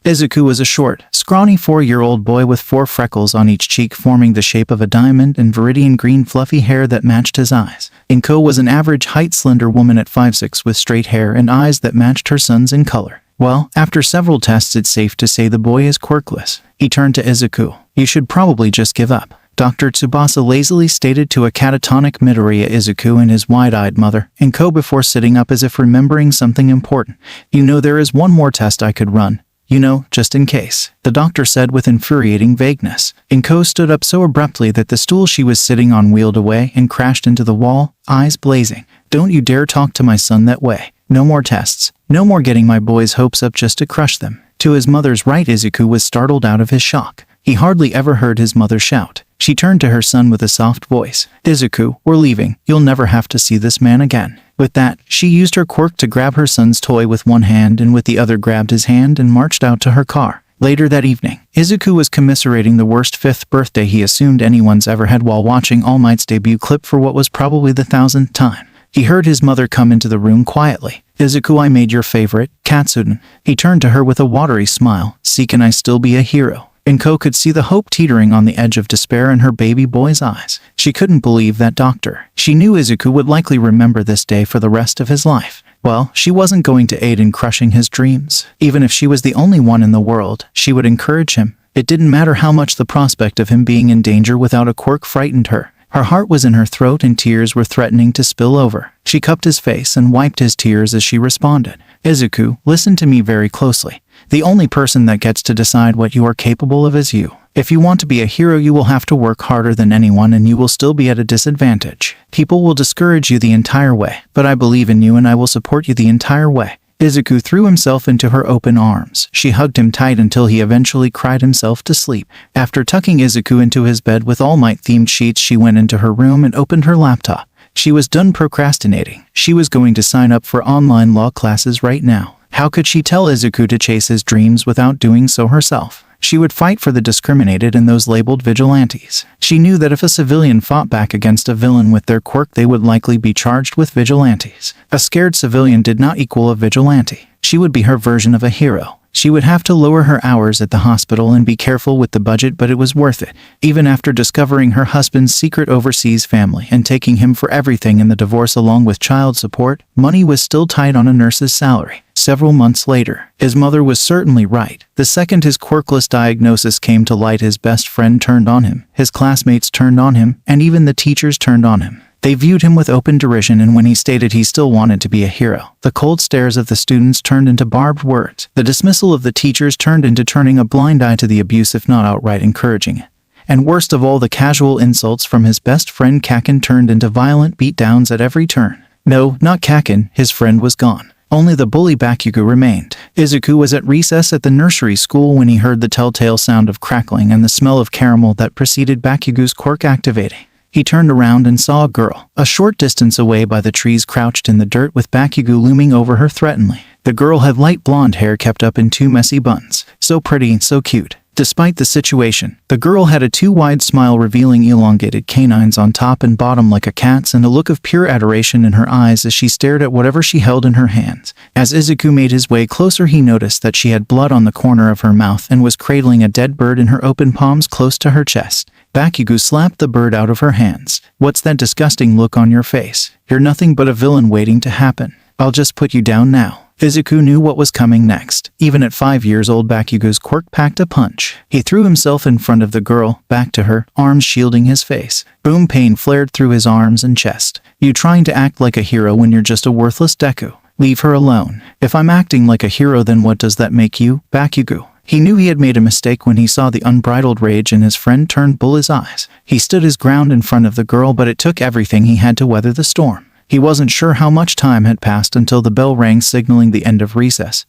Izuku was a short, scrawny 4-year-old boy with 4 freckles on each cheek forming the shape of a diamond and viridian green fluffy hair that matched his eyes. Inko was an average height slender woman at 5'6" with straight hair and eyes that matched her son's in color. Well, after several tests it's safe to say the boy is quirkless. He turned to Izuku. You should probably just give up. Dr. Tsubasa lazily stated to a catatonic Midoriya Izuku and his wide-eyed mother, Inko before sitting up as if remembering something important. You know, there is one more test I could run. You know, just in case, the doctor said with infuriating vagueness. Inko stood up so abruptly that the stool she was sitting on wheeled away and crashed into the wall, eyes blazing. Don't you dare talk to my son that way. No more tests. No more getting my boy's hopes up just to crush them. To his mother's right, Izuku was startled out of his shock. He hardly ever heard his mother shout. She turned to her son with a soft voice. Izuku, we're leaving. You'll never have to see this man again. With that, she used her quirk to grab her son's toy with one hand and with the other grabbed his hand and marched out to her car. Later that evening, Izuku was commiserating the worst 5th birthday he assumed anyone's ever had while watching All Might's debut clip for what was probably the 1000th time. He heard his mother come into the room quietly. Izuku, I made your favorite, Katsuden. He turned to her with a watery smile. See, can I still be a hero? Inko could see the hope teetering on the edge of despair in her baby boy's eyes. She couldn't believe that doctor. She knew Izuku would likely remember this day for the rest of his life. Well, she wasn't going to aid in crushing his dreams. Even if she was the only one in the world, she would encourage him. It didn't matter how much the prospect of him being in danger without a quirk frightened her. Her heart was in her throat and tears were threatening to spill over. She cupped his face and wiped his tears as she responded. Izuku, listen to me very closely. The only person that gets to decide what you are capable of is you. If you want to be a hero, you will have to work harder than anyone and you will still be at a disadvantage. People will discourage you the entire way, but I believe in you and I will support you the entire way. Izuku threw himself into her open arms. She hugged him tight until he eventually cried himself to sleep. After tucking Izuku into his bed with All Might-themed sheets, she went into her room and opened her laptop. She was done procrastinating. She was going to sign up for online law classes right now. How could she tell Izuku to chase his dreams without doing so herself? She would fight for the discriminated and those labeled vigilantes. She knew that if a civilian fought back against a villain with their quirk, they would likely be charged with vigilantes. A scared civilian did not equal a vigilante. She would be her version of a hero. She would have to lower her hours at the hospital and be careful with the budget, but it was worth it. Even after discovering her husband's secret overseas family and taking him for everything in the divorce along with child support, money was still tight on a nurse's salary. Several months later, his mother was certainly right. The second his quirkless diagnosis came to light, his best friend turned on him, his classmates turned on him, and even the teachers turned on him. They viewed him with open derision, and when he stated he still wanted to be a hero, the cold stares of the students turned into barbed words. The dismissal of the teachers turned into turning a blind eye to the abuse, if not outright encouraging it. And worst of all, the casual insults from his best friend Kaken turned into violent beatdowns at every turn. No, not Kaken, his friend was gone. Only the bully Bakugo remained. Izuku was at recess at the nursery school when he heard the telltale sound of crackling and the smell of caramel that preceded Bakugo's quirk activating. He turned around and saw a girl, a short distance away by the trees, crouched in the dirt with Bakugo looming over her threateningly. The girl had light blonde hair kept up in 2 messy buns. So pretty and so cute. Despite the situation, the girl had a too wide smile revealing elongated canines on top and bottom like a cat's and a look of pure adoration in her eyes as she stared at whatever she held in her hands. As Izuku made his way closer, he noticed that she had blood on the corner of her mouth and was cradling a dead bird in her open palms close to her chest. Bakugo slapped the bird out of her hands. What's that disgusting look on your face? You're nothing but a villain waiting to happen. I'll just put you down now. Izuku knew what was coming next. Even at 5 years old, Bakugo's quirk packed a punch. He threw himself in front of the girl, back to her, arms shielding his face. Boom, pain flared through his arms and chest. You trying to act like a hero when you're just a worthless Deku? Leave her alone. If I'm acting like a hero, then what does that make you, Bakugo? He knew he had made a mistake when he saw the unbridled rage in his friend turned bull's eyes. He stood his ground in front of the girl, but it took everything he had to weather the storm. He wasn't sure how much time had passed until the bell rang signaling the end of recess.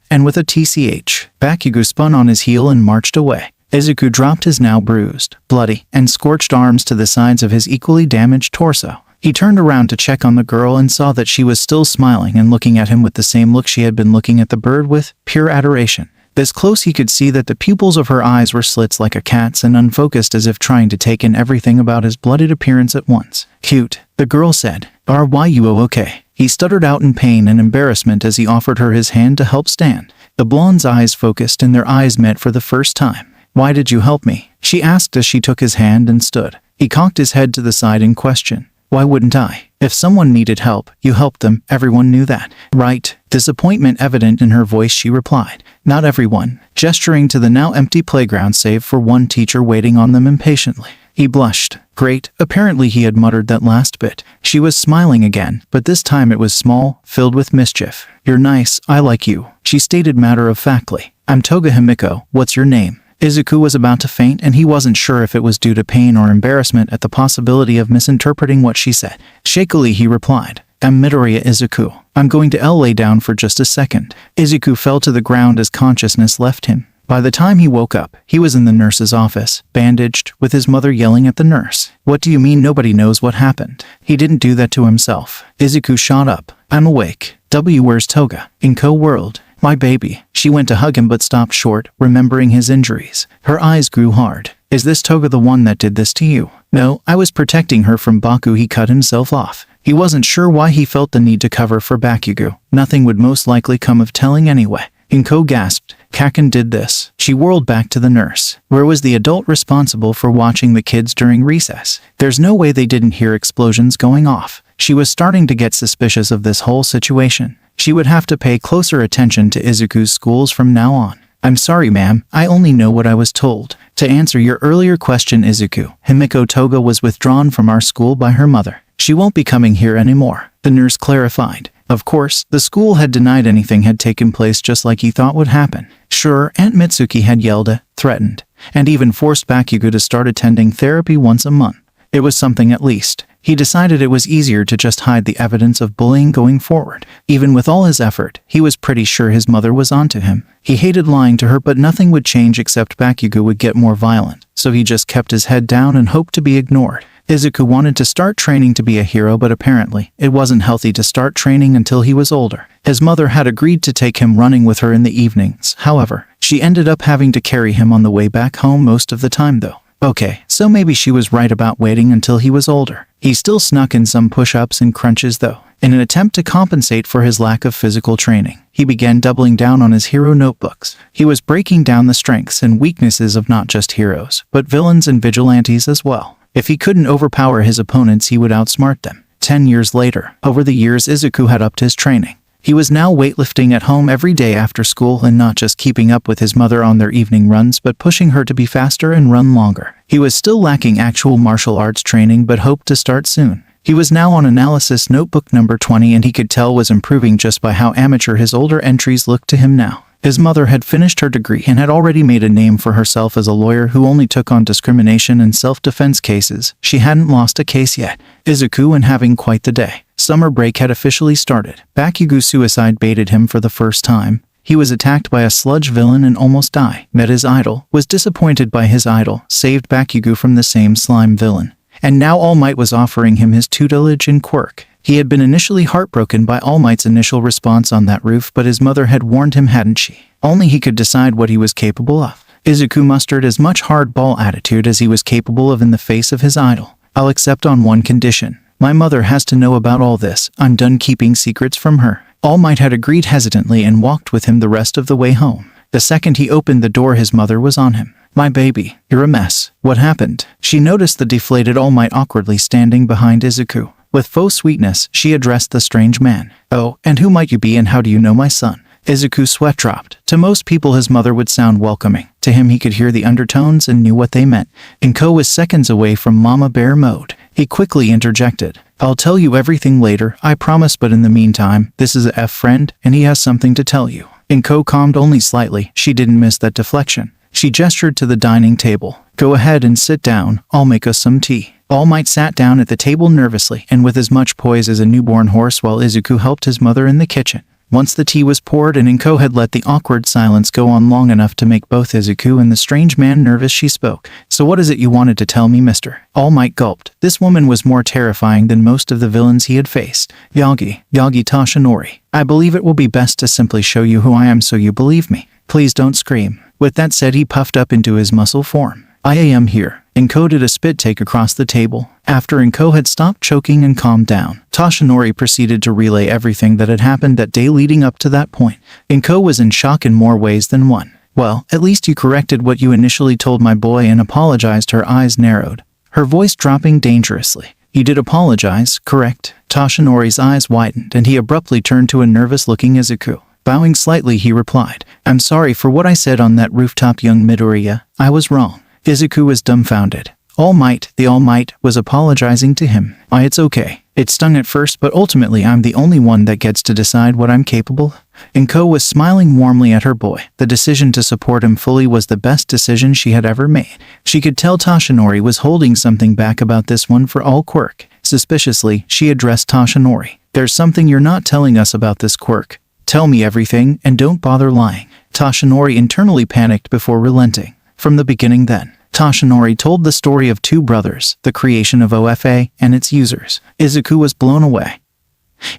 And with a TCH, Bakugo spun on his heel and marched away. Izuku dropped his now bruised, bloody, and scorched arms to the sides of his equally damaged torso. He turned around to check on the girl and saw that she was still smiling and looking at him with the same look she had been looking at the bird with, pure adoration. This close, he could see that the pupils of her eyes were slits like a cat's and unfocused, as if trying to take in everything about his blooded appearance at once. Cute, the girl said. Are you okay? He stuttered out in pain and embarrassment as he offered her his hand to help stand. The blonde's eyes focused and their eyes met for the first time. "Why did you help me?" she asked as she took his hand and stood. He cocked his head to the side in question. "Why wouldn't I? If someone needed help, you helped them. Everyone knew that, right?" Disappointment evident in her voice, she replied. "Not everyone," gesturing to the now empty playground save for one teacher waiting on them impatiently. He blushed. Great. Apparently he had muttered that last bit. She was smiling again, but this time it was small, filled with mischief. "You're nice. I like you," she stated matter-of-factly. "I'm Toga Himiko. What's your name?" Izuku was about to faint, and he wasn't sure if it was due to pain or embarrassment at the possibility of misinterpreting what she said. Shakily he replied, "I'm Midoriya Izuku. I'm going to lay down for just a second." Izuku fell to the ground as consciousness left him. By the time he woke up, he was in the nurse's office, bandaged, with his mother yelling at the nurse. "What do you mean nobody knows what happened? He didn't do that to himself." Izuku shot up. "I'm awake. Where's Toga?" "In Co-World. My baby." She went to hug him but stopped short, remembering his injuries. Her eyes grew hard. "Is this Toga the one that did this to you?" "No, I was protecting her from Baku." He cut himself off. He wasn't sure why he felt the need to cover for Bakugo. Nothing would most likely come of telling anyway. Inko gasped. "Kaken did this." She whirled back to the nurse. Where was the adult responsible for watching the kids during recess? There's no way they didn't hear explosions going off. She was starting to get suspicious of this whole situation. She would have to pay closer attention to Izuku's schools from now on. "I'm sorry, ma'am. I only know what I was told." To answer your earlier question, Izuku, Himiko Toga was withdrawn from our school by her mother. "She won't be coming here anymore," the nurse clarified. Of course, the school had denied anything had taken place, just like he thought would happen. Sure, Aunt Mitsuki had yelled at, threatened, and even forced Bakugo to start attending therapy once a month. It was something at least. He decided it was easier to just hide the evidence of bullying going forward. Even with all his effort, he was pretty sure his mother was onto him. He hated lying to her, but nothing would change except Bakugo would get more violent, so he just kept his head down and hoped to be ignored. Izuku wanted to start training to be a hero, but apparently, it wasn't healthy to start training until he was older. His mother had agreed to take him running with her in the evenings. However, she ended up having to carry him on the way back home most of the time though. Okay, so maybe she was right about waiting until he was older. He still snuck in some push-ups and crunches though. In an attempt to compensate for his lack of physical training, he began doubling down on his hero notebooks. He was breaking down the strengths and weaknesses of not just heroes, but villains and vigilantes as well. If he couldn't overpower his opponents, he would outsmart them. 10 years later, over the years, Izuku had upped his training. He was now weightlifting at home every day after school, and not just keeping up with his mother on their evening runs, but pushing her to be faster and run longer. He was still lacking actual martial arts training, but hoped to start soon. He was now on analysis notebook number 20, and he could tell was improving just by how amateur his older entries looked to him now. His mother had finished her degree and had already made a name for herself as a lawyer who only took on discrimination and self-defense cases. She hadn't lost a case yet. Izuku and having quite the day. Summer break had officially started. Bakugo's suicide baited him for the first time. He was attacked by a sludge villain and almost died. Met his idol, was disappointed by his idol, saved Bakugo from the same slime villain. And now All Might was offering him his tutelage and quirk. He had been initially heartbroken by All Might's initial response on that roof, but his mother had warned him, hadn't she? Only he could decide what he was capable of. Izuku mustered as much hardball attitude as he was capable of in the face of his idol. "I'll accept on one condition. My mother has to know about all this. I'm done keeping secrets from her." All Might had agreed hesitantly and walked with him the rest of the way home. The second he opened the door, his mother was on him. "My baby, you're a mess. What happened?" She noticed the deflated All Might awkwardly standing behind Izuku. With faux sweetness, she addressed the strange man. "Oh, and who might you be, and how do you know my son?" Izuku's sweat dropped. To most people, his mother would sound welcoming. To him, he could hear the undertones and knew what they meant. Inko was seconds away from Mama Bear mode. He quickly interjected. "I'll tell you everything later, I promise, but in the meantime, this is a F friend, and he has something to tell you." Inko calmed only slightly. She didn't miss that deflection. She gestured to the dining table. "Go ahead and sit down. I'll make us some tea." All Might sat down at the table nervously and with as much poise as a newborn horse while Izuku helped his mother in the kitchen. Once the tea was poured and Inko had let the awkward silence go on long enough to make both Izuku and the strange man nervous, she spoke. "So what is it you wanted to tell me, mister?" All Might gulped. This woman was more terrifying than most of the villains he had faced. Yagi Tashinori. "I believe it will be best to simply show you who I am so you believe me. Please don't scream." With that said, he puffed up into his muscle form. "I am here. Inko did a spit take across the table. After Inko had stopped choking and calmed down, Toshinori proceeded to relay everything that had happened that day leading up to that point. Inko was in shock in more ways than one. Well, at least you corrected what you initially told my boy and apologized. Her eyes narrowed, her voice dropping dangerously. You did apologize, correct? Toshinori's eyes widened and he abruptly turned to a nervous-looking Izuku. Bowing slightly, he replied, I'm sorry for what I said on that rooftop, young Midoriya. I was wrong. Izuku was dumbfounded. All Might, the All Might, was apologizing to him. It's okay. It stung at first, but ultimately I'm the only one that gets to decide what I'm capable of. Inko was smiling warmly at her boy. The decision to support him fully was the best decision she had ever made. She could tell Toshinori was holding something back about this one for all Quirk. Suspiciously, she addressed Toshinori. There's something you're not telling us about this Quirk. Tell me everything, and don't bother lying. Toshinori internally panicked before relenting. From the beginning then, Toshinori told the story of two brothers, the creation of OFA, and its users. Izuku was blown away.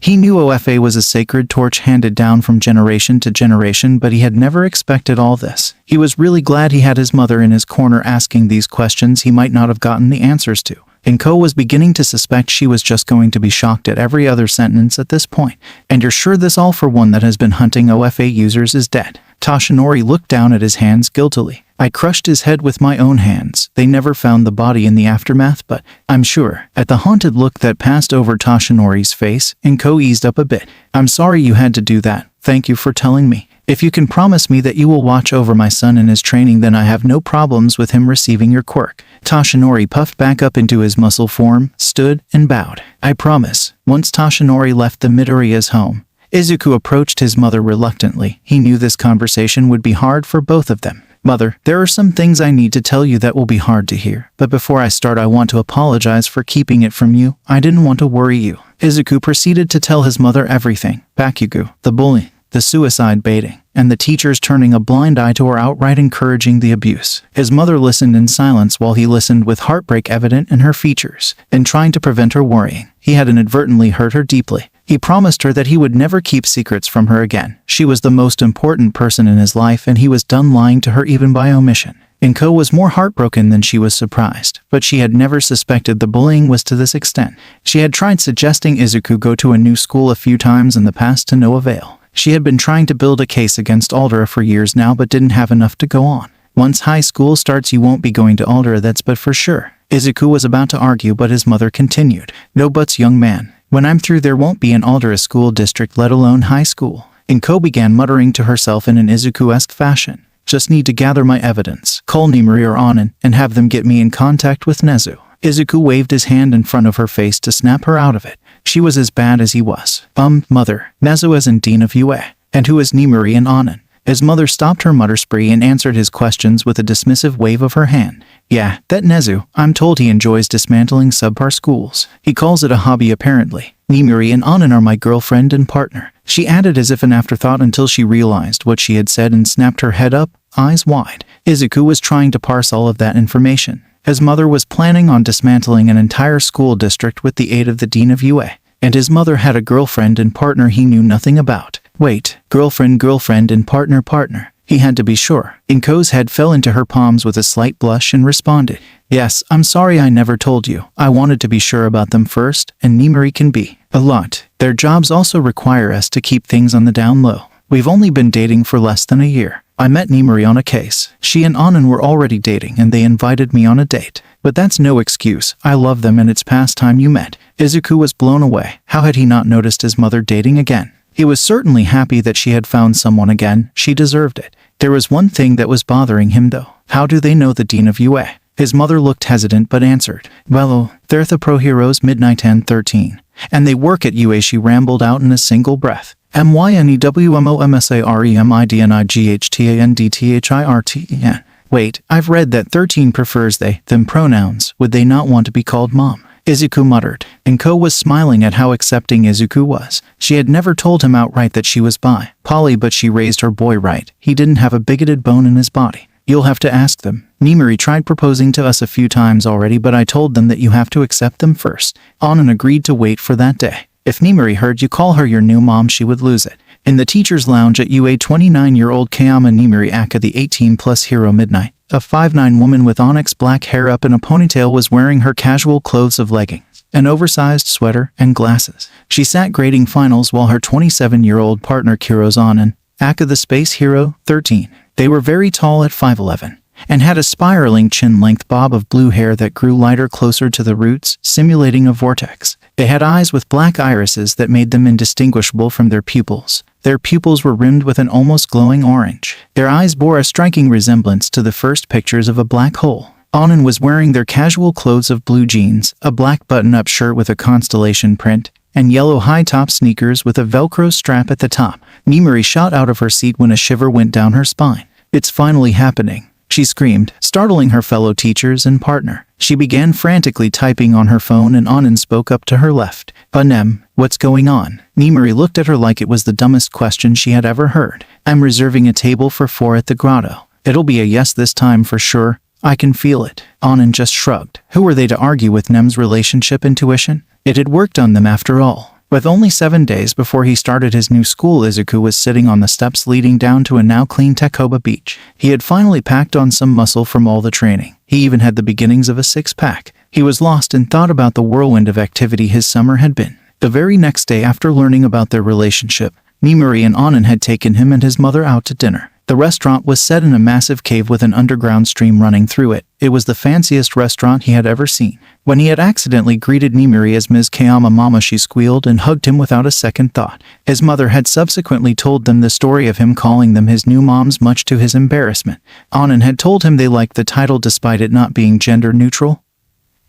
He knew OFA was a sacred torch handed down from generation to generation, but he had never expected all this. He was really glad he had his mother in his corner asking these questions he might not have gotten the answers to. Inko was beginning to suspect she was just going to be shocked at every other sentence at this point. And you're sure this all for one that has been hunting OFA users is dead? Toshinori looked down at his hands guiltily. I crushed his head with my own hands. They never found the body in the aftermath, but I'm sure. At the haunted look that passed over Toshinori's face, Inko eased up a bit. I'm sorry you had to do that. Thank you for telling me. If you can promise me that you will watch over my son in his training, then I have no problems with him receiving your quirk. Toshinori puffed back up into his muscle form, stood, and bowed. I promise. Once Toshinori left the Midoriya's home, Izuku approached his mother reluctantly. He knew this conversation would be hard for both of them. Mother, there are some things I need to tell you that will be hard to hear. But before I start, I want to apologize for keeping it from you. I didn't want to worry you. Izuku proceeded to tell his mother everything. Bakugo, the bullying, the suicide baiting, and the teachers turning a blind eye to or outright encouraging the abuse. His mother listened in silence while he listened, with heartbreak evident in her features. In trying to prevent her worrying, he had inadvertently hurt her deeply. He promised her that he would never keep secrets from her again. She was the most important person in his life, and he was done lying to her even by omission. Inko was more heartbroken than she was surprised, but she had never suspected the bullying was to this extent. She had tried suggesting Izuku go to a new school a few times in the past to no avail. She had been trying to build a case against Aldera for years now, but didn't have enough to go on. Once high school starts, you won't be going to Aldera, that's but for sure. Izuku was about to argue, but his mother continued. No buts, young man. When I'm through, there won't be an Aldera school district, let alone high school. Inko began muttering to herself in an Izuku-esque fashion. Just need to gather my evidence, call Nimuri or Anin, and have them get me in contact with Nezu. Izuku waved his hand in front of her face to snap her out of it. She was as bad as he was. Mother, Nezu as in Dean of UA. And who is Nimuri and Anin? His mother stopped her mutter spree and answered his questions with a dismissive wave of her hand. Yeah, that Nezu. I'm told he enjoys dismantling subpar schools. He calls it a hobby apparently. Nimuri and Anin are my girlfriend and partner. She added as if an afterthought until she realized what she had said and snapped her head up, eyes wide. Izuku was trying to parse all of that information. His mother was planning on dismantling an entire school district with the aid of the Dean of UA. And his mother had a girlfriend and partner he knew nothing about. Wait, girlfriend and partner. He had to be sure. Inko's head fell into her palms with a slight blush and responded. Yes, I'm sorry I never told you. I wanted to be sure about them first, and Nimuri can be a lot. Their jobs also require us to keep things on the down low. We've only been dating for less than a year. I met Nimuri on a case. She and Anin were already dating and they invited me on a date. But that's no excuse. I love them and it's past time you met. Izuku was blown away. How had he not noticed his mother dating again? He was certainly happy that she had found someone again. She deserved it. There was one thing that was bothering him though. How do they know the Dean of UA? His mother looked hesitant but answered. Well, they're the pro heroes Midnight and 13. And they work at UA, she rambled out in a single breath. MYNEWMOMSAREMIDNIGHTANDTHIRTEN. Wait, I've read that 13 prefers they, them pronouns. Would they not want to be called mom? Izuku muttered. Inko was smiling at how accepting Izuku was. She had never told him outright that she was bi, poly, but she raised her boy right. He didn't have a bigoted bone in his body. You'll have to ask them. Nimuri tried proposing to us a few times already, but I told them that you have to accept them first. Anin agreed to wait for that day. If Nimuri heard you call her your new mom, she would lose it. In the teacher's lounge at UA, 29-year-old Kayama Nimuri aka the 18-plus hero Midnight A 5'9" woman with onyx black hair up in a ponytail was wearing her casual clothes of leggings, an oversized sweater, and glasses. She sat grading finals while her 27-year-old partner Kiro's Onin, aka the space hero, 13. They were very tall at 5'11", and had a spiraling chin-length bob of blue hair that grew lighter closer to the roots, simulating a vortex. They had eyes with black irises that made them indistinguishable from their pupils. Their pupils were rimmed with an almost glowing orange. Their eyes bore a striking resemblance to the first pictures of a black hole. Onin was wearing their casual clothes of blue jeans, a black button-up shirt with a constellation print, and yellow high-top sneakers with a Velcro strap at the top. Nimuri shot out of her seat when a shiver went down her spine. "It's finally happening," she screamed, startling her fellow teachers and partner. She began frantically typing on her phone and Onin spoke up to her left. "Nem, what's going on?" Nimuri looked at her like it was the dumbest question she had ever heard. "I'm reserving a table for 4 at the grotto. It'll be a yes this time for sure. I can feel it." Onin just shrugged. Who were they to argue with Nem's relationship intuition? It had worked on them after all. With only 7 days before he started his new school, Izuku was sitting on the steps leading down to a now clean Takoba beach. He had finally packed on some muscle from all the training. He even had the beginnings of a six-pack. He was lost and thought about the whirlwind of activity his summer had been. The very next day after learning about their relationship, Nimuri and Onin had taken him and his mother out to dinner. The restaurant was set in a massive cave with an underground stream running through it. It was the fanciest restaurant he had ever seen. When he had accidentally greeted Nimuri as Ms. Kayama Mama, she squealed and hugged him without a second thought. His mother had subsequently told them the story of him calling them his new moms, much to his embarrassment. Onin had told him they liked the title despite it not being gender neutral.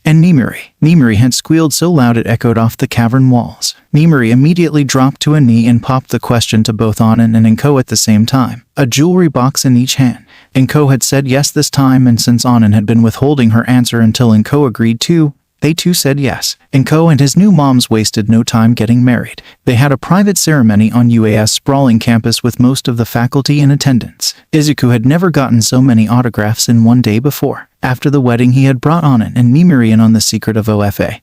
And Nimuri had squealed so loud it echoed off the cavern walls. Nimuri immediately dropped to a knee and popped the question to both Onin and Inko at the same time, a jewelry box in each hand. Inko had said yes this time, and since Onin had been withholding her answer until Inko agreed to, they too said yes. Inko and his new moms wasted no time getting married. They had a private ceremony on UAS sprawling campus with most of the faculty in attendance. Izuku had never gotten so many autographs in one day before. After the wedding, he had brought Onin and Nimuri in on the secret of OFA.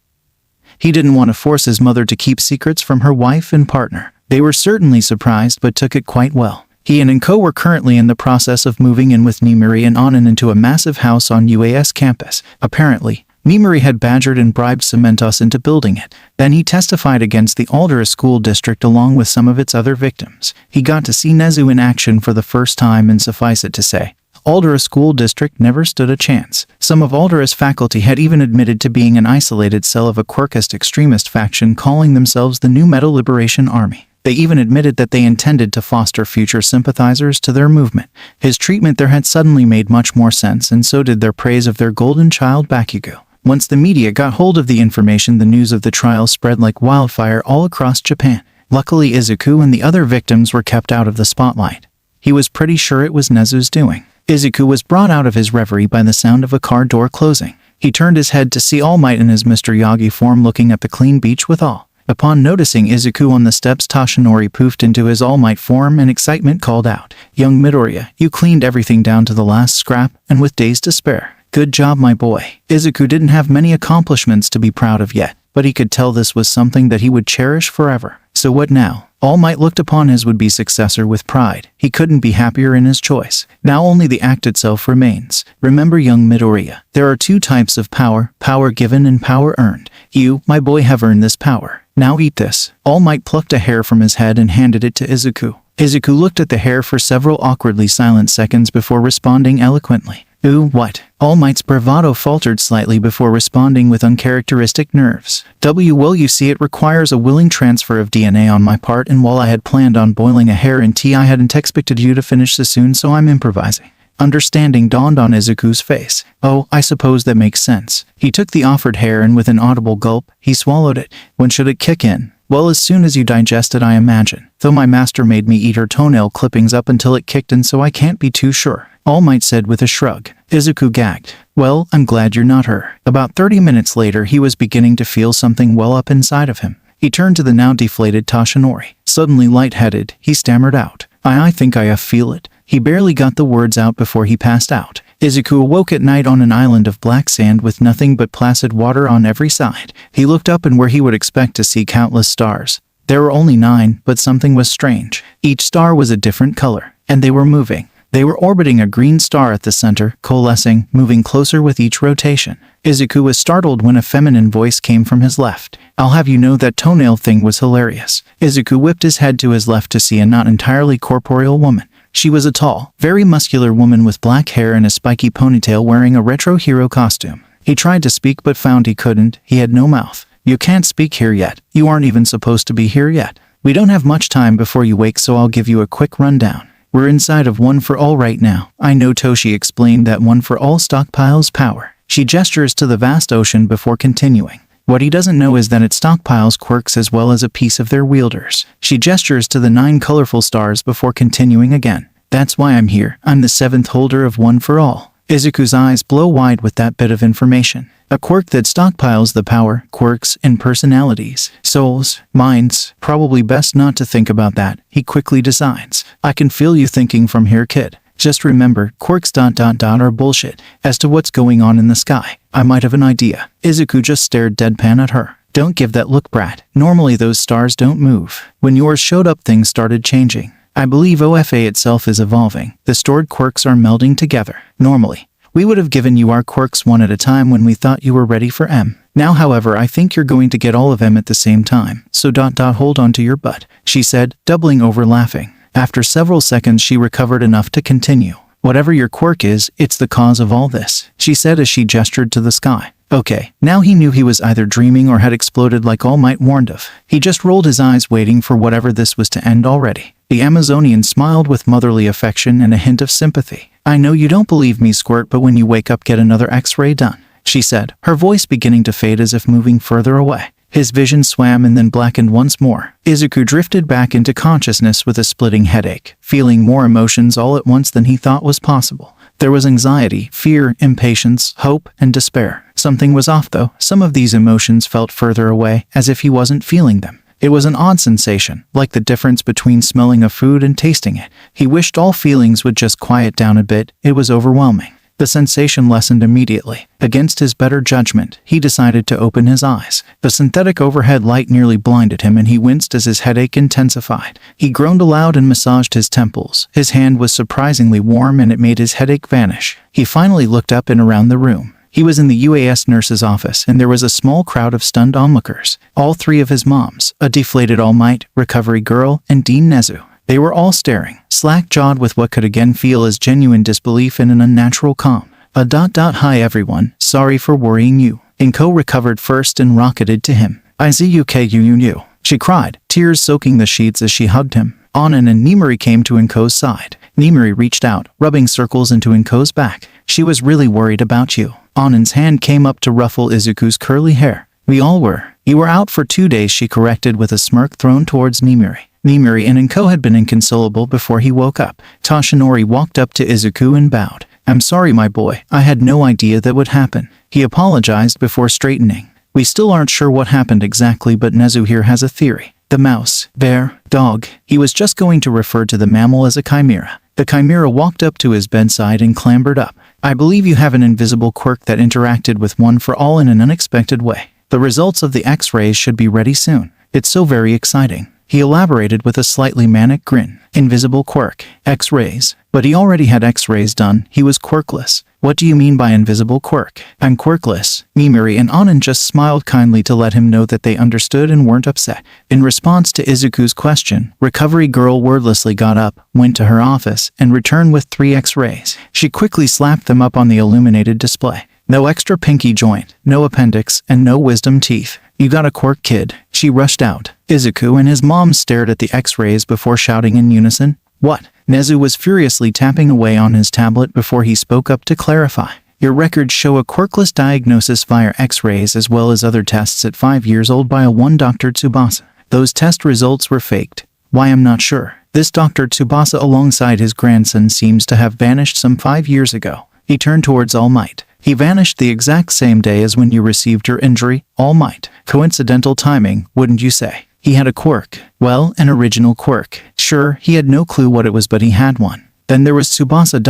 He didn't want to force his mother to keep secrets from her wife and partner. They were certainly surprised but took it quite well. He and Inko were currently in the process of moving in with Nimuri and Onin into a massive house on UAS campus. Apparently, Nimuri had badgered and bribed Cementos into building it. Then he testified against the Aldera School District along with some of its other victims. He got to see Nezu in action for the first time, and suffice it to say, Aldera School District never stood a chance. Some of Aldera's faculty had even admitted to being an isolated cell of a Quirkist extremist faction calling themselves the New Metal Liberation Army. They even admitted that they intended to foster future sympathizers to their movement. His treatment there had suddenly made much more sense, and so did their praise of their golden child Bakugo. Once the media got hold of the information, the news of the trial spread like wildfire all across Japan. Luckily, Izuku and the other victims were kept out of the spotlight. He was pretty sure it was Nezu's doing. Izuku was brought out of his reverie by the sound of a car door closing. He turned his head to see All Might in his Mr. Yagi form looking at the clean beach with awe. Upon noticing Izuku on the steps, Toshinori poofed into his All Might form and excitement called out, "Young Midoriya, you cleaned everything down to the last scrap, and with days to spare. Good job, my boy." Izuku didn't have many accomplishments to be proud of yet, but he could tell this was something that he would cherish forever. So what now? All Might looked upon his would-be successor with pride. He couldn't be happier in his choice. Now only the act itself remains. Remember, young Midoriya, there are 2 types of power, power given and power earned. You, my boy, have earned this power. Now eat this. All Might plucked a hair from his head and handed it to Izuku. Izuku looked at the hair for several awkwardly silent seconds before responding eloquently. "Ooh, what?" All Might's bravado faltered slightly before responding with uncharacteristic nerves. Well, you see, it requires a willing transfer of DNA on my part, and while I had planned on boiling a hair in tea, I hadn't expected you to finish so soon, so I'm improvising. Understanding dawned on Izuku's face. Oh, I suppose that makes sense. He took the offered hair and with an audible gulp, he swallowed it. When should it kick in? Well, as soon as you digest it, I imagine. Though my master made me eat her toenail clippings up until it kicked in, so I can't be too sure, All Might said with a shrug. Izuku gagged. Well, I'm glad you're not her. About 30 minutes later, he was beginning to feel something well up inside of him. He turned to the now deflated Toshinori. Suddenly lightheaded, he stammered out, I think I feel it. He barely got the words out before he passed out. Izuku awoke at night on an island of black sand with nothing but placid water on every side. He looked up, and where he would expect to see countless stars, there were only 9, but something was strange. Each star was a different color, and they were moving. They were orbiting a green star at the center, coalescing, moving closer with each rotation. Izuku was startled when a feminine voice came from his left. "I'll have you know that toenail thing was hilarious." Izuku whipped his head to his left to see a not entirely corporeal woman. She was a tall, very muscular woman with black hair and a spiky ponytail wearing a retro hero costume. He tried to speak but found he couldn't. He had no mouth. "You can't speak here yet. You aren't even supposed to be here yet. We don't have much time before you wake, so I'll give you a quick rundown. We're inside of One for All right now. I know." Toshi explained that One for All stockpiles power. She gestures to the vast ocean before continuing. What he doesn't know is that it stockpiles quirks as well as a piece of their wielders. She gestures to the 9 colorful stars before continuing again. "That's why I'm here. I'm the 7th holder of One for All." Izuku's eyes blow wide with that bit of information. A quirk that stockpiles the power, quirks, and personalities, souls, minds. Probably best not to think about that, he quickly decides. "I can feel you thinking from here, kid. Just remember, quirks ... are bullshit. As to what's going on in the sky, I might have an idea." Izuku just stared deadpan at her. "Don't give that look, brat. Normally those stars don't move. When yours showed up, things started changing. I believe OFA itself is evolving. The stored quirks are melding together. Normally, we would have given you our quirks one at a time when we thought you were ready for M. Now, however, I think you're going to get all of M at the same time. So ... hold on to your butt," she said, doubling over laughing. After several seconds, she recovered enough to continue. "Whatever your quirk is, it's the cause of all this," she said as she gestured to the sky. Okay, now he knew he was either dreaming or had exploded like All Might warned of. He just rolled his eyes waiting for whatever this was to end already. The Amazonian smiled with motherly affection and a hint of sympathy. "I know you don't believe me, Squirt, but when you wake up, get another X-ray done," she said, her voice beginning to fade as if moving further away. His vision swam and then blackened once more. Izuku drifted back into consciousness with a splitting headache, feeling more emotions all at once than he thought was possible. There was anxiety, fear, impatience, hope, and despair. Something was off though. Some of these emotions felt further away, as if he wasn't feeling them. It was an odd sensation, like the difference between smelling a food and tasting it. He wished all feelings would just quiet down a bit. It was overwhelming. The sensation lessened immediately. Against his better judgment, he decided to open his eyes. The synthetic overhead light nearly blinded him and he winced as his headache intensified. He groaned aloud and massaged his temples. His hand was surprisingly warm and it made his headache vanish. He finally looked up and around the room. He was in the UAS nurse's office and there was a small crowd of stunned onlookers. All 3 of his moms, a deflated All Might, recovery girl, and Dean Nezu. They were all staring, slack-jawed with what could again feel as genuine disbelief and an unnatural calm. Hi everyone, sorry for worrying you. Inko recovered first and rocketed to him. "Izuku, she cried, tears soaking the sheets as she hugged him. Anan and Nimuri came to Inko's side. Nimuri reached out, rubbing circles into Inko's back. "She was really worried about you." Anan's hand came up to ruffle Izuku's curly hair. "We all were. You were out for 2 days," she corrected with a smirk thrown towards Nimuri. Nimuri and Inko had been inconsolable before he woke up. Toshinori walked up to Izuku and bowed. "I'm sorry, my boy. I had no idea that would happen." He apologized before straightening. "We still aren't sure what happened exactly, but Nezu here has a theory. The mouse, bear, dog." He was just going to refer to the mammal as a chimera. The chimera walked up to his bedside and clambered up. "I believe you have an invisible quirk that interacted with One for All in an unexpected way. The results of the X-rays should be ready soon. It's so very exciting." He elaborated with a slightly manic grin. Invisible quirk, X-rays. But he already had X-rays done. He was quirkless. "What do you mean by invisible quirk?" "I'm quirkless." Nimuri and Anan just smiled kindly to let him know that they understood and weren't upset. In response to Izuku's question, Recovery Girl wordlessly got up, went to her office, and returned with 3 X-rays. She quickly slapped them up on the illuminated display. No extra pinky joint, no appendix, and no wisdom teeth. "You got a quirk, kid." She rushed out. Izuku and his mom stared at the X-rays before shouting in unison, "What?" Nezu was furiously tapping away on his tablet before he spoke up to clarify. "Your records show a quirkless diagnosis via X-rays as well as other tests at 5 years old by a one Dr. Tsubasa. Those test results were faked." "Why, I'm not sure. This Dr. Tsubasa alongside his grandson seems to have vanished some 5 years ago." He turned towards All Might. "He vanished the exact same day as when you received your injury, All Might. Coincidental timing, wouldn't you say? He had a quirk. Well, an original quirk. Sure, he had no clue what it was, but he had one. Then there was Tsubasa ...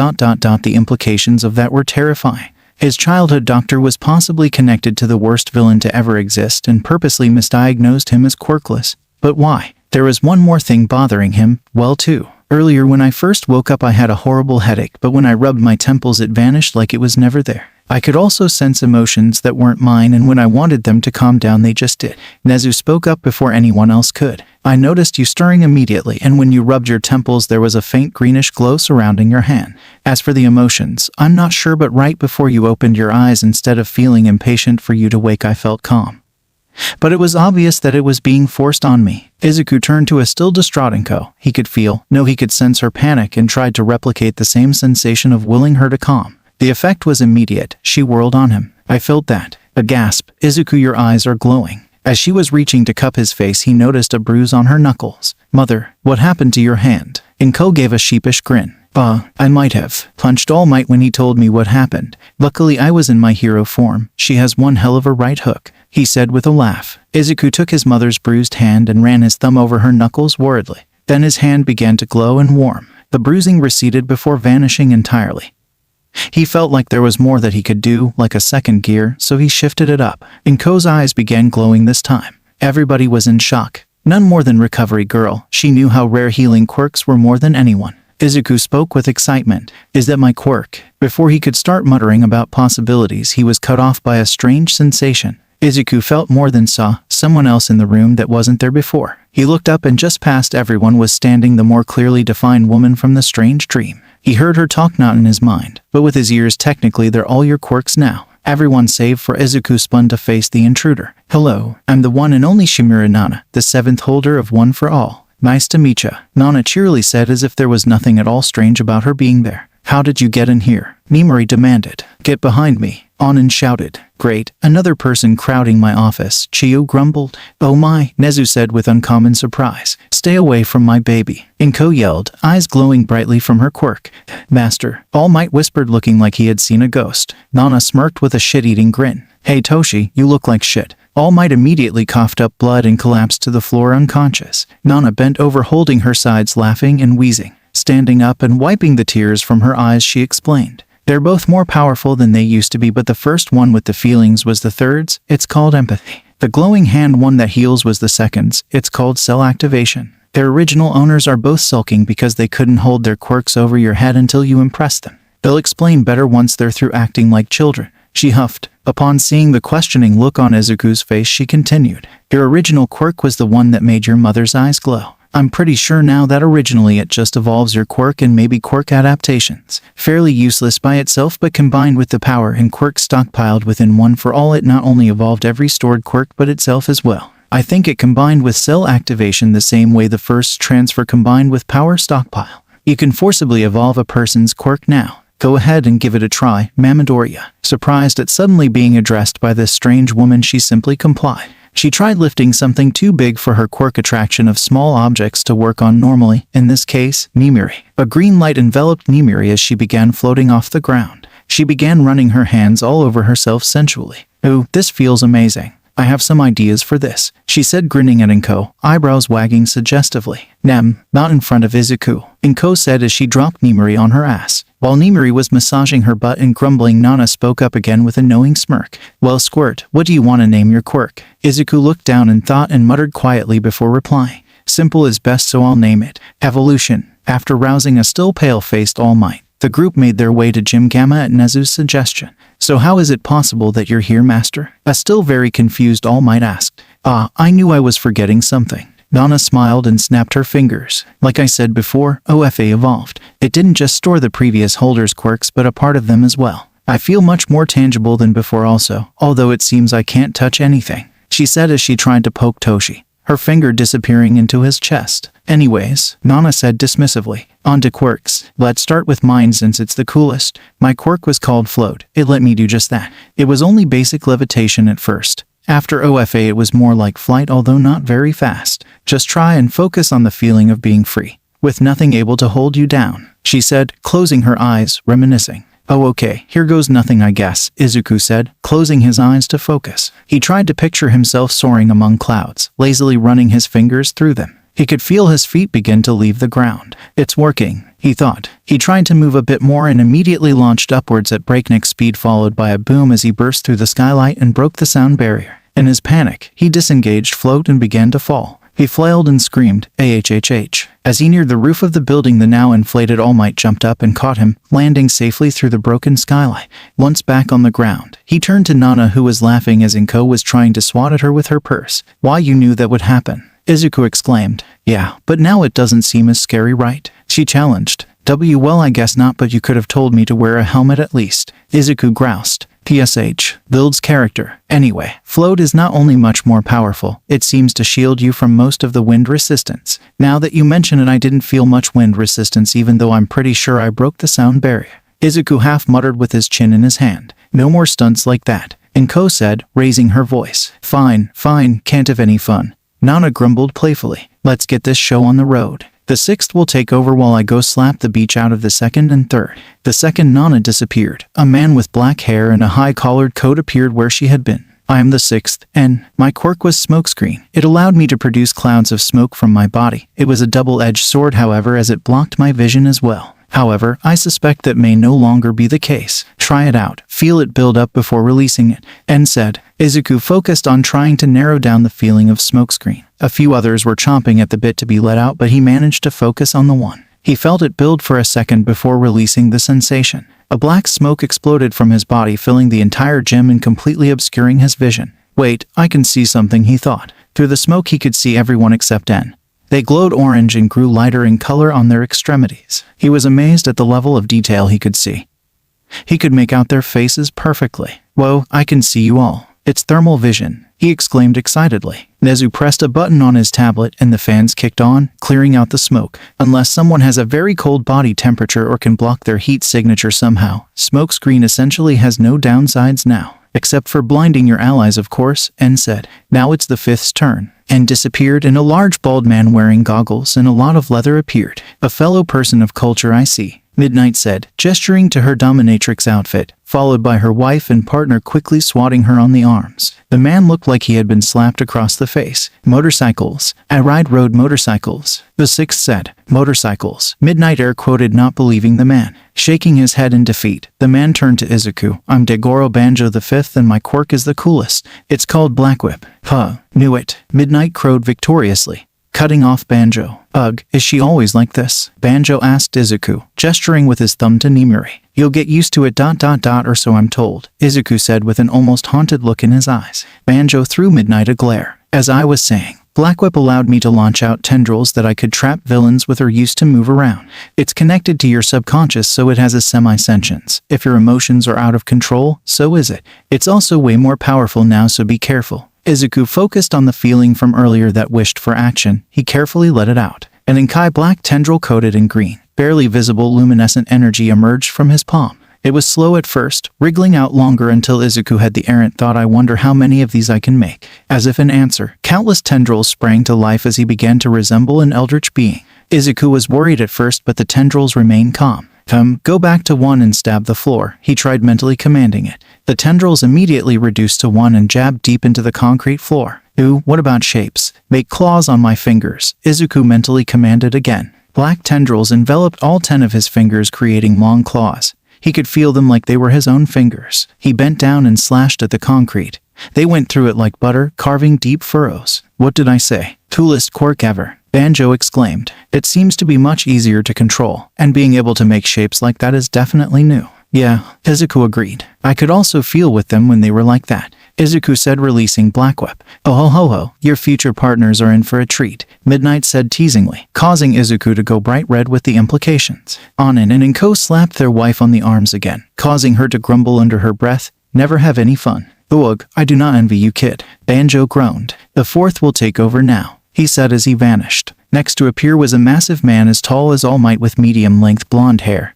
The implications of that were terrifying. His childhood doctor was possibly connected to the worst villain to ever exist and purposely misdiagnosed him as quirkless. But why? There was one more thing bothering him, well too. Earlier when I first woke up I had a horrible headache, but when I rubbed my temples it vanished like it was never there. I could also sense emotions that weren't mine, and when I wanted them to calm down they just did. Nezu spoke up before anyone else could. I noticed you stirring immediately, and when you rubbed your temples there was a faint greenish glow surrounding your hand. As for the emotions, I'm not sure, but right before you opened your eyes, instead of feeling impatient for you to wake, I felt calm. But it was obvious that it was being forced on me. Izuku turned to a still distraught Inko. He could feel, no, he could sense her panic and tried to replicate the same sensation of willing her to calm. The effect was immediate. She whirled on him. I felt that. A gasp. Izuku, your eyes are glowing. As she was reaching to cup his face, he noticed a bruise on her knuckles. Mother, what happened to your hand? Inko gave a sheepish grin. I might have punched All Might when he told me what happened. Luckily I was in my hero form. She has one hell of a right hook, he said with a laugh. Izuku took his mother's bruised hand and ran his thumb over her knuckles worriedly. Then his hand began to glow and warm. The bruising receded before vanishing entirely. He felt like there was more that he could do, like a second gear, so he shifted it up. Inko's eyes began glowing this time. Everybody was in shock. None more than Recovery Girl. She knew how rare healing quirks were more than anyone. Izuku spoke with excitement. Is that my quirk? Before he could start muttering about possibilities, he was cut off by a strange sensation. Izuku felt more than saw someone else in the room that wasn't there before. He looked up, and just past everyone was standing the more clearly defined woman from the strange dream. He heard her talk, not in his mind, but with his ears. Technically, they're all your quirks now. Everyone save for Izuku spun to face the intruder. Hello, I'm the one and only Shimura Nana, the 7th holder of One for All. Nice to meet ya, Nana cheerily said, as if there was nothing at all strange about her being there. How did you get in here? Nimori demanded. Get behind me, Anin shouted. Great, another person crowding my office, Chiyo grumbled. Oh my, Nezu said with uncommon surprise. Stay away from my baby, Inko yelled, eyes glowing brightly from her quirk. Master, All Might whispered, looking like he had seen a ghost. Nana smirked with a shit-eating grin. Hey Toshi, you look like shit. All Might immediately coughed up blood and collapsed to the floor unconscious. Nana bent over, holding her sides, laughing and wheezing. Standing up and wiping the tears from her eyes, she explained. They're both more powerful than they used to be, but the first one with the feelings was the third's. It's called empathy. The glowing hand one that heals was the second's. It's called cell activation. Their original owners are both sulking because they couldn't hold their quirks over your head until you impressed them. They'll explain better once they're through acting like children, she huffed. Upon seeing the questioning look on Izuku's face, she continued. Your original quirk was the one that made your mother's eyes glow. I'm pretty sure now that originally it just evolves your quirk and maybe quirk adaptations. Fairly useless by itself, but combined with the power and quirks stockpiled within One for All, it not only evolved every stored quirk but itself as well. I think it combined with cell activation the same way the first transfer combined with power stockpile. You can forcibly evolve a person's quirk now. Go ahead and give it a try, Mamadoriya. Surprised at suddenly being addressed by this strange woman, she simply complied. She tried lifting something too big for her quirk attraction of small objects to work on normally, in this case, Nimiri. A green light enveloped Nimiri as she began floating off the ground. She began running her hands all over herself sensually. Ooh, this feels amazing. I have some ideas for this, she said, grinning at Inko, eyebrows wagging suggestively. Nem, not in front of Izuku, Inko said as she dropped Nimiri on her ass. While Nimiri was massaging her butt and grumbling, Nana spoke up again with a knowing smirk. Well, Squirt, what do you want to name your quirk? Izuku looked down in thought and muttered quietly before replying. Simple is best, so I'll name it Evolution. After rousing a still pale-faced All Might, the group made their way to Gym Gamma at Nezu's suggestion. So how is it possible that you're here, Master? A still very confused All Might asked. I knew I was forgetting something. Nana smiled and snapped her fingers. Like I said before, OFA evolved. It didn't just store the previous holders' quirks, but a part of them as well. I feel much more tangible than before also, although it seems I can't touch anything, she said as she tried to poke Toshi, her finger disappearing into his chest. Anyways, Nana said dismissively, on to quirks. Let's start with mine since it's the coolest. My quirk was called Float. It let me do just that. It was only basic levitation at first. After OFA it was more like flight, although not very fast. Just try and focus on the feeling of being free, with nothing able to hold you down, she said, closing her eyes, reminiscing. Oh okay, here goes nothing I guess, Izuku said, closing his eyes to focus. He tried to picture himself soaring among clouds, lazily running his fingers through them. He could feel his feet begin to leave the ground. It's working, he thought. He tried to move a bit more and immediately launched upwards at breakneck speed, followed by a boom as he burst through the skylight and broke the sound barrier. In his panic, he disengaged Float and began to fall. He flailed and screamed, "AHHH." As he neared the roof of the building, the now inflated All Might jumped up and caught him, landing safely through the broken skylight. Once back on the ground, he turned to Nana, who was laughing as Inko was trying to swat at her with her purse. "Why, you knew that would happen?" Izuku exclaimed. "Yeah, but now it doesn't seem as scary, right?" she challenged. Well, I guess not, but you could have told me to wear a helmet at least," Izuku groused. PSH. Builds character. Anyway, float is not only much more powerful, it seems to shield you from most of the wind resistance. Now that you mention it, I didn't feel much wind resistance, even though I'm pretty sure I broke the sound barrier. Izuku half muttered with his chin in his hand. "No more stunts like that," Inko said, raising her voice. Fine, can't have any fun." Nana grumbled playfully. "Let's get this show on the road. The sixth will take over while I go slap the beach out of the second and third." The second Nana disappeared. A man with black hair and a high-collared coat appeared where she had been. "I am the sixth, and my quirk was smokescreen. It allowed me to produce clouds of smoke from my body. It was a double-edged sword, however, as it blocked my vision as well. However, I suspect that may no longer be the case. Try it out. Feel it build up before releasing it," En said. Izuku focused on trying to narrow down the feeling of smokescreen. A few others were chomping at the bit to be let out, but he managed to focus on the one. He felt it build for a second before releasing the sensation. A black smoke exploded from his body, filling the entire gym and completely obscuring his vision. "Wait, I can see something," he thought. Through the smoke he could see everyone except En. They glowed orange and grew lighter in color on their extremities. He was amazed at the level of detail he could see. He could make out their faces perfectly. "Whoa, I can see you all. It's thermal vision," he exclaimed excitedly. Nezu pressed a button on his tablet and the fans kicked on, clearing out the smoke. Unless someone has a very cold body temperature or can block their heat signature somehow, smokescreen essentially has no downsides now. "Except for blinding your allies, of course," En said. Now it's the fifth's turn. En disappeared and a large bald man wearing goggles and a lot of leather appeared. "A fellow person of culture, I see," Midnight said, gesturing to her dominatrix outfit, followed by her wife and partner quickly swatting her on the arms. The man looked like he had been slapped across the face. "Motorcycles. I ride road motorcycles," the sixth said. "Motorcycles." Midnight air quoted, not believing the man. Shaking his head in defeat, the man turned to Izuku. "I'm Degoro Banjo the fifth and my quirk is the coolest. It's called Black Whip." "Huh, knew it," Midnight crowed victoriously, cutting off Banjo. "Ugh, is she always like this?" Banjo asked Izuku, gesturing with his thumb to Nimuri. "You'll get used to it ... or so I'm told," Izuku said with an almost haunted look in his eyes. Banjo threw Midnight a glare. "As I was saying, Black Whip allowed me to launch out tendrils that I could trap villains with or use to move around. It's connected to your subconscious, so it has a semi-sentience. If your emotions are out of control, so is it. It's also way more powerful now, so be careful." Izuku focused on the feeling from earlier that wished for action. He carefully let it out. An Inkai black tendril coated in green, barely visible luminescent energy emerged from his palm. It was slow at first, wriggling out longer until Izuku had the errant thought, "I wonder how many of these I can make." As if in answer, countless tendrils sprang to life as he began to resemble an eldritch being. Izuku was worried at first, but the tendrils remained calm. Go back to one and stab the floor," he tried mentally commanding it. The tendrils immediately reduced to one and jabbed deep into the concrete floor. "Ooh, what about shapes? Make claws on my fingers," Izuku mentally commanded again. Black tendrils enveloped all 10 of his fingers, creating long claws. He could feel them like they were his own fingers. He bent down and slashed at the concrete. They went through it like butter, carving deep furrows. "What did I say? Coolest quirk ever," Banjo exclaimed. "It seems to be much easier to control, and being able to make shapes like that is definitely new." "Yeah," Izuku agreed. "I could also feel with them when they were like that," Izuku said, releasing Black Whip. "Oh ho ho ho, your future partners are in for a treat," Midnight said teasingly, causing Izuku to go bright red with the implications. Anin and Inko slapped their wife on the arms again, causing her to grumble under her breath, "Never have any fun." "Ugh, I do not envy you, kid," Banjo groaned. "The fourth will take over now," he said as he vanished. Next to appear was a massive man as tall as All Might with medium-length blonde hair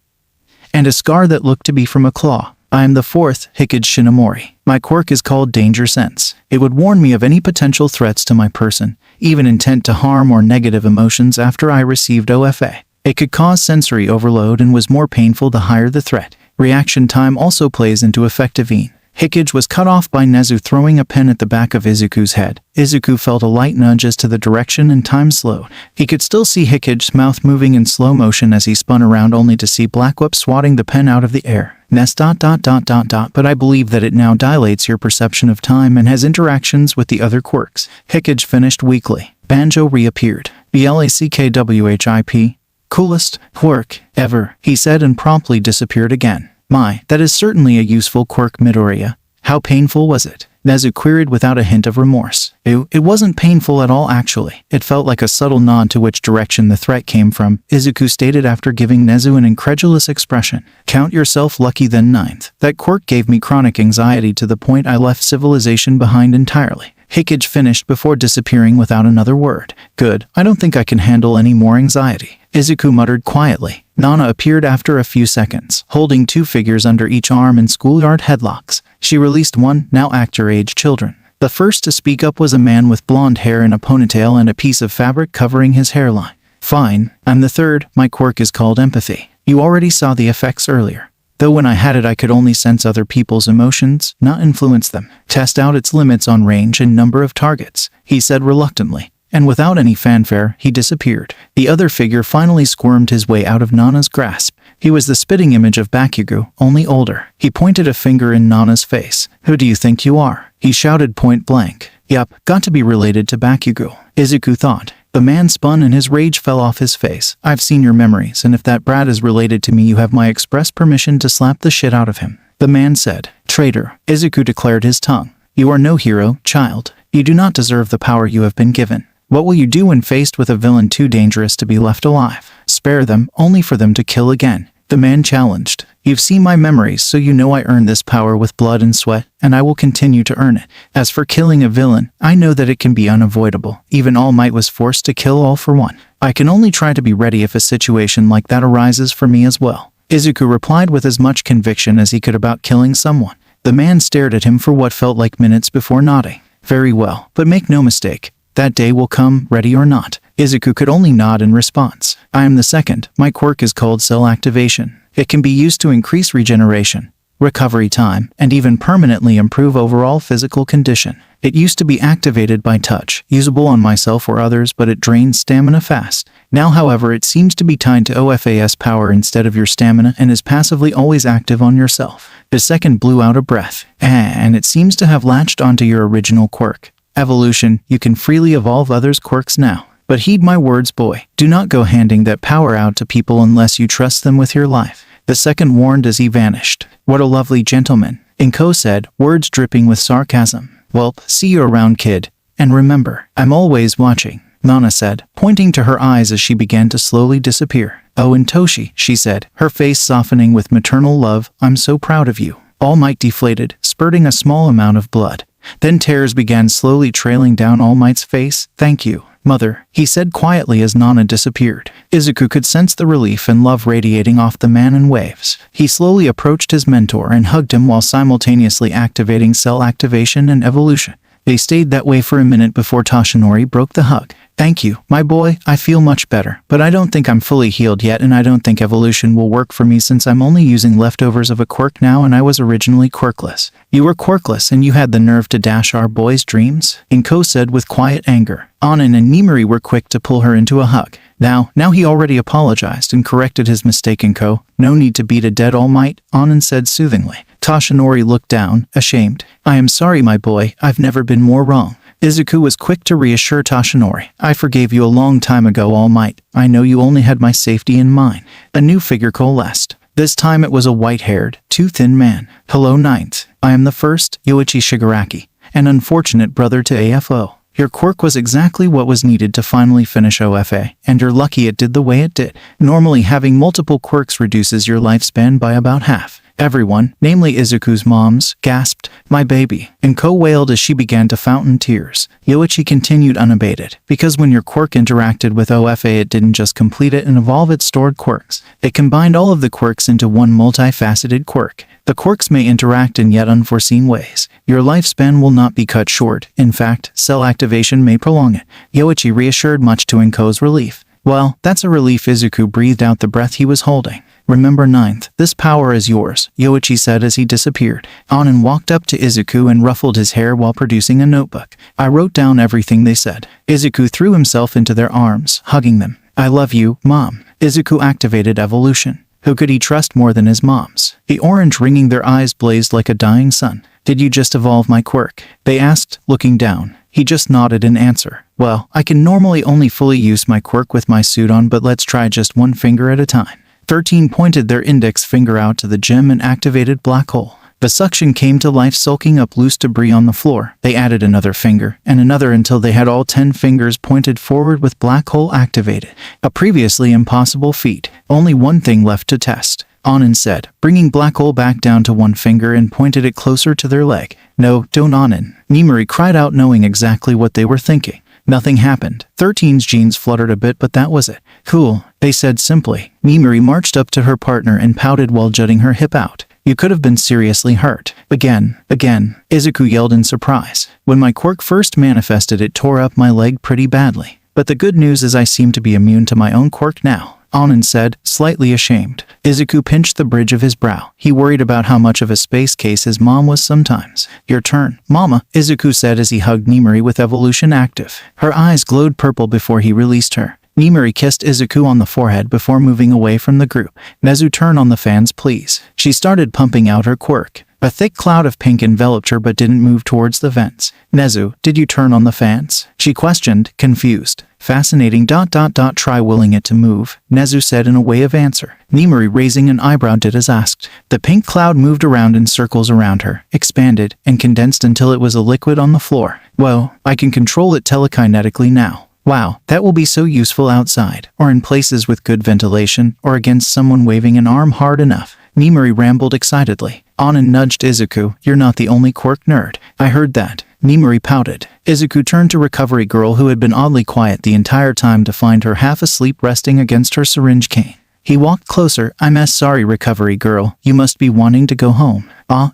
and a scar that looked to be from a claw. "I am the fourth, Hikage Shinomori. My quirk is called Danger Sense. It would warn me of any potential threats to my person, even intent to harm or negative emotions after I received OFA. It could cause sensory overload and was more painful the higher the threat. Reaction time also plays into effectivine." Hikage was cut off by Nezu throwing a pen at the back of Izuku's head. Izuku felt a light nudge as to the direction and time slowed. He could still see Hikage's mouth moving in slow motion as he spun around, only to see Black Whip swatting the pen out of the air. But I believe that it now dilates your perception of time and has interactions with the other quirks," Hikage finished weakly. Banjo reappeared. BLACKWHIP. Coolest quirk ever, he said and promptly disappeared again. My, that is certainly a useful quirk, Midoriya. How painful was it? Nezu queried without a hint of remorse. It wasn't painful at all actually. It felt like a subtle nod to which direction the threat came from, Izuku stated after giving Nezu an incredulous expression. Count yourself lucky then, ninth. That quirk gave me chronic anxiety to the point I left civilization behind entirely. Hikage finished before disappearing without another word. Good, I don't think I can handle any more anxiety, Izuku muttered quietly. Nana appeared after a few seconds, holding two figures under each arm in schoolyard headlocks. She released one, now actor-age children. The first to speak up was a man with blonde hair in a ponytail and a piece of fabric covering his hairline. Fine, I'm the third, my quirk is called empathy. You already saw the effects earlier. Though when I had it I could only sense other people's emotions, not influence them. Test out its limits on range and number of targets, he said reluctantly. And without any fanfare, he disappeared. The other figure finally squirmed his way out of Nana's grasp. He was the spitting image of Bakugo, only older. He pointed a finger in Nana's face. Who do you think you are? He shouted point blank. Yup, got to be related to Bakugo, Izuku thought. The man spun and his rage fell off his face. I've seen your memories, and if that brat is related to me you have my express permission to slap the shit out of him, the man said. Traitor, Izuku declared his tongue. You are no hero, child. You do not deserve the power you have been given. What will you do when faced with a villain too dangerous to be left alive? Spare them, only for them to kill again, the man challenged. You've seen my memories, so you know I earned this power with blood and sweat, and I will continue to earn it. As for killing a villain, I know that it can be unavoidable. Even All Might was forced to kill All for One. I can only try to be ready if a situation like that arises for me as well, Izuku replied with as much conviction as he could about killing someone. The man stared at him for what felt like minutes before nodding. Very well, but make no mistake. That day will come, ready or not. Izuku could only nod in response. I am the second. My quirk is called Cell Activation. It can be used to increase regeneration, recovery time, and even permanently improve overall physical condition. It used to be activated by touch, usable on myself or others, but it drains stamina fast. Now, however, it seems to be tied to OFAS power instead of your stamina and is passively always active on yourself. The second blew out a breath, and it seems to have latched onto your original quirk. Evolution, you can freely evolve others' quirks now. But heed my words, boy. Do not go handing that power out to people unless you trust them with your life. The second warned as he vanished. What a lovely gentleman, Inko said, words dripping with sarcasm. Well, see you around, kid. And remember, I'm always watching, Nana said, pointing to her eyes as she began to slowly disappear. Oh, and Toshi, she said, her face softening with maternal love, I'm so proud of you. All Might deflated, spurting a small amount of blood. Then tears began slowly trailing down All Might's face. Thank you, mother, he said quietly as Nana disappeared. Izuku could sense the relief and love radiating off the man in waves. He slowly approached his mentor and hugged him while simultaneously activating cell activation and evolution. They stayed that way for a minute before Toshinori broke the hug. Thank you, my boy, I feel much better, but I don't think I'm fully healed yet and I don't think evolution will work for me since I'm only using leftovers of a quirk now and I was originally quirkless. You were quirkless and you had the nerve to dash our boy's dreams? Inko said with quiet anger. Anin and Mimori were quick to pull her into a hug. Now he already apologized and corrected his mistake, Inko. No need to beat a dead All Might, Anin said soothingly. Toshinori looked down, ashamed. I am sorry, my boy, I've never been more wrong. Izuku was quick to reassure Toshinori. I forgave you a long time ago, All Might. I know you only had my safety in mind. A new figure coalesced. This time it was a white-haired, too thin man. Hello, Ninth. I am the first, Yoichi Shigaraki, an unfortunate brother to AFO. Your quirk was exactly what was needed to finally finish OFA, and you're lucky it did the way it did. Normally having multiple quirks reduces your lifespan by about half. Everyone, namely Izuku's moms, gasped, my baby, and wailed as she began to fountain tears. Yoichi continued unabated, because when your quirk interacted with OFA it didn't just complete it and evolve its stored quirks. It combined all of the quirks into one multifaceted quirk. The quirks may interact in yet unforeseen ways. Your lifespan will not be cut short. In fact, cell activation may prolong it. Yoichi reassured much to Inko's relief. Well, that's a relief. Izuku breathed out the breath he was holding. Remember, Ninth, this power is yours, Yoichi said as he disappeared. Anin walked up to Izuku and ruffled his hair while producing a notebook. I wrote down everything they said. Izuku threw himself into their arms, hugging them. I love you, Mom. Izuku activated evolution. Who could he trust more than his moms? The orange ringing their eyes blazed like a dying sun. Did you just evolve my quirk? They asked, looking down. He just nodded in answer. Well, I can normally only fully use my quirk with my suit on, but let's try just one finger at a time. 13 pointed their index finger out to the gem and activated black hole. The suction came to life, soaking up loose debris on the floor. They added another finger and another until they had all 10 fingers pointed forward with black hole activated. A previously impossible feat. Only one thing left to test. Anin said, bringing black hole back down to one finger and pointed it closer to their leg. No, don't Anin. Nimari cried out, knowing exactly what they were thinking. Nothing happened. 13's jeans fluttered a bit, but that was it. Cool, they said simply. Nimari marched up to her partner and pouted while jutting her hip out. You could have been seriously hurt. Again. Izuku yelled in surprise. When my quirk first manifested, it tore up my leg pretty badly. But the good news is I seem to be immune to my own quirk now, Anin said, slightly ashamed. Izuku pinched the bridge of his brow. He worried about how much of a space case his mom was sometimes. Your turn, Mama, Izuku said as he hugged Nimari with evolution active. Her eyes glowed purple before he released her. Nimari kissed Izuku on the forehead before moving away from the group. Nezu, turn on the fans, please. She started pumping out her quirk. A thick cloud of pink enveloped her but didn't move towards the vents. Nezu, did you turn on the fans? She questioned, confused. Fascinating. Try willing it to move, Nezu said in a way of answer. Nimari, raising an eyebrow, did as asked. The pink cloud moved around in circles around her, expanded, and condensed until it was a liquid on the floor. Well, I can control it telekinetically now. Wow, that will be so useful outside, or in places with good ventilation, or against someone waving an arm hard enough. Nimari rambled excitedly. Anin nudged Izuku. You're not the only quirk nerd. I heard that. Nimari pouted. Izuku turned to Recovery Girl, who had been oddly quiet the entire time, to find her half asleep resting against her syringe cane. He walked closer. I'm sorry, Recovery Girl. You must be wanting to go home.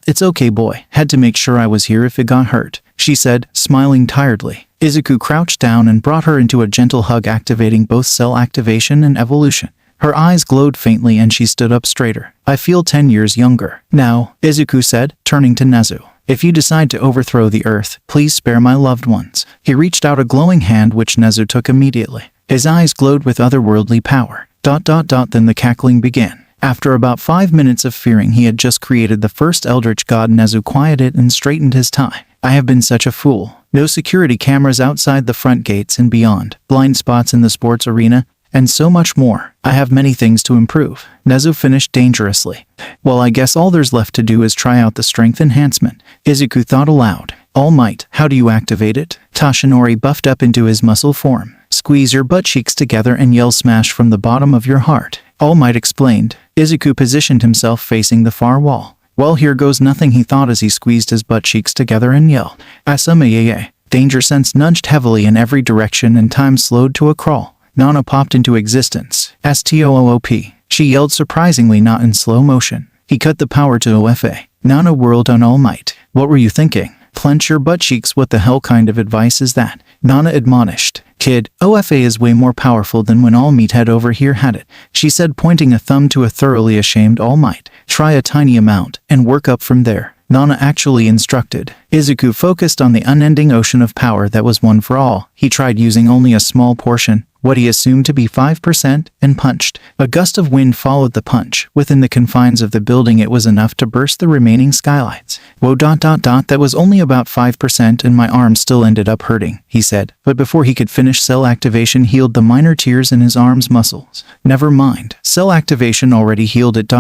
It's okay, boy. Had to make sure I was here if it got hurt, she said, smiling tiredly. Izuku crouched down and brought her into a gentle hug, activating both cell activation and evolution. Her eyes glowed faintly and she stood up straighter. I feel 10 years younger now, Izuku said, turning to Nezu. If you decide to overthrow the earth, please spare my loved ones. He reached out a glowing hand, which Nezu took immediately. His eyes glowed with otherworldly power. Then the cackling began. After about 5 minutes of fearing he had just created the first eldritch god, Nezu quieted and straightened his tie. I have been such a fool. No security cameras outside the front gates and beyond, blind spots in the sports arena, and so much more. I have many things to improve. Nezu finished dangerously. Well, I guess all there's left to do is try out the strength enhancement. Izuku thought aloud. All Might, how do you activate it? Toshinori buffed up into his muscle form. Squeeze your butt cheeks together and yell smash from the bottom of your heart. All Might explained. Izuku positioned himself facing the far wall. Well, here goes nothing, he thought as he squeezed his butt cheeks together and yelled. Asama. Danger sense nudged heavily in every direction and time slowed to a crawl. Nana popped into existence. Stoop. She yelled surprisingly not in slow motion. He cut the power to OFA. Nana whirled on All Might. What were you thinking? Clench your butt cheeks. What the hell kind of advice is that? Nana admonished. Kid, OFA is way more powerful than when All Meathead over here had it, she said, pointing a thumb to a thoroughly ashamed All Might. Try a tiny amount, and work up from there, Nana actually instructed. Izuku focused on the unending ocean of power that was one for all. He tried using only a small portion, what he assumed to be 5%, and punched. A gust of wind followed the punch. Within the confines of the building, it was enough to burst the remaining skylights. Whoa. That was only about 5% and my arm still ended up hurting, he said. But before he could finish, cell activation healed the minor tears in his arm's muscles. Never mind. Cell activation already healed it.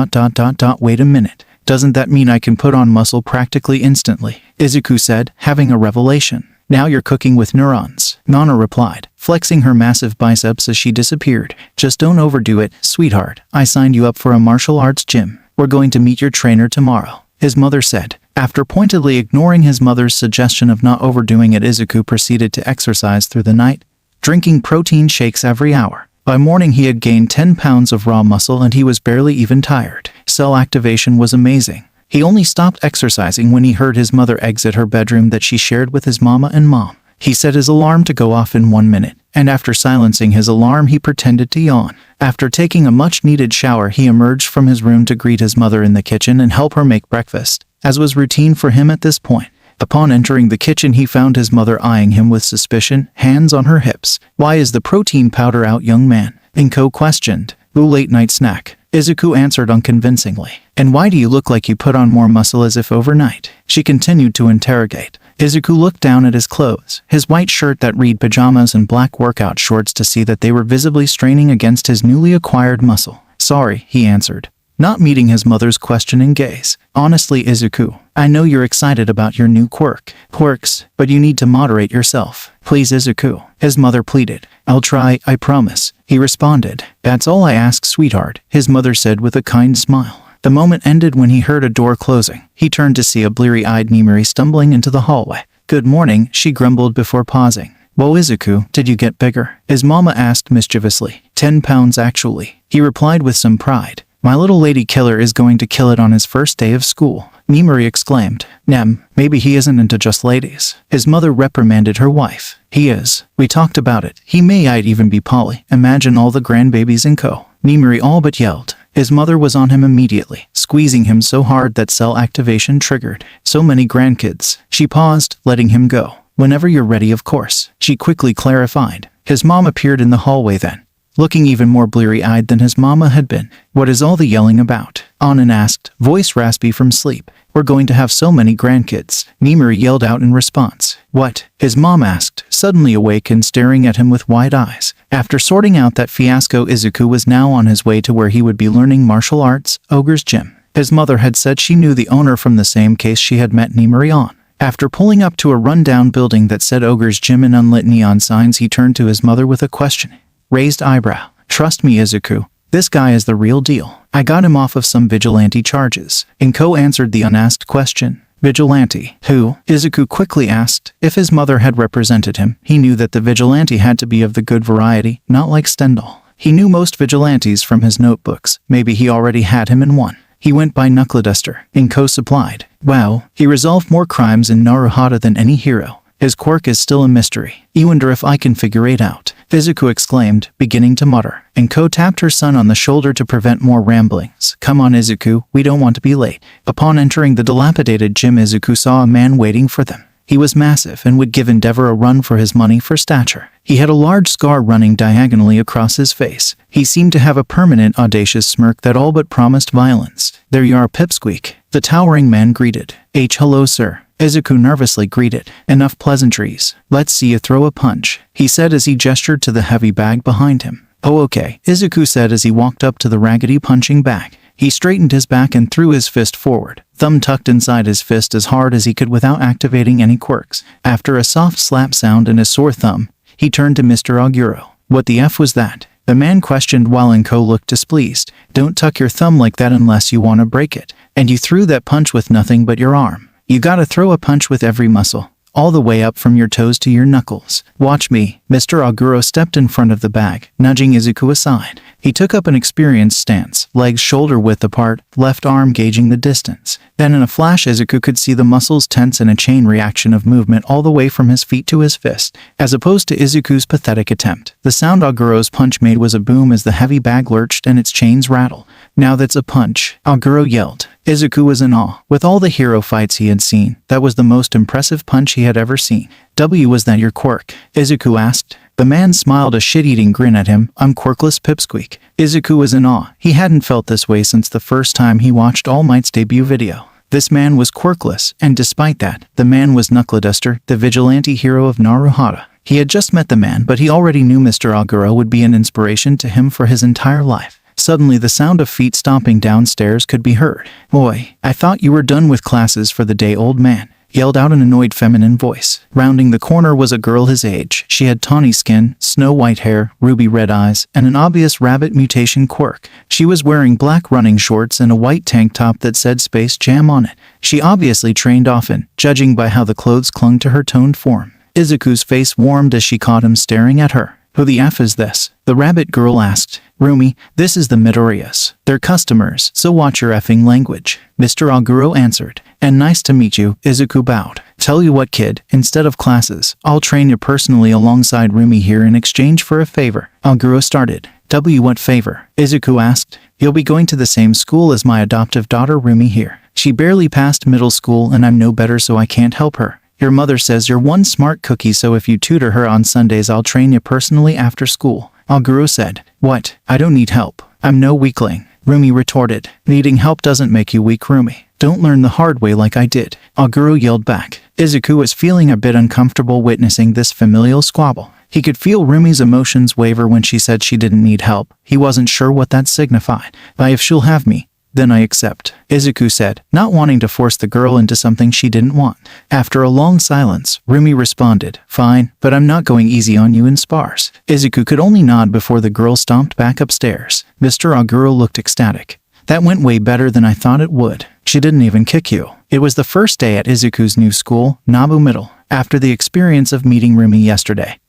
Wait a minute. Doesn't that mean I can put on muscle practically instantly? Izuku said, having a revelation. Now you're cooking with neurons, Nana replied, flexing her massive biceps as she disappeared. Just don't overdo it, sweetheart. I signed you up for a martial arts gym. We're going to meet your trainer tomorrow, his mother said. After pointedly ignoring his mother's suggestion of not overdoing it, Izuku proceeded to exercise through the night, drinking protein shakes every hour. By morning he had gained 10 pounds of raw muscle and he was barely even tired. Cell activation was amazing. He only stopped exercising when he heard his mother exit her bedroom that she shared with his mama and mom. He set his alarm to go off in 1 minute, and after silencing his alarm he pretended to yawn. After taking a much-needed shower, he emerged from his room to greet his mother in the kitchen and help her make breakfast, as was routine for him at this point. Upon entering the kitchen, he found his mother eyeing him with suspicion, hands on her hips. Why is the protein powder out, young man? Inko questioned. Ooh, late night snack, Izuku answered unconvincingly. And why do you look like you put on more muscle as if overnight? She continued to interrogate. Izuku looked down at his clothes, his white shirt that read pajamas and black workout shorts to see that they were visibly straining against his newly acquired muscle. Sorry, he answered, not meeting his mother's questioning gaze. Honestly, Izuku, I know you're excited about your new Quirks, but you need to moderate yourself. Please, Izuku, his mother pleaded. I'll try, I promise, he responded. That's all I ask, sweetheart, his mother said with a kind smile. The moment ended when he heard a door closing. He turned to see a bleary-eyed Nimiri stumbling into the hallway. Good morning, she grumbled before pausing. Whoa, Izuku, did you get bigger? His mama asked mischievously. 10 pounds actually, he replied with some pride. My little lady killer is going to kill it on his first day of school, Nimiri exclaimed. Maybe he isn't into just ladies. His mother reprimanded her wife. He is. We talked about it. He might even be poly. Imagine all the grandbabies in co. Nimiri all but yelled. His mother was on him immediately, squeezing him so hard that cell activation triggered. So many grandkids. She paused, letting him go. Whenever you're ready, of course, she quickly clarified. His mom appeared in the hallway then, looking even more bleary-eyed than his mama had been. What is all the yelling about? Anan asked, voice raspy from sleep. We're going to have so many grandkids, Nimiri yelled out in response. What? His mom asked, suddenly awake and staring at him with wide eyes. After sorting out that fiasco, Izuku was now on his way to where he would be learning martial arts, Ogre's Gym. His mother had said she knew the owner from the same case she had met Nimiri on. After pulling up to a run-down building that said Ogre's Gym in unlit neon signs, he turned to his mother with a question. Raised eyebrow. Trust me, Izuku. This guy is the real deal. I got him off of some vigilante charges. Inko answered the unasked question. Vigilante? Who? Izuku quickly asked. If his mother had represented him, he knew that the vigilante had to be of the good variety, not like Stendhal. He knew most vigilantes from his notebooks. Maybe he already had him in one. He went by Knuckleduster, Inko supplied. Wow, he resolved more crimes in Naruhodo than any hero. His quirk is still a mystery. You wonder if I can figure it out, Izuku exclaimed, beginning to mutter. Inko tapped her son on the shoulder to prevent more ramblings. Come on, Izuku, we don't want to be late. Upon entering the dilapidated gym, Izuku saw a man waiting for them. He was massive and would give Endeavor a run for his money for stature. He had a large scar running diagonally across his face. He seemed to have a permanent, audacious smirk that all but promised violence. There you are, Pipsqueak, the towering man greeted. Hello, sir. Izuku nervously greeted. Enough pleasantries. Let's see you throw a punch, he said as he gestured to the heavy bag behind him. Oh, okay, Izuku said as he walked up to the raggedy punching bag. He straightened his back and threw his fist forward, thumb tucked inside his fist as hard as he could without activating any quirks. After a soft slap sound and a sore thumb, he turned to Mr. Aguro. What the F was that? The man questioned while Inko looked displeased. Don't tuck your thumb like that unless you want to break it. And you threw that punch with nothing but your arm. You gotta throw a punch with every muscle, all the way up from your toes to your knuckles. Watch me. Mr. Aguro stepped in front of the bag, nudging Izuku aside. He took up an experienced stance, legs shoulder-width apart, left arm gauging the distance. Then in a flash, Izuku could see the muscles tense in a chain reaction of movement all the way from his feet to his fist. As opposed to Izuku's pathetic attempt, the sound Aguro's punch made was a boom as the heavy bag lurched and its chains rattled. Now that's a punch, Aguro yelled. Izuku was in awe. With all the hero fights he had seen, that was the most impressive punch he had ever seen. Was that your quirk? Izuku asked. The man smiled a shit-eating grin at him. I'm quirkless Pipsqueak. Izuku was in awe. He hadn't felt this way since the first time he watched All Might's debut video. This man was quirkless, and despite that, the man was Knuckleduster, the vigilante hero of Naruhodo. He had just met the man, but he already knew Mr. Aguro would be an inspiration to him for his entire life. Suddenly, the sound of feet stomping downstairs could be heard. Boy, I thought you were done with classes for the day, old man, yelled out an annoyed feminine voice. Rounding the corner was a girl his age. She had tawny skin, snow-white hair, ruby red eyes, and an obvious rabbit mutation quirk. She was wearing black running shorts and a white tank top that said Space Jam on it. She obviously trained often, judging by how the clothes clung to her toned form. Izuku's face warmed as she caught him staring at her. Who the F is this? The rabbit girl asked. Rumi, this is the Midoriyas. They're customers, so watch your effing language, Mr. Aguro answered. And nice to meet you, Izuku bowed. Tell you what, kid, instead of classes, I'll train you personally alongside Rumi here in exchange for a favor. Aguro started. What favor? Izuku asked. You'll be going to the same school as my adoptive daughter Rumi here. She barely passed middle school and I'm no better, so I can't help her. Your mother says you're one smart cookie, so if you tutor her on Sundays, I'll train you personally after school. Aguro said. What? I don't need help. I'm no weakling, Rumi retorted. Needing help doesn't make you weak, Rumi. Don't learn the hard way like I did, Aguro yelled back. Izuku was feeling a bit uncomfortable witnessing this familial squabble. He could feel Rumi's emotions waver when she said she didn't need help. He wasn't sure what that signified. If she'll have me, then I accept, Izuku said, not wanting to force the girl into something she didn't want. After a long silence, Rumi responded, fine, but I'm not going easy on you in spars. Izuku could only nod before the girl stomped back upstairs. Mr. Aguro looked ecstatic. That went way better than I thought it would. She didn't even kick you. It was the first day at Izuku's new school, Nabu Middle, after the experience of meeting Rumi yesterday.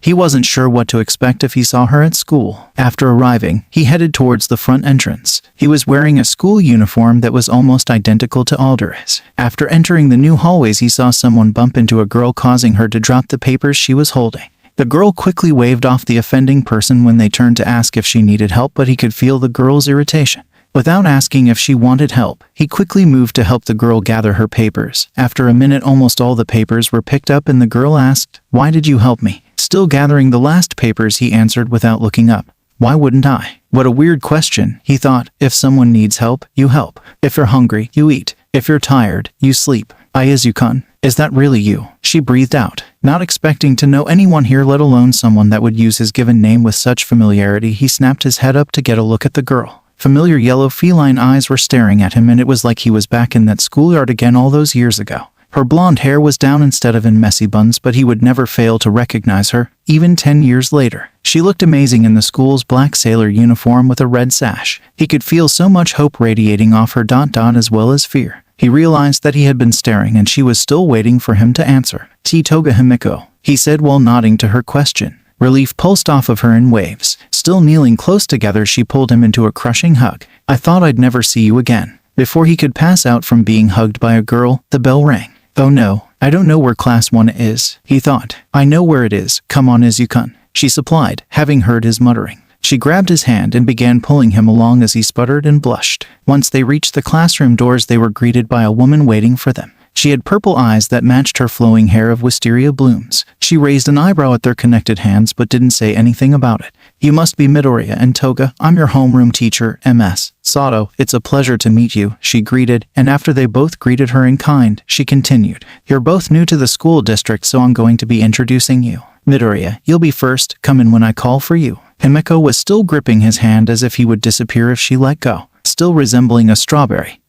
He wasn't sure what to expect if he saw her at school. After arriving, he headed towards the front entrance. He was wearing a school uniform that was almost identical to Aldera's. After entering the new hallways, he saw someone bump into a girl, causing her to drop the papers she was holding. The girl quickly waved off the offending person when they turned to ask if she needed help, but he could feel the girl's irritation. Without asking if she wanted help, he quickly moved to help the girl gather her papers. After a minute, almost all the papers were picked up and the girl asked, "Why did you help me?" Still gathering the last papers, he answered without looking up, "Why wouldn't I?" What a weird question, he thought. If someone needs help, you help. If you're hungry, you eat. If you're tired, you sleep. Izuku-kun, is that really you? She breathed out, not expecting to know anyone here, let alone someone that would use his given name with such familiarity. He snapped his head up to get a look at the girl. Familiar yellow feline eyes were staring at him, and it was like he was back in that schoolyard again all those years ago. Her blonde hair was down instead of in messy buns, but he would never fail to recognize her, even 10 years later. She looked amazing in the school's black sailor uniform with a red sash. He could feel so much hope radiating off her, as well as fear. He realized that he had been staring and she was still waiting for him to answer. "Toga Himiko," he said while nodding to her question. Relief pulsed off of her in waves. Still kneeling close together, she pulled him into a crushing hug. "I thought I'd never see you again." Before he could pass out from being hugged by a girl, the bell rang. "Oh no, I don't know where class 1 is," he thought. "I know where it is. Come on, Izuku-kun," she supplied, having heard his muttering. She grabbed his hand and began pulling him along as he sputtered and blushed. Once they reached the classroom doors, they were greeted by a woman waiting for them. She had purple eyes that matched her flowing hair of wisteria blooms. She raised an eyebrow at their connected hands but didn't say anything about it. "You must be Midoriya and Toga. I'm your homeroom teacher, Ms. Sato. It's a pleasure to meet you," she greeted, and after they both greeted her in kind, she continued, "You're both new to the school district, so I'm going to be introducing you. Midoriya, you'll be first. Come in when I call for you." Himiko was still gripping his hand as if he would disappear if she let go, still resembling a strawberry.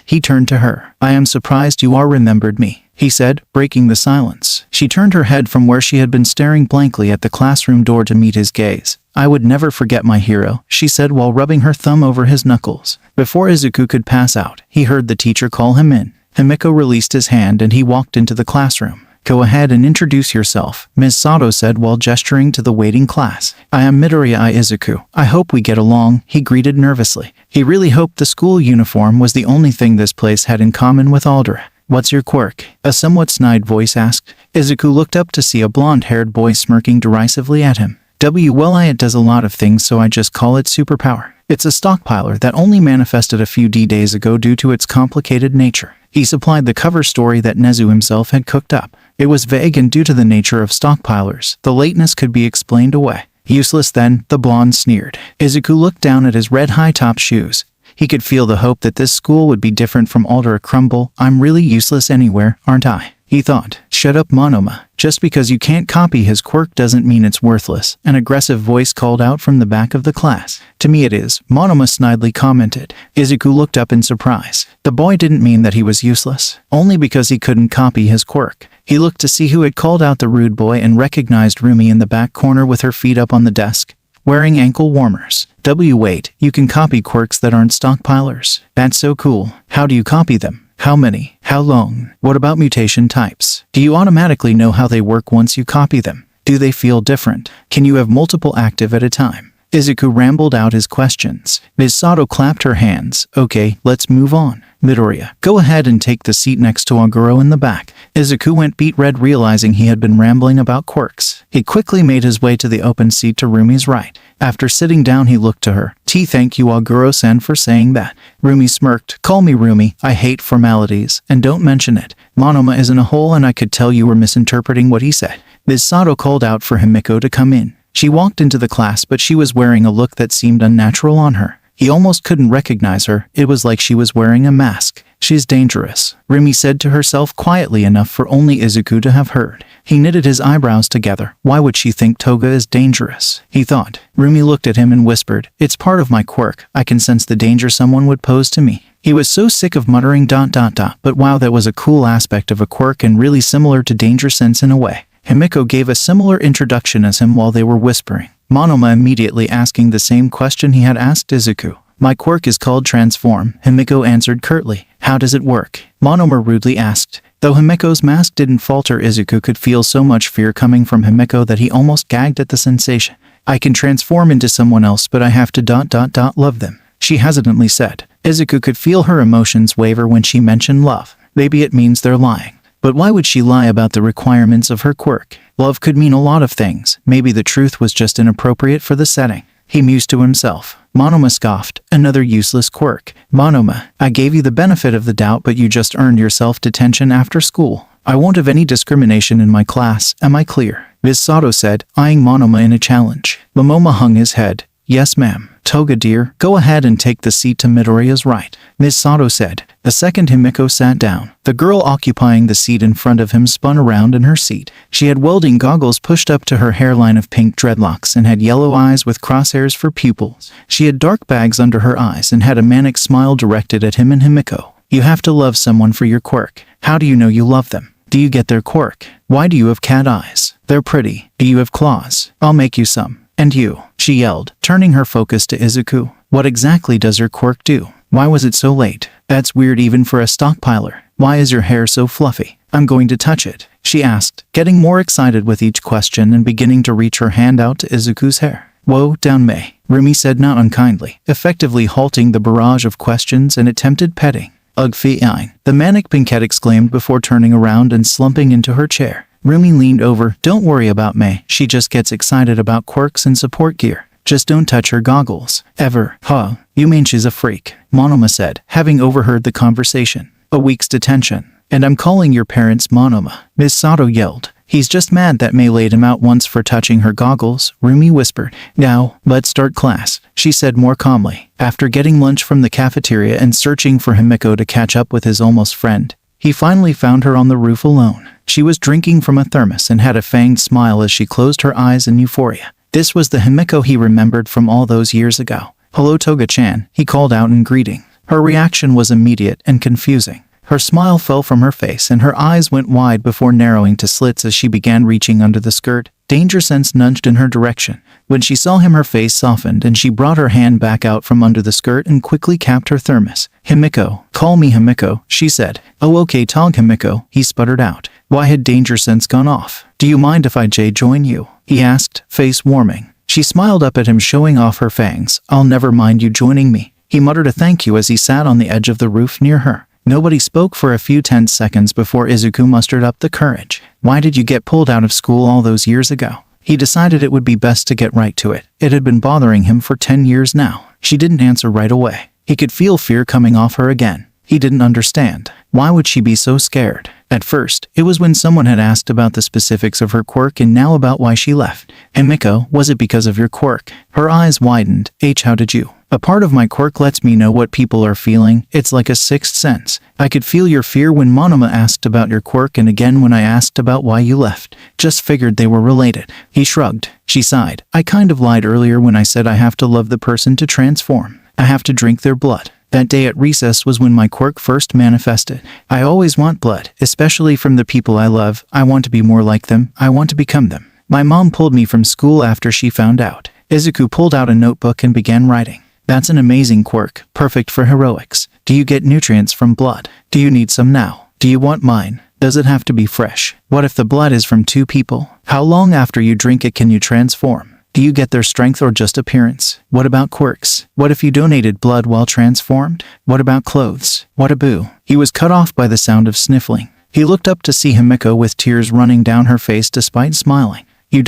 He turned to her. "I am surprised you are remembered me," he said, breaking the silence. She turned her head from where she had been staring blankly at the classroom door to meet his gaze. "I would never forget my hero," she said while rubbing her thumb over his knuckles. Before Izuku could pass out, he heard the teacher call him in. Himiko released his hand and he walked into the classroom. "Go ahead and introduce yourself," Ms. Sato said while gesturing to the waiting class. "I am Midoriya Izuku. I hope we get along," he greeted nervously. He really hoped the school uniform was the only thing this place had in common with Aldera. "What's your quirk?" a somewhat snide voice asked. Izuku looked up to see a blonde-haired boy smirking derisively at him. "Well, it does a lot of things, so I just call it superpower. It's a stockpiler that only manifested a few days ago due to its complicated nature." He supplied the cover story that Nezu himself had cooked up. It was vague, and due to the nature of stockpilers, the lateness could be explained away. "Useless then," the blonde sneered. Izuku looked down at his red high-top shoes. He could feel the hope that this school would be different from Aldera crumble. "I'm really useless anywhere, aren't I?" he thought. "Shut up, Monoma. Just because you can't copy his quirk doesn't mean it's worthless," an aggressive voice called out from the back of the class. "To me it is," Monoma snidely commented. Izuku looked up in surprise. The boy didn't mean that he was useless, only because he couldn't copy his quirk. He looked to see who had called out the rude boy and recognized Rumi in the back corner with her feet up on the desk, wearing ankle warmers. Wait, you can copy quirks that aren't stockpilers. That's so cool. How do you copy them? How many? How long? What about mutation types? Do you automatically know how they work once you copy them? Do they feel different? Can you have multiple active at a time? Izuku rambled out his questions. Ms. Sato clapped her hands. "Okay, let's move on. Midoriya, go ahead and take the seat next to Aguro in the back." Izuku went beet red, realizing he had been rambling about quirks. He quickly made his way to the open seat to Rumi's right. After sitting down, he looked to her. Thank you, Aguro-san, for saying that." Rumi smirked. "Call me Rumi. I hate formalities, and don't mention it. Monoma is in a hole, and I could tell you were misinterpreting what he said." Ms. Sato called out for Himiko to come in. She walked into the class, but she was wearing a look that seemed unnatural on her. He almost couldn't recognize her. It was like she was wearing a mask. She's dangerous, Rumi said to herself quietly enough for only Izuku to have heard. He knitted his eyebrows together. Why would she think Toga is dangerous? He thought. Rumi looked at him and whispered, "It's part of my quirk. I can sense the danger someone would pose to me." He was so sick of muttering ... But wow, that was a cool aspect of a quirk and really similar to danger sense in a way. Himiko gave a similar introduction as him while they were whispering. Monoma immediately asking the same question he had asked Izuku. "My quirk is called Transform," Himiko answered curtly. "How does it work?" Monoma rudely asked. Though Himiko's mask didn't falter, Izuku could feel so much fear coming from Himiko that he almost gagged at the sensation. "I can transform into someone else, but I have to ... love them," she hesitantly said. Izuku could feel her emotions waver when she mentioned love. Maybe it means they're lying. But why would she lie about the requirements of her quirk? Love could mean a lot of things. Maybe the truth was just inappropriate for the setting. He mused to himself. Monoma scoffed. "Another useless quirk. Monoma, I gave you the benefit of the doubt, but you just earned yourself detention after school. I won't have any discrimination in my class, am I clear?" Ms. Sato said, eyeing Monoma in a challenge. Momoma hung his head. "Yes, ma'am." "Toga dear, go ahead and take the seat to Midoriya's right," Ms. Sato said. The second Himiko sat down, the girl occupying the seat in front of him spun around in her seat. She had welding goggles pushed up to her hairline of pink dreadlocks and had yellow eyes with crosshairs for pupils. She had dark bags under her eyes and had a manic smile directed at him and Himiko. "You have to love someone for your quirk. How do you know you love them? Do you get their quirk? Why do you have cat eyes? They're pretty. Do you have claws? I'll make you some. And you," she yelled, turning her focus to Izuku. "What exactly does your quirk do? Why was it so late? That's weird even for a stockpiler. Why is your hair so fluffy? I'm going to touch it," she asked, getting more excited with each question and beginning to reach her hand out to Izuku's hair. "Whoa, down May," Rumi said not unkindly, effectively halting the barrage of questions and attempted petting. "Ugh, fine," the manic pinkette exclaimed before turning around and slumping into her chair. Rumi leaned over. "Don't worry about May. She just gets excited about quirks and support gear. Just don't touch her goggles. Ever." "Huh? You mean she's a freak?" Monoma said, having overheard the conversation. "A week's detention. And I'm calling your parents Monoma," Ms. Sato yelled. "He's just mad that May laid him out once for touching her goggles," Rumi whispered. "Now, let's start class," she said more calmly. After getting lunch from the cafeteria and searching for Himiko to catch up with his almost friend, he finally found her on the roof alone. She was drinking from a thermos and had a fanged smile as she closed her eyes in euphoria. This was the Himiko he remembered from all those years ago. "Hello, Toga-chan," he called out in greeting. Her reaction was immediate and confusing. Her smile fell from her face and her eyes went wide before narrowing to slits as she began reaching under the skirt. Danger sense nudged in her direction. When she saw him, her face softened and she brought her hand back out from under the skirt and quickly capped her thermos. "Himiko, call me Himiko," she said. "Oh, okay, Tog Himiko," he sputtered out. Why had danger sense gone off? "Do you mind if I join you?" he asked, face warming. She smiled up at him, showing off her fangs. "I'll never mind you joining me." He muttered a thank you as he sat on the edge of the roof near her. Nobody spoke for a few tense seconds before Izuku mustered up the courage. "Why did you get pulled out of school all those years ago?" He decided it would be best to get right to it. It had been bothering him for 10 years now. She didn't answer right away. He could feel fear coming off her again. He didn't understand. Why would she be so scared? At first, it was when someone had asked about the specifics of her quirk and now about why she left. "Himiko, was it because of your quirk?" Her eyes widened. "How did you?" "A part of my quirk lets me know what people are feeling. It's like a sixth sense. I could feel your fear when Monoma asked about your quirk and again when I asked about why you left. Just figured they were related." He shrugged. She sighed. "I kind of lied earlier when I said I have to love the person to transform. I have to drink their blood. That day at recess was when my quirk first manifested. I always want blood, especially from the people I love. I want to be more like them. I want to become them. My mom pulled me from school after she found out." Izuku pulled out a notebook and began writing. "That's an amazing quirk, perfect for heroics. Do you get nutrients from blood? Do you need some now? Do you want mine? Does it have to be fresh? What if the blood is from two people? How long after you drink it can you transform? Do you get their strength or just appearance? What about quirks? What if you donated blood while transformed? What about clothes? What a boo." He was cut off by the sound of sniffling. He looked up to see Himiko with tears running down her face despite smiling. "You ...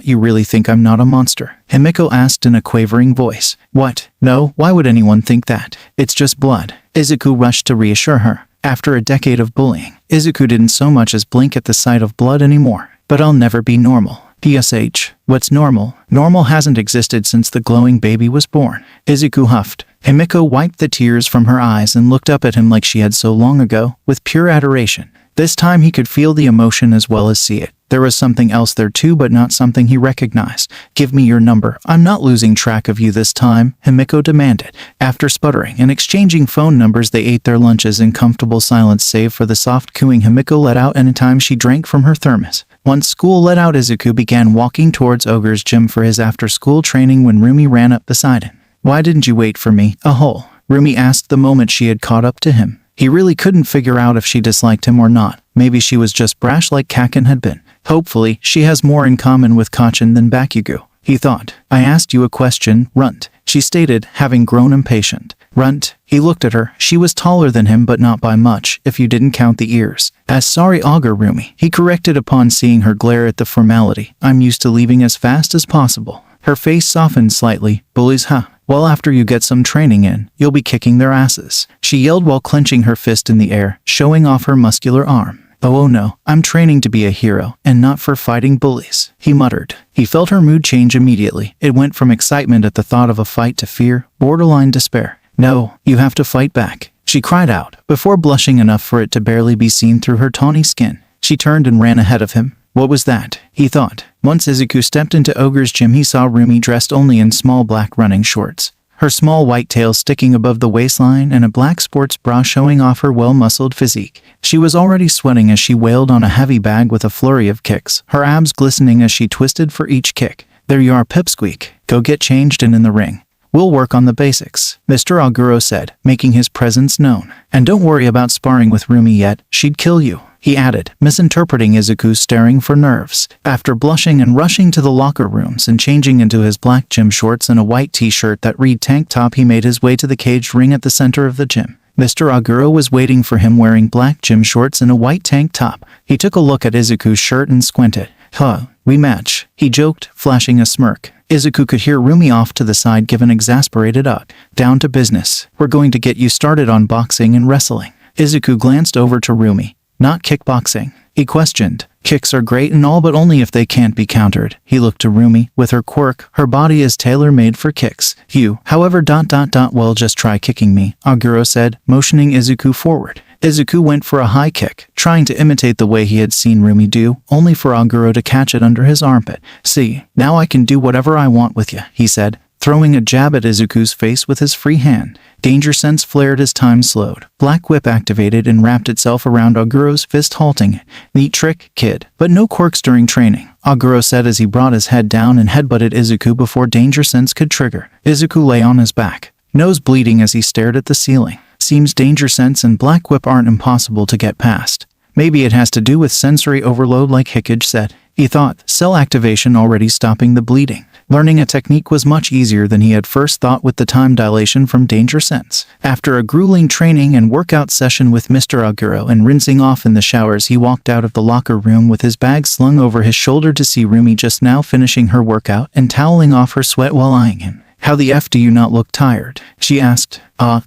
you really think I'm not a monster?" Himiko asked in a quavering voice. "What? No, why would anyone think that? It's just blood." Izuku rushed to reassure her. After a decade of bullying, Izuku didn't so much as blink at the sight of blood anymore. "But I'll never be normal. PSH. What's normal? Normal hasn't existed since the glowing baby was born. Izuku huffed. Himiko wiped the tears from her eyes and looked up at him like she had so long ago, with pure adoration. This time he could feel the emotion as well as see it. There was something else there too, but not something he recognized. Give me your number. I'm not losing track of you this time, Himiko demanded. After sputtering and exchanging phone numbers, they ate their lunches in comfortable silence save for the soft cooing Himiko let out anytime she drank from her thermos. Once school let out, Izuku began walking towards Ogre's gym for his after-school training when Rumi ran up beside him. Why didn't you wait for me, a hole? Rumi asked the moment she had caught up to him. He really couldn't figure out if she disliked him or not. Maybe she was just brash like Kakin had been. Hopefully, she has more in common with Kacchin than Bakugo, he thought. I asked you a question, Runt, she stated, having grown impatient. Runt. He looked at her. She was taller than him, but not by much, if you didn't count the ears. Sorry, Augur Rumi, he corrected upon seeing her glare at the formality. I'm used to leaving as fast as possible. Her face softened slightly. Bullies, huh? Well, after you get some training in, you'll be kicking their asses, she yelled while clenching her fist in the air, showing off her muscular arm. Oh no, I'm training to be a hero, and not for fighting bullies, he muttered. He felt her mood change immediately. It went from excitement at the thought of a fight to fear, borderline despair. No, you have to fight back, she cried out, before blushing enough for it to barely be seen through her tawny skin. She turned and ran ahead of him. What was that? He thought. Once Izuku stepped into Ogre's gym, he saw Rumi dressed only in small black running shorts, her small white tail sticking above the waistline and a black sports bra showing off her well-muscled physique. She was already sweating as she wailed on a heavy bag with a flurry of kicks, her abs glistening as she twisted for each kick. There you are, Pipsqueak. Go get changed and in the ring. We'll work on the basics, Mr. Aguro said, making his presence known. And don't worry about sparring with Rumi yet, she'd kill you, he added, misinterpreting Izuku's staring for nerves. After blushing and rushing to the locker rooms and changing into his black gym shorts and a white t-shirt that read tank top, he made his way to the caged ring at the center of the gym. Mr. Aguro was waiting for him wearing black gym shorts and a white tank top. He took a look at Izuku's shirt and squinted. Huh, we match, he joked, flashing a smirk. Izuku could hear Rumi off to the side give an exasperated ugh. Down to business. We're going to get you started on boxing and wrestling. Izuku glanced over to Rumi. Not kickboxing, he questioned. Kicks are great and all, but only if they can't be countered. He looked to Rumi. With her quirk, her body is tailor-made for kicks. You, however, well, just try kicking me, Aguro said, motioning Izuku forward. Izuku went for a high kick, trying to imitate the way he had seen Rumi do, only for Aguro to catch it under his armpit. See, now I can do whatever I want with you, he said, throwing a jab at Izuku's face with his free hand. Danger sense flared as time slowed. Black Whip activated and wrapped itself around Aguro's fist, halting it. Neat trick, kid. But no quirks during training, Aguro said as he brought his head down and headbutted Izuku before Danger Sense could trigger. Izuku lay on his back, nose bleeding as he stared at the ceiling. Seems Danger Sense and Black Whip aren't impossible to get past. Maybe it has to do with sensory overload like Hickage said. He thought, cell activation already stopping the bleeding. Learning a technique was much easier than he had first thought with the time dilation from Danger Sense. After a grueling training and workout session with Mr. Aguro and rinsing off in the showers, he walked out of the locker room with his bag slung over his shoulder to see Rumi just now finishing her workout and toweling off her sweat while eyeing him. How the F do you not look tired? She asked.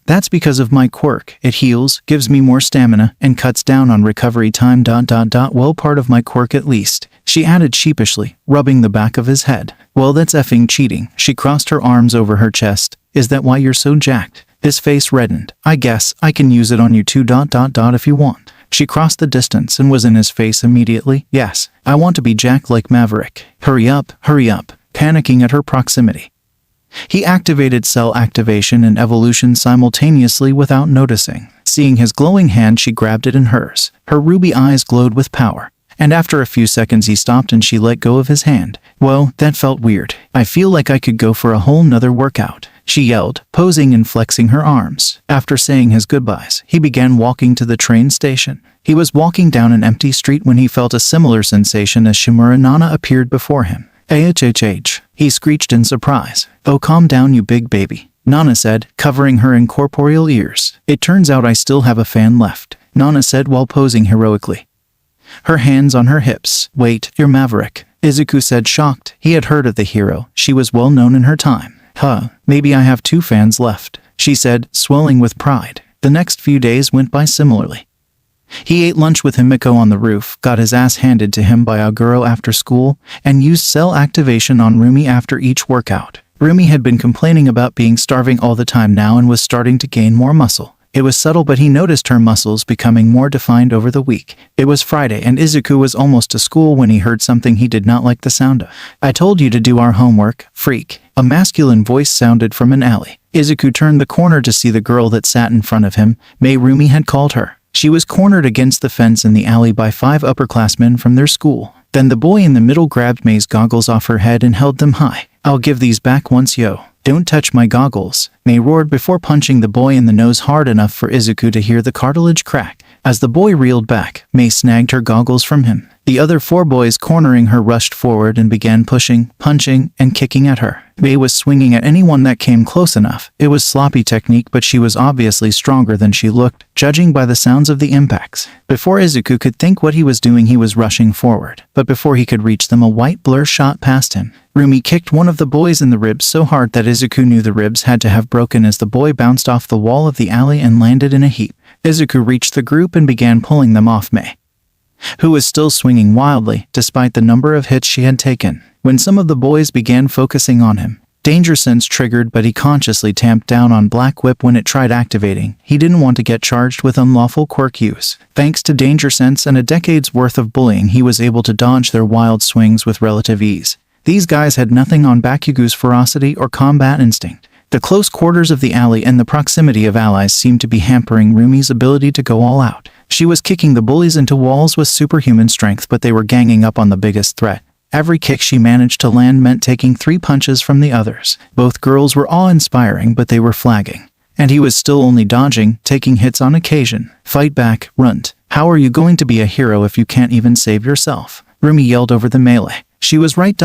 That's because of my quirk. It heals, gives me more stamina, and cuts down on recovery time. Well, part of my quirk at least, she added sheepishly, rubbing the back of his head. Well, that's effing cheating. She crossed her arms over her chest. Is that why you're so jacked? His face reddened. I guess I can use it on you too. If you want. She crossed the distance and was in his face immediately. Yes, I want to be jacked like Maverick. Hurry up, panicking at her proximity. He activated cell activation and evolution simultaneously without noticing. Seeing his glowing hand, she grabbed it in hers. Her ruby eyes glowed with power. And after a few seconds he stopped and she let go of his hand. Whoa, that felt weird. I feel like I could go for a whole nother workout, she yelled, posing and flexing her arms. After saying his goodbyes, he began walking to the train station. He was walking down an empty street when he felt a similar sensation as Shimura Nana appeared before him. AHHH, he screeched in surprise. Oh, calm down, you big baby, Nana said, covering her incorporeal ears. It turns out I still have a fan left, Nana said while posing heroically, her hands on her hips. Wait, you're Maverick, Izuku said, shocked. He had heard of the hero. She was well known in her time. Maybe I have 2 fans left, she said, swelling with pride. The next few days went by similarly. He ate lunch with Himiko on the roof, got his ass handed to him by Aguro after school, and used cell activation on Rumi after each workout. Rumi had been complaining about being starving all the time now and was starting to gain more muscle. It was subtle, but he noticed her muscles becoming more defined over the week. It was Friday, and Izuku was almost to school when he heard something he did not like the sound of. "I told you to do our homework, freak." A masculine voice sounded from an alley. Izuku turned the corner to see the girl that sat in front of him. Mei Rumi had called her. She was cornered against the fence in the alley by 5 upperclassmen from their school. Then the boy in the middle grabbed Mei's goggles off her head and held them high. "I'll give these back once, yo. Don't touch my goggles," Mei roared before punching the boy in the nose hard enough for Izuku to hear the cartilage crack. As the boy reeled back, Mei snagged her goggles from him. The other 4 boys cornering her rushed forward and began pushing, punching, and kicking at her. Mei was swinging at anyone that came close enough. It was sloppy technique, but she was obviously stronger than she looked, judging by the sounds of the impacts. Before Izuku could think what he was doing, he was rushing forward. But before he could reach them, a white blur shot past him. Rumi kicked one of the boys in the ribs so hard that Izuku knew the ribs had to have broken as the boy bounced off the wall of the alley and landed in a heap. Izuku reached the group and began pulling them off Mei, who was still swinging wildly, despite the number of hits she had taken. When some of the boys began focusing on him, danger sense triggered, but he consciously tamped down on Black Whip when it tried activating. He didn't want to get charged with unlawful quirk use. Thanks to danger sense and a decade's worth of bullying, he was able to dodge their wild swings with relative ease. These guys had nothing on Bakugu's ferocity or combat instinct. The close quarters of the alley and the proximity of allies seemed to be hampering Rumi's ability to go all out. She was kicking the bullies into walls with superhuman strength, but they were ganging up on the biggest threat. Every kick she managed to land meant taking 3 punches from the others. Both girls were awe-inspiring, but they were flagging. And he was still only dodging, taking hits on occasion. "Fight back, runt. How are you going to be a hero if you can't even save yourself?" Rumi yelled over the melee. She was right.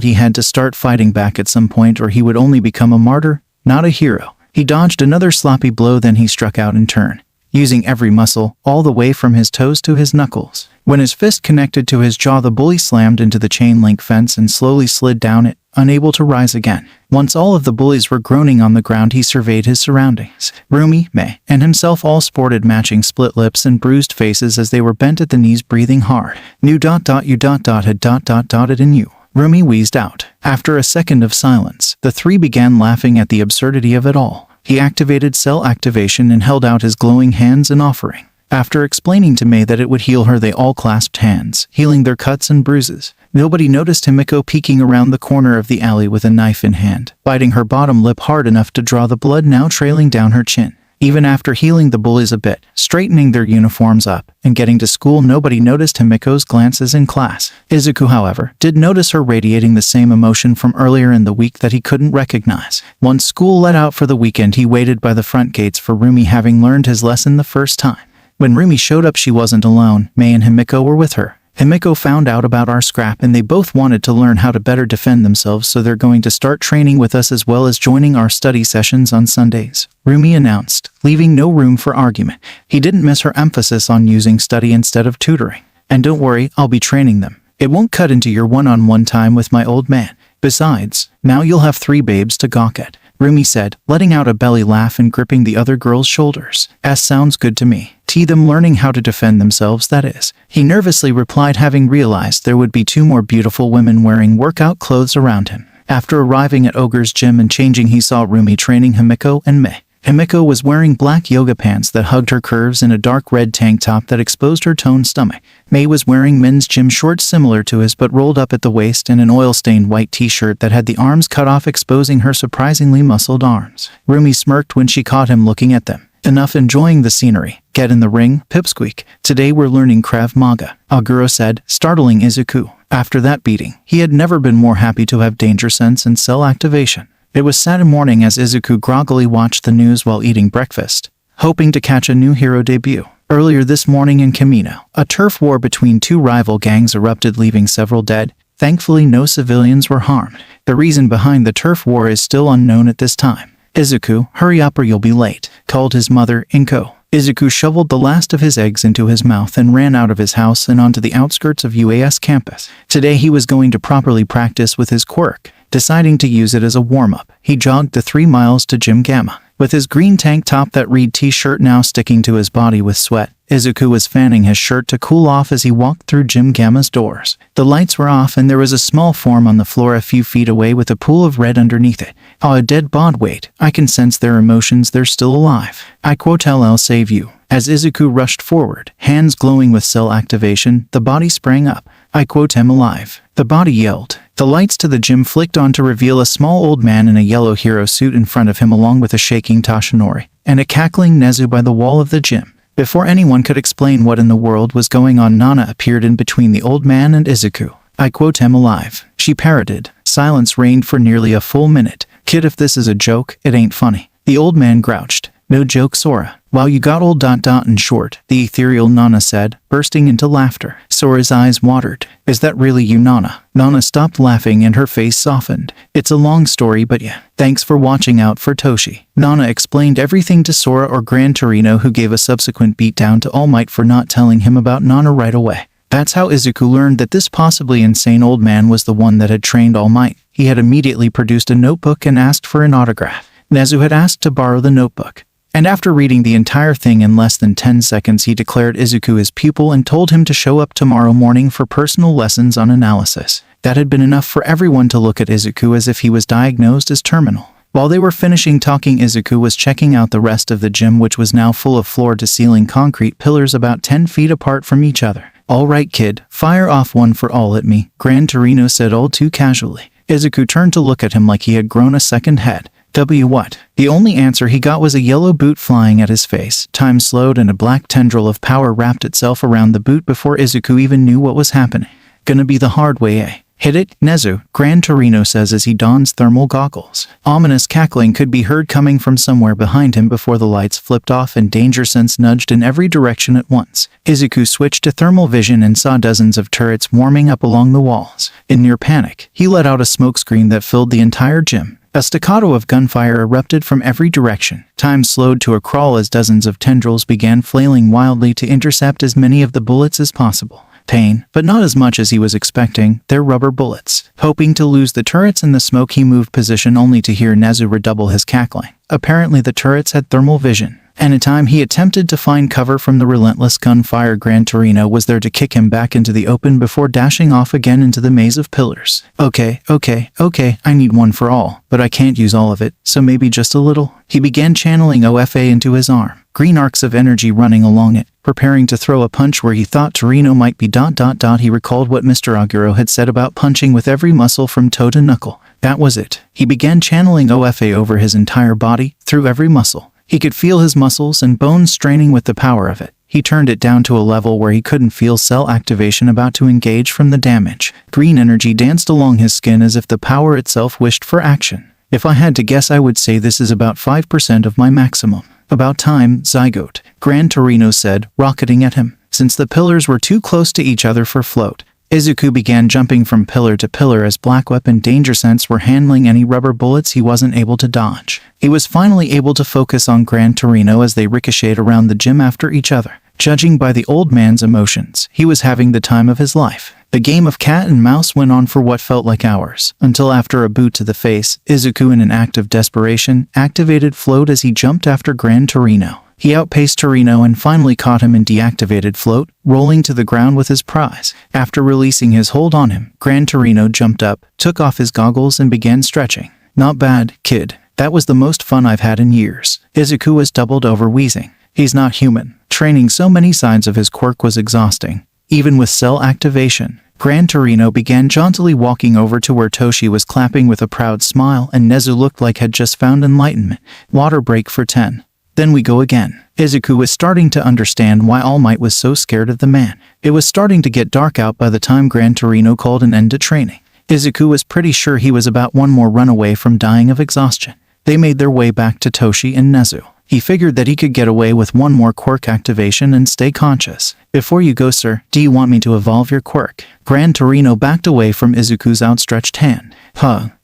He had to start fighting back at some point, or he would only become a martyr, not a hero. He dodged another sloppy blow, then he struck out in turn, using every muscle, all the way from his toes to his knuckles. When his fist connected to his jaw, the bully slammed into the chain-link fence and slowly slid down it, unable to rise again. Once all of the bullies were groaning on the ground, he surveyed his surroundings. Rumi, Mei, and himself all sported matching split lips and bruised faces as they were bent at the knees, breathing hard. You had dotted in you. Rumi wheezed out. After a second of silence, the 3 began laughing at the absurdity of it all. He activated cell activation and held out his glowing hands in offering. After explaining to Mei that it would heal her, they all clasped hands, healing their cuts and bruises. Nobody noticed Himiko peeking around the corner of the alley with a knife in hand, biting her bottom lip hard enough to draw the blood now trailing down her chin. Even after healing the bullies a bit, straightening their uniforms up, and getting to school, nobody noticed Himiko's glances in class. Izuku, however, did notice her radiating the same emotion from earlier in the week that he couldn't recognize. Once school let out for the weekend, he waited by the front gates for Rumi, having learned his lesson the first time. When Rumi showed up, she wasn't alone. Mei and Himiko were with her. Himiko found out about our scrap and they both wanted to learn how to better defend themselves, so they're going to start training with us as well as joining our study sessions on Sundays, Rumi announced, leaving no room for argument. He didn't miss her emphasis on using study instead of tutoring. "And don't worry, I'll be training them. It won't cut into your one-on-one time with my old man. Besides, now you'll have 3 babes to gawk at," Rumi said, letting out a belly laugh and gripping the other girl's shoulders. "Sounds good to me. Them learning how to defend themselves, that is," he nervously replied, having realized there would be 2 more beautiful women wearing workout clothes around him. After arriving at Ogre's gym and changing, he saw Rumi training Himiko and Mei. Himiko was wearing black yoga pants that hugged her curves and a dark red tank top that exposed her toned stomach. Mei was wearing men's gym shorts similar to his but rolled up at the waist, and an oil-stained white t-shirt that had the arms cut off, exposing her surprisingly muscled arms. Rumi smirked when she caught him looking at them. "Enough enjoying the scenery. Get in the ring, pipsqueak. Today we're learning Krav Maga," Aguro said, startling Izuku. After that beating, he had never been more happy to have danger sense and cell activation. It was Saturday morning as Izuku groggily watched the news while eating breakfast, hoping to catch a new hero debut. Earlier this morning in Kamino, a turf war between 2 rival gangs erupted, leaving several dead. Thankfully, no civilians were harmed. The reason behind the turf war is still unknown at this time. "Izuku, hurry up or you'll be late," called his mother, Inko. Izuku shoveled the last of his eggs into his mouth and ran out of his house and onto the outskirts of UAS campus. Today he was going to properly practice with his quirk. Deciding to use it as a warm-up, he jogged the 3 miles to Gym Gamma. With his green tank top that read t-shirt now sticking to his body with sweat, Izuku was fanning his shirt to cool off as he walked through Gym Gamma's doors. The lights were off and there was a small form on the floor a few feet away with a pool of red underneath it. Oh, a dead bod, wait. I can sense their emotions, they're still alive. I quote, I'll save you. As Izuku rushed forward, hands glowing with cell activation, the body sprang up. I quote, I'm alive. The body yelled. The lights to the gym flicked on to reveal a small old man in a yellow hero suit in front of him along with a shaking Toshinori and a cackling Nezu by the wall of the gym. Before anyone could explain what in the world was going on, Nana appeared in between the old man and Izuku. I quote, I'm alive. She parroted. Silence reigned for nearly a full minute. Kid, if this is a joke, it ain't funny. The old man grouched. No joke, Sora. Wow, you got old ... and short, the ethereal Nana said, bursting into laughter. Sora's eyes watered. Is that really you, Nana? Nana stopped laughing and her face softened. It's a long story, but yeah. Thanks for watching out for Toshi. Nana explained everything to Sora or Gran Torino, who gave a subsequent beatdown to All Might for not telling him about Nana right away. That's how Izuku learned that this possibly insane old man was the one that had trained All Might. He had immediately produced a notebook and asked for an autograph. Nezu had asked to borrow the notebook. And after reading the entire thing in less than 10 seconds, he declared Izuku his pupil and told him to show up tomorrow morning for personal lessons on analysis. That had been enough for everyone to look at Izuku as if he was diagnosed as terminal. While they were finishing talking, Izuku was checking out the rest of the gym, which was now full of floor-to-ceiling concrete pillars about 10 feet apart from each other. All right, kid, fire off one for all at me, Gran Torino said all too casually. Izuku turned to look at him like he had grown a second head. What? The only answer he got was a yellow boot flying at his face. Time slowed and a black tendril of power wrapped itself around the boot before Izuku even knew what was happening. Gonna be the hard way, eh? Hit it, Nezu, Gran Torino says as he dons thermal goggles. Ominous cackling could be heard coming from somewhere behind him before the lights flipped off and danger sense nudged in every direction at once. Izuku switched to thermal vision and saw dozens of turrets warming up along the walls. In near panic, he let out a smokescreen that filled the entire gym. A staccato of gunfire erupted from every direction. Time slowed to a crawl as dozens of tendrils began flailing wildly to intercept as many of the bullets as possible. Pain, but not as much as he was expecting. They're rubber bullets. Hoping to lose the turrets in the smoke, he moved position only to hear Nezu redouble his cackling. Apparently the turrets had thermal vision. Anytime he attempted to find cover from the relentless gunfire, Gran Torino was there to kick him back into the open before dashing off again into the maze of pillars. Okay, I need one for all, but I can't use all of it, so maybe just a little. He began channeling OFA into his arm, green arcs of energy running along it, preparing to throw a punch where he thought Torino might be ... He recalled what Mr. Aguro had said about punching with every muscle from toe to knuckle. That was it. He began channeling OFA over his entire body, through every muscle. He could feel his muscles and bones straining with the power of it. He turned it down to a level where he couldn't feel cell activation about to engage from the damage. Green energy danced along his skin as if the power itself wished for action. If I had to guess, I would say this is about 5% of my maximum. About time, Zygote, Gran Torino said, rocketing at him. Since the pillars were too close to each other for float, Izuku began jumping from pillar to pillar as Black Weapon Danger Sense were handling any rubber bullets he wasn't able to dodge. He was finally able to focus on Gran Torino as they ricocheted around the gym after each other. Judging by the old man's emotions, he was having the time of his life. The game of cat and mouse went on for what felt like hours, until after a boot to the face, Izuku, in an act of desperation, activated float as he jumped after Gran Torino. He outpaced Torino and finally caught him in deactivated float, rolling to the ground with his prize. After releasing his hold on him, Gran Torino jumped up, took off his goggles and began stretching. Not bad, kid. That was the most fun I've had in years. Izuku was doubled over, wheezing. He's not human. Training so many sides of his quirk was exhausting. Even with cell activation, Gran Torino began jauntily walking over to where Toshi was clapping with a proud smile and Nezu looked like had just found enlightenment. Water break for 10. Then we go again. Izuku was starting to understand why All Might was so scared of the man. It was starting to get dark out by the time Gran Torino called an end to training. Izuku was pretty sure he was about one more run away from dying of exhaustion. They made their way back to Toshi and Nezu. He figured that he could get away with one more quirk activation and stay conscious. Before you go, sir, do you want me to evolve your quirk? Gran Torino backed away from Izuku's outstretched hand.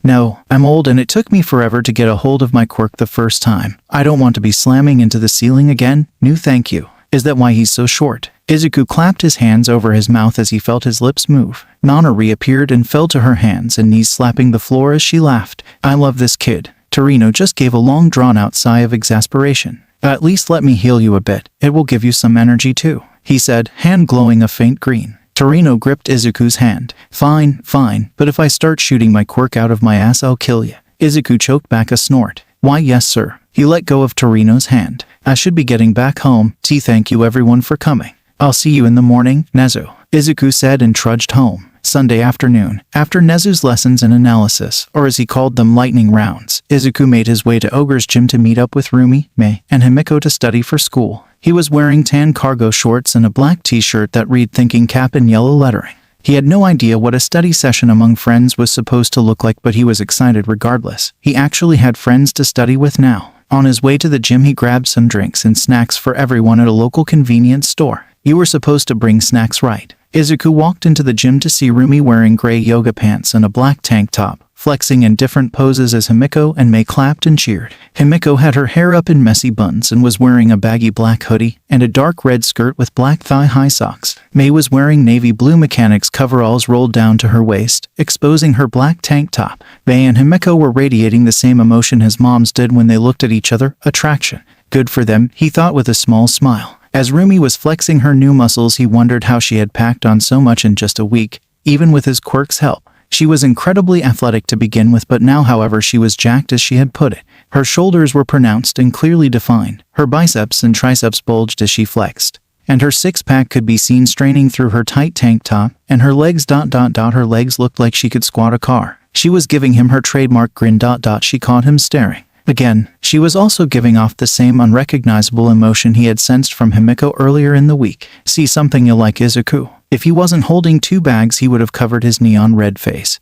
No, I'm old and it took me forever to get a hold of my quirk the first time. I don't want to be slamming into the ceiling again. No thank you. Is that why he's so short? Izuku clapped his hands over his mouth as he felt his lips move. Nana reappeared and fell to her hands and knees, slapping the floor as she laughed. I love this kid. Torino just gave a long drawn-out sigh of exasperation. At least let me heal you a bit. It will give you some energy too," he said, hand glowing a faint green. Torino gripped Izuku's hand. Fine, but if I start shooting my quirk out of my ass I'll kill you." Izuku choked back a snort. "Why yes sir." He let go of Torino's hand. "I should be getting back home. Thank you everyone for coming. I'll see you in the morning, Nezu," Izuku said and trudged home. Sunday afternoon, after Nezu's lessons and analysis, or as he called them lightning rounds, Izuku made his way to Ogre's gym to meet up with Rumi, Mei, and Himiko to study for school. He was wearing tan cargo shorts and a black t-shirt that read thinking cap in yellow lettering. He had no idea what a study session among friends was supposed to look like, but he was excited regardless. He actually had friends to study with now. On his way to the gym he grabbed some drinks and snacks for everyone at a local convenience store. You were supposed to bring snacks, right? Izuku walked into the gym to see Rumi wearing gray yoga pants and a black tank top, flexing in different poses as Himiko and Mei clapped and cheered. Himiko had her hair up in messy buns and was wearing a baggy black hoodie and a dark red skirt with black thigh-high socks. Mei was wearing navy blue mechanics coveralls rolled down to her waist, exposing her black tank top. Mei and Himiko were radiating the same emotion his moms did when they looked at each other, attraction. Good for them, he thought with a small smile. As Rumi was flexing her new muscles, he wondered how she had packed on so much in just a week, even with his quirk's help. She was incredibly athletic to begin with, but now, however, she was jacked as she had put it. Her shoulders were pronounced and clearly defined. Her biceps and triceps bulged as she flexed, and her six-pack could be seen straining through her tight tank top, and her legs ... Her legs looked like she could squat a car. She was giving him her trademark grin ... She caught him staring. Again, she was also giving off the same unrecognizable emotion he had sensed from Himiko earlier in the week. See something you like, Izuku? If he wasn't holding 2 bags he would have covered his neon red face.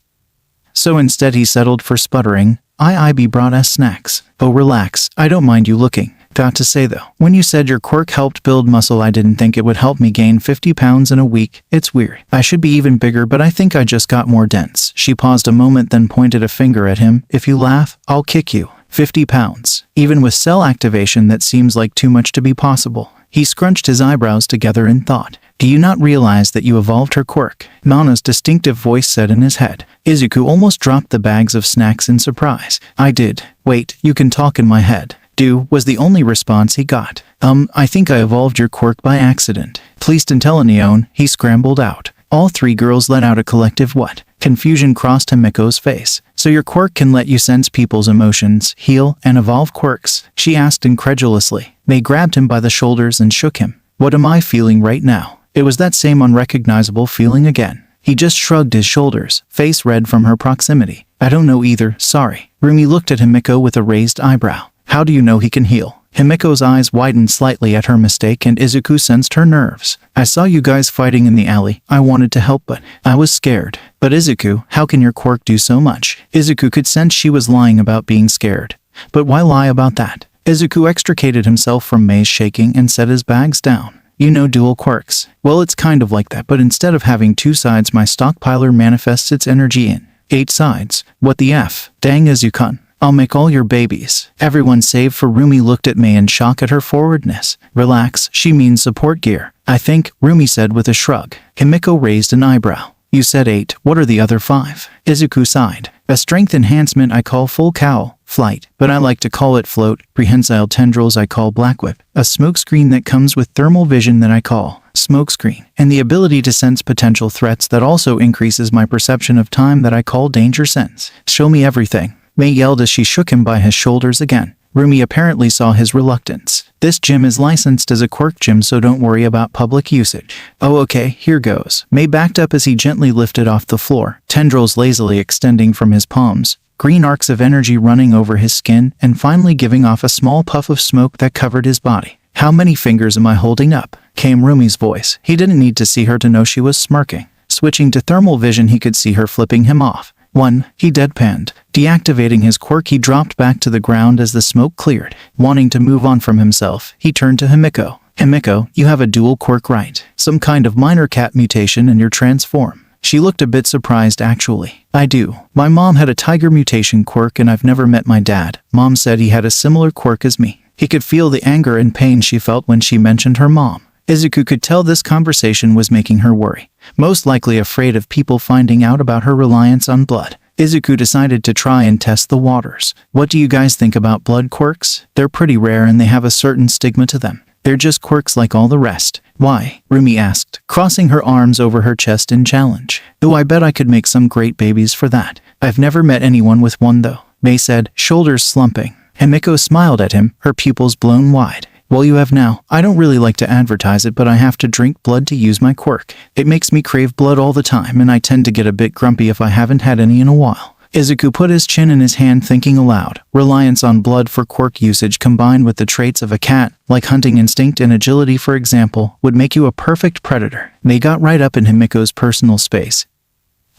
So instead he settled for sputtering, I be brought us snacks. Oh relax, I don't mind you looking. Got to say though, when you said your quirk helped build muscle I didn't think it would help me gain 50 pounds in a week. It's weird. I should be even bigger but I think I just got more dense. She paused a moment then pointed a finger at him. If you laugh, I'll kick you. 50 pounds. Even with cell activation that seems like too much to be possible. He scrunched his eyebrows together in thought. Do you not realize that you evolved her quirk? Nana's distinctive voice said in his head. Izuku almost dropped the bags of snacks in surprise. I did. Wait, you can talk in my head. Do, was the only response he got. I think I evolved your quirk by accident. Please tell Neon, he scrambled out. All 3 girls let out a collective what? Confusion crossed Himiko's face. So your quirk can let you sense people's emotions, heal, and evolve quirks? She asked incredulously. Mei grabbed him by the shoulders and shook him. What am I feeling right now? It was that same unrecognizable feeling again. He just shrugged his shoulders, face red from her proximity. I don't know either, sorry. Rumi looked at Himiko with a raised eyebrow. How do you know he can heal? Himiko's eyes widened slightly at her mistake and Izuku sensed her nerves. I saw you guys fighting in the alley. I wanted to help but I was scared. But Izuku, how can your quirk do so much? Izuku could sense she was lying about being scared. But why lie about that? Izuku extricated himself from Mei's shaking and set his bags down. You know dual quirks. Well, it's kind of like that, but instead of having 2 sides my stockpiler manifests its energy in 8 sides. What the F? Dang Izuku. I'll make all your babies. Everyone save for Rumi looked at Mei in shock at her forwardness. Relax, she means support gear. I think, Rumi said with a shrug. Himiko raised an eyebrow. You said 8, what are the other 5? Izuku sighed. A strength enhancement I call full cowl, flight, but I like to call it float. Prehensile tendrils I call black whip. A smokescreen that comes with thermal vision that I call smokescreen. And the ability to sense potential threats that also increases my perception of time that I call danger sense. Show me everything. Mei yelled as she shook him by his shoulders again. Rumi apparently saw his reluctance. This gym is licensed as a quirk gym, so don't worry about public usage. Oh okay, here goes. Mei backed up as he gently lifted off the floor, tendrils lazily extending from his palms, green arcs of energy running over his skin, and finally giving off a small puff of smoke that covered his body. How many fingers am I holding up? Came Rumi's voice. He didn't need to see her to know she was smirking. Switching to thermal vision he could see her flipping him off. 1, he deadpanned. Deactivating his quirk he dropped back to the ground as the smoke cleared. Wanting to move on from himself, he turned to Himiko. Himiko, you have a dual quirk, right? Some kind of minor cat mutation in your transform. She looked a bit surprised actually. I do. My mom had a tiger mutation quirk and I've never met my dad. Mom said he had a similar quirk as me. He could feel the anger and pain she felt when she mentioned her mom. Izuku could tell this conversation was making her worry. Most likely afraid of people finding out about her reliance on blood. Izuku decided to try and test the waters. What do you guys think about blood quirks? They're pretty rare and they have a certain stigma to them. They're just quirks like all the rest. Why? Rumi asked, crossing her arms over her chest in challenge. Oh, I bet I could make some great babies for that. I've never met anyone with one though, Mei said, shoulders slumping. Himiko smiled at him, her pupils blown wide. Well, you have now. I don't really like to advertise it, but I have to drink blood to use my quirk. It makes me crave blood all the time, and I tend to get a bit grumpy if I haven't had any in a while. Izuku put his chin in his hand, thinking aloud. Reliance on blood for quirk usage combined with the traits of a cat, like hunting instinct and agility for example, would make you a perfect predator. They got right up in Himiko's personal space,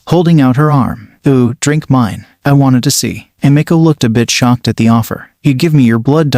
holding out her arm. Ooh, drink mine. I wanted to see. Himiko looked a bit shocked at the offer. You'd give me your blood ...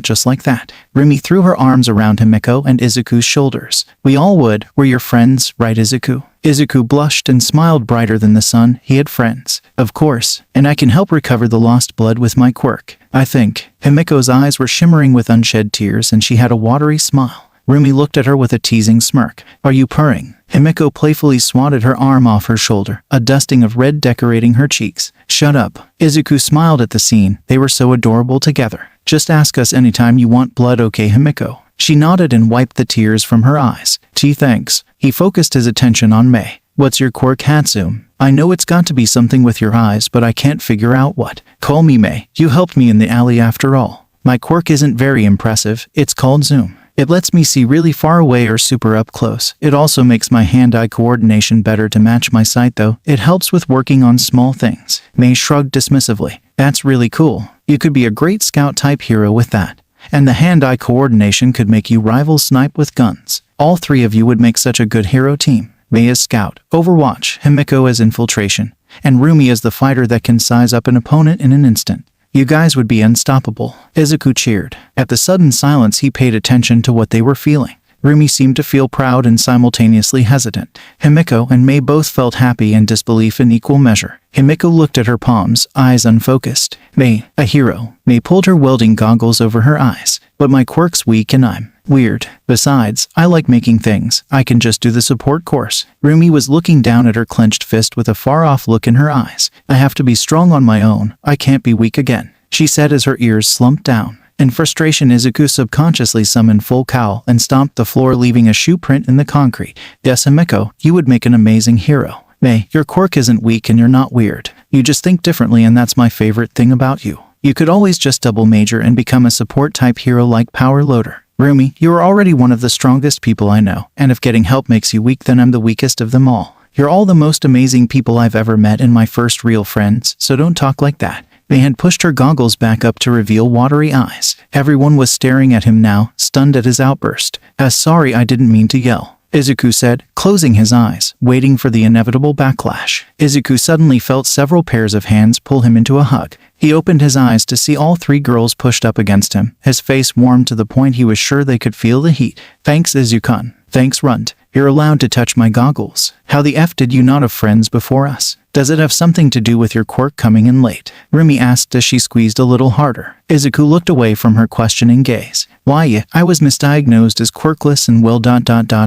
just like that. Rumi threw her arms around Himiko and Izuku's shoulders. We all would. We're your friends, right Izuku? Izuku blushed and smiled brighter than the sun. He had friends. Of course. And I can help recover the lost blood with my quirk, I think. Himiko's eyes were shimmering with unshed tears and she had a watery smile. Rumi looked at her with a teasing smirk. Are you purring? Himiko playfully swatted her arm off her shoulder, a dusting of red decorating her cheeks. Shut up. Izuku smiled at the scene. They were so adorable together. Just ask us anytime you want blood, okay Himiko? She nodded and wiped the tears from her eyes. Gee, thanks. He focused his attention on Mei. What's your quirk, Hatsum? I know it's got to be something with your eyes, but I can't figure out what. Call me Mei. You helped me in the alley after all. My quirk isn't very impressive. It's called Zoom. It lets me see really far away or super up close. It also makes my hand-eye coordination better to match my sight though. It helps with working on small things. Mei shrugged dismissively. That's really cool. You could be a great scout-type hero with that. And the hand-eye coordination could make you rival Snipe with guns. All three of you would make such a good hero team. Mei as scout, Overwatch, Himiko as infiltration, and Rumi as the fighter that can size up an opponent in an instant. You guys would be unstoppable. Izuku cheered. At the sudden silence he paid attention to what they were feeling. Rumi seemed to feel proud and simultaneously hesitant. Himiko and Mei both felt happy and disbelief in equal measure. Himiko looked at her palms, eyes unfocused. Mei, a hero. Mei pulled her welding goggles over her eyes. But my quirk's weak and I'm weird. Besides, I like making things. I can just do the support course. Rumi was looking down at her clenched fist with a far-off look in her eyes. I have to be strong on my own. I can't be weak again, she said as her ears slumped down. In frustration, Izuku subconsciously summoned full cowl and stomped the floor, leaving a shoe print in the concrete. Yes, Himiko, you would make an amazing hero. Mei, your quirk isn't weak and you're not weird. You just think differently, and that's my favorite thing about you. You could always just double major and become a support-type hero like Power Loader. Rumi, you are already one of the strongest people I know, and if getting help makes you weak, then I'm the weakest of them all. You're all the most amazing people I've ever met and my first real friends, so don't talk like that. Mei had pushed her goggles back up to reveal watery eyes. Everyone was staring at him now, stunned at his outburst. Sorry, I didn't mean to yell, Izuku said, closing his eyes, waiting for the inevitable backlash. Izuku suddenly felt several pairs of hands pull him into a hug. He opened his eyes to see all three girls pushed up against him. His face warmed to the point he was sure they could feel the heat. Thanks, Izuku. Thanks, Runt. You're allowed to touch my goggles. How the F did you not have friends before us? Does it have something to do with your quirk coming in late? Rumi asked as she squeezed a little harder. Izuku looked away from her questioning gaze. Why, I was misdiagnosed as quirkless and well ...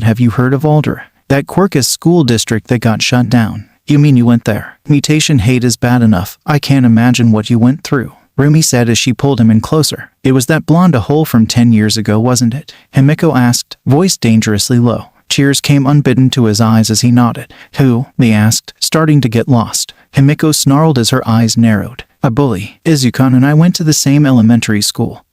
Have you heard of Aldera? That quirkless school district that got shut down. You mean you went there? Mutation hate is bad enough. I can't imagine what you went through, Rumi said as she pulled him in closer. It was that blonde hole from 10 years ago, wasn't it? Himiko asked, voice dangerously low. Tears came unbidden to his eyes as he nodded. Who? They asked, starting to get lost. Himiko snarled as her eyes narrowed. A bully. Izuku and I went to the same elementary school.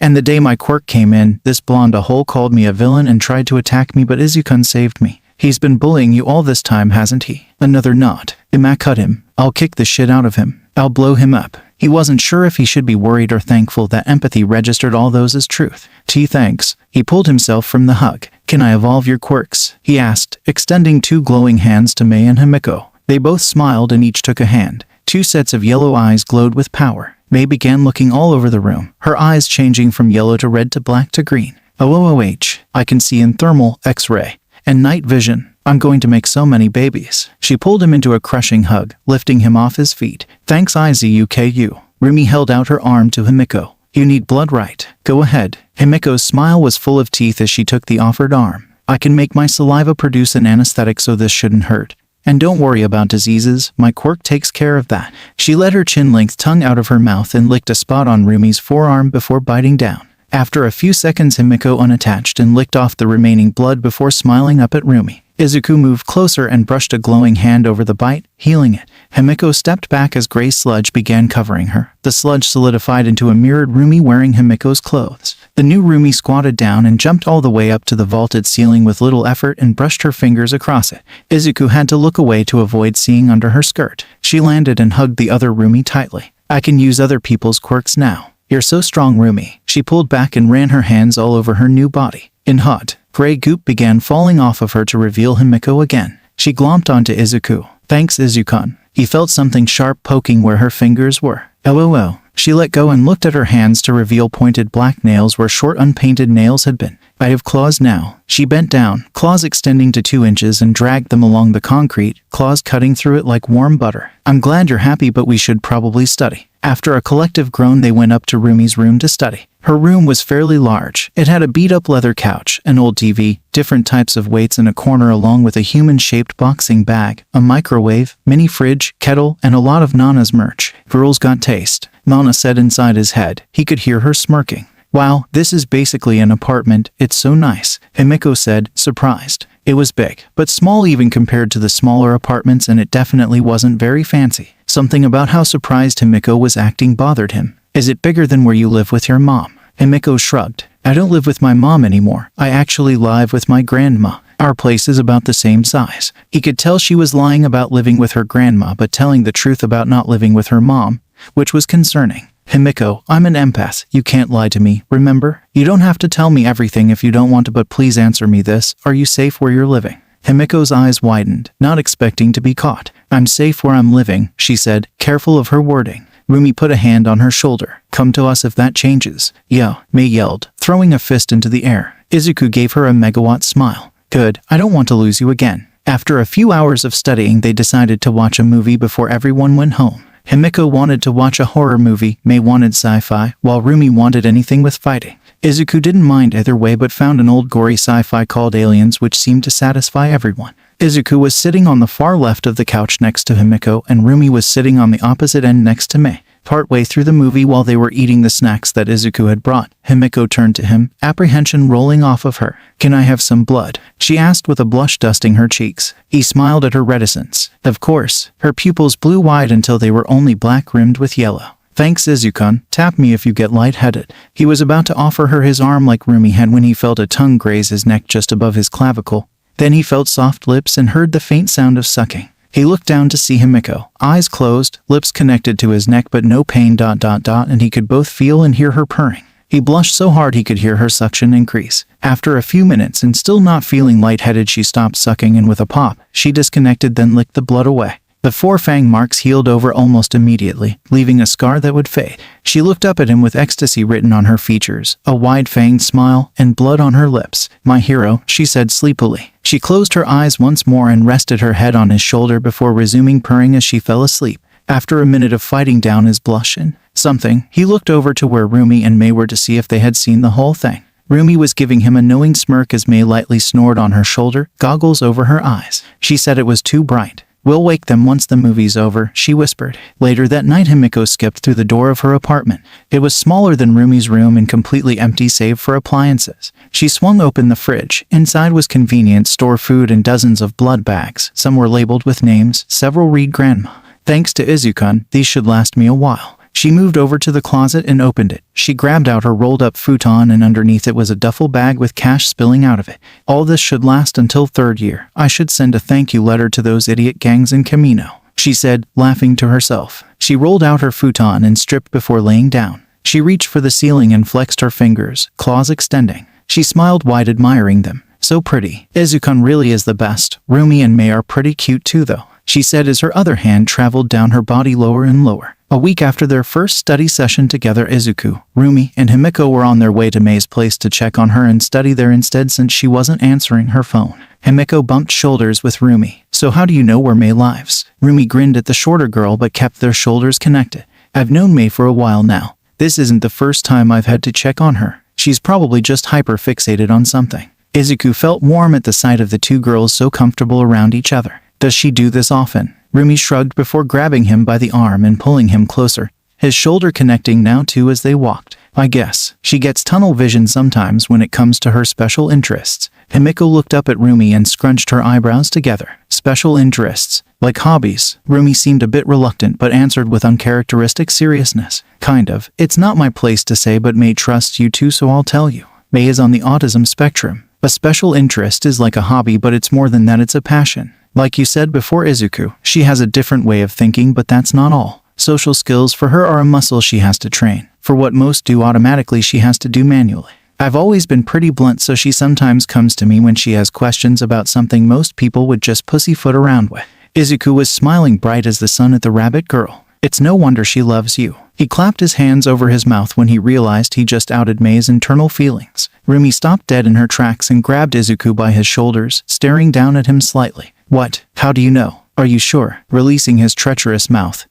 And the day my quirk came in, this blonde hole called me a villain and tried to attack me, but Izuku saved me. He's been bullying you all this time, hasn't he? Another nod. Ima, cut him. I'll kick the shit out of him. I'll blow him up. He wasn't sure if he should be worried or thankful that empathy registered all those as truth. Thanks. He pulled himself from the hug. Can I evolve your quirks? He asked, extending two glowing hands to Mei and Himiko. They both smiled and each took a hand. Two sets of yellow eyes glowed with power. Mei began looking all over the room, her eyes changing from yellow to red to black to green. OOOH. I can see in thermal, X-ray, and night vision. I'm going to make so many babies. She pulled him into a crushing hug, lifting him off his feet. Thanks, Izuku. Rumi held out her arm to Himiko. You need blood, right? Go ahead. Himiko's smile was full of teeth as she took the offered arm. I can make my saliva produce an anesthetic, so this shouldn't hurt. And don't worry about diseases, my quirk takes care of that. She let her chin-length tongue out of her mouth and licked a spot on Rumi's forearm before biting down. After a few seconds, Himiko unattached and licked off the remaining blood before smiling up at Rumi. Izuku moved closer and brushed a glowing hand over the bite, healing it. Himiko stepped back as gray sludge began covering her. The sludge solidified into a mirrored Rumi wearing Himiko's clothes. The new Rumi squatted down and jumped all the way up to the vaulted ceiling with little effort and brushed her fingers across it. Izuku had to look away to avoid seeing under her skirt. She landed and hugged the other Rumi tightly. I can use other people's quirks now. You're so strong, Rumi. She pulled back and ran her hands all over her new body. In hot, gray goop began falling off of her to reveal Himiko again. She glomped onto Izuku. Thanks, Izuku. He felt something sharp poking where her fingers were. LOL. She let go and looked at her hands to reveal pointed black nails where short unpainted nails had been. I have claws now. She bent down, claws extending to 2 inches, and dragged them along the concrete, claws cutting through it like warm butter. I'm glad you're happy, but we should probably study. After a collective groan, they went up to Rumi's room to study. Her room was fairly large. It had a beat-up leather couch, an old TV, different types of weights in a corner along with a human-shaped boxing bag, a microwave, mini fridge, kettle, and a lot of Nana's merch. Girls got taste, Nana said inside his head. He could hear her smirking. Wow, this is basically an apartment. It's so nice, Himiko said, surprised. It was big, but small even compared to the smaller apartments, and it definitely wasn't very fancy. Something about how surprised Himiko was acting bothered him. Is it bigger than where you live with your mom? Himiko shrugged. I don't live with my mom anymore. I actually live with my grandma. Our place is about the same size. He could tell she was lying about living with her grandma but telling the truth about not living with her mom, which was concerning. Himiko, I'm an empath. You can't lie to me, remember? You don't have to tell me everything if you don't want to, but please answer me this. Are you safe where you're living? Himiko's eyes widened, not expecting to be caught. I'm safe where I'm living, she said, careful of her wording. Rumi put a hand on her shoulder. Come to us if that changes. Yeah, Mei yelled, throwing a fist into the air. Izuku gave her a megawatt smile. Good, I don't want to lose you again. After a few hours of studying, they decided to watch a movie before everyone went home. Himiko wanted to watch a horror movie, Mei wanted sci-fi, while Rumi wanted anything with fighting. Izuku didn't mind either way but found an old gory sci-fi called Aliens which seemed to satisfy everyone. Izuku was sitting on the far left of the couch next to Himiko, and Rumi was sitting on the opposite end next to Mei. Partway through the movie, while they were eating the snacks that Izuku had brought, Himiko turned to him, apprehension rolling off of her. Can I have some blood? She asked with a blush dusting her cheeks. He smiled at her reticence. Of course. Her pupils blew wide until they were only black rimmed with yellow. Thanks, Izuku. Tap me if you get lightheaded. He was about to offer her his arm like Rumi had when he felt a tongue graze his neck just above his clavicle. Then he felt soft lips and heard the faint sound of sucking. He looked down to see Himiko, eyes closed, lips connected to his neck but no pain ... and he could both feel and hear her purring. He blushed so hard he could hear her suction increase. After a few minutes and still not feeling lightheaded, she stopped sucking and with a pop, she disconnected, then licked the blood away. The 4 fang marks healed over almost immediately, leaving a scar that would fade. She looked up at him with ecstasy written on her features, a wide-fanged smile, and blood on her lips. My hero, she said sleepily. She closed her eyes once more and rested her head on his shoulder before resuming purring as she fell asleep. After a minute of fighting down his blush and something, he looked over to where Rumi and Mei were to see if they had seen the whole thing. Rumi was giving him a knowing smirk as Mei lightly snored on her shoulder, goggles over her eyes. She said it was too bright. We'll wake them once the movie's over, she whispered. Later that night, Himiko skipped through the door of her apartment. It was smaller than Rumi's room and completely empty save for appliances. She swung open the fridge. Inside was convenience store food and dozens of blood bags. Some were labeled with names, several read Grandma. Thanks to Izuku, these should last me a while. She moved over to the closet and opened it. She grabbed out her rolled-up futon, and underneath it was a duffel bag with cash spilling out of it. All this should last until 3rd year. I should send a thank you letter to those idiot gangs in Camino, she said, laughing to herself. She rolled out her futon and stripped before laying down. She reached for the ceiling and flexed her fingers, claws extending. She smiled wide, admiring them. So pretty. Izuku really is the best. Rumi and Mei are pretty cute too though, she said as her other hand traveled down her body lower and lower. A week after their first study session together, Izuku, Rumi, and Himiko were on their way to Mei's place to check on her and study there instead since she wasn't answering her phone. Himiko bumped shoulders with Rumi. So how do you know where Mei lives? Rumi grinned at the shorter girl but kept their shoulders connected. I've known Mei for a while now. This isn't the first time I've had to check on her. She's probably just hyper-fixated on something. Izuku felt warm at the sight of the two girls so comfortable around each other. Does she do this often? Rumi shrugged before grabbing him by the arm and pulling him closer, his shoulder connecting now too as they walked. I guess she gets tunnel vision sometimes when it comes to her special interests. Himiko looked up at Rumi and scrunched her eyebrows together. Special interests? Like hobbies? Rumi seemed a bit reluctant but answered with uncharacteristic seriousness. Kind of. It's not my place to say, but May trusts you too, so I'll tell you. May is on the autism spectrum. A special interest is like a hobby, but it's more than that, it's a passion. Like you said before, Izuku, she has a different way of thinking, but that's not all. Social skills for her are a muscle she has to train. For what most do automatically, she has to do manually. I've always been pretty blunt, so she sometimes comes to me when she has questions about something most people would just pussyfoot around with. Izuku was smiling bright as the sun at the rabbit girl. It's no wonder she loves you. He clapped his hands over his mouth when he realized he just outed May's internal feelings. Rumi stopped dead in her tracks and grabbed Izuku by his shoulders, staring down at him slightly. What? How do you know? Are you sure? Releasing his treacherous mouth,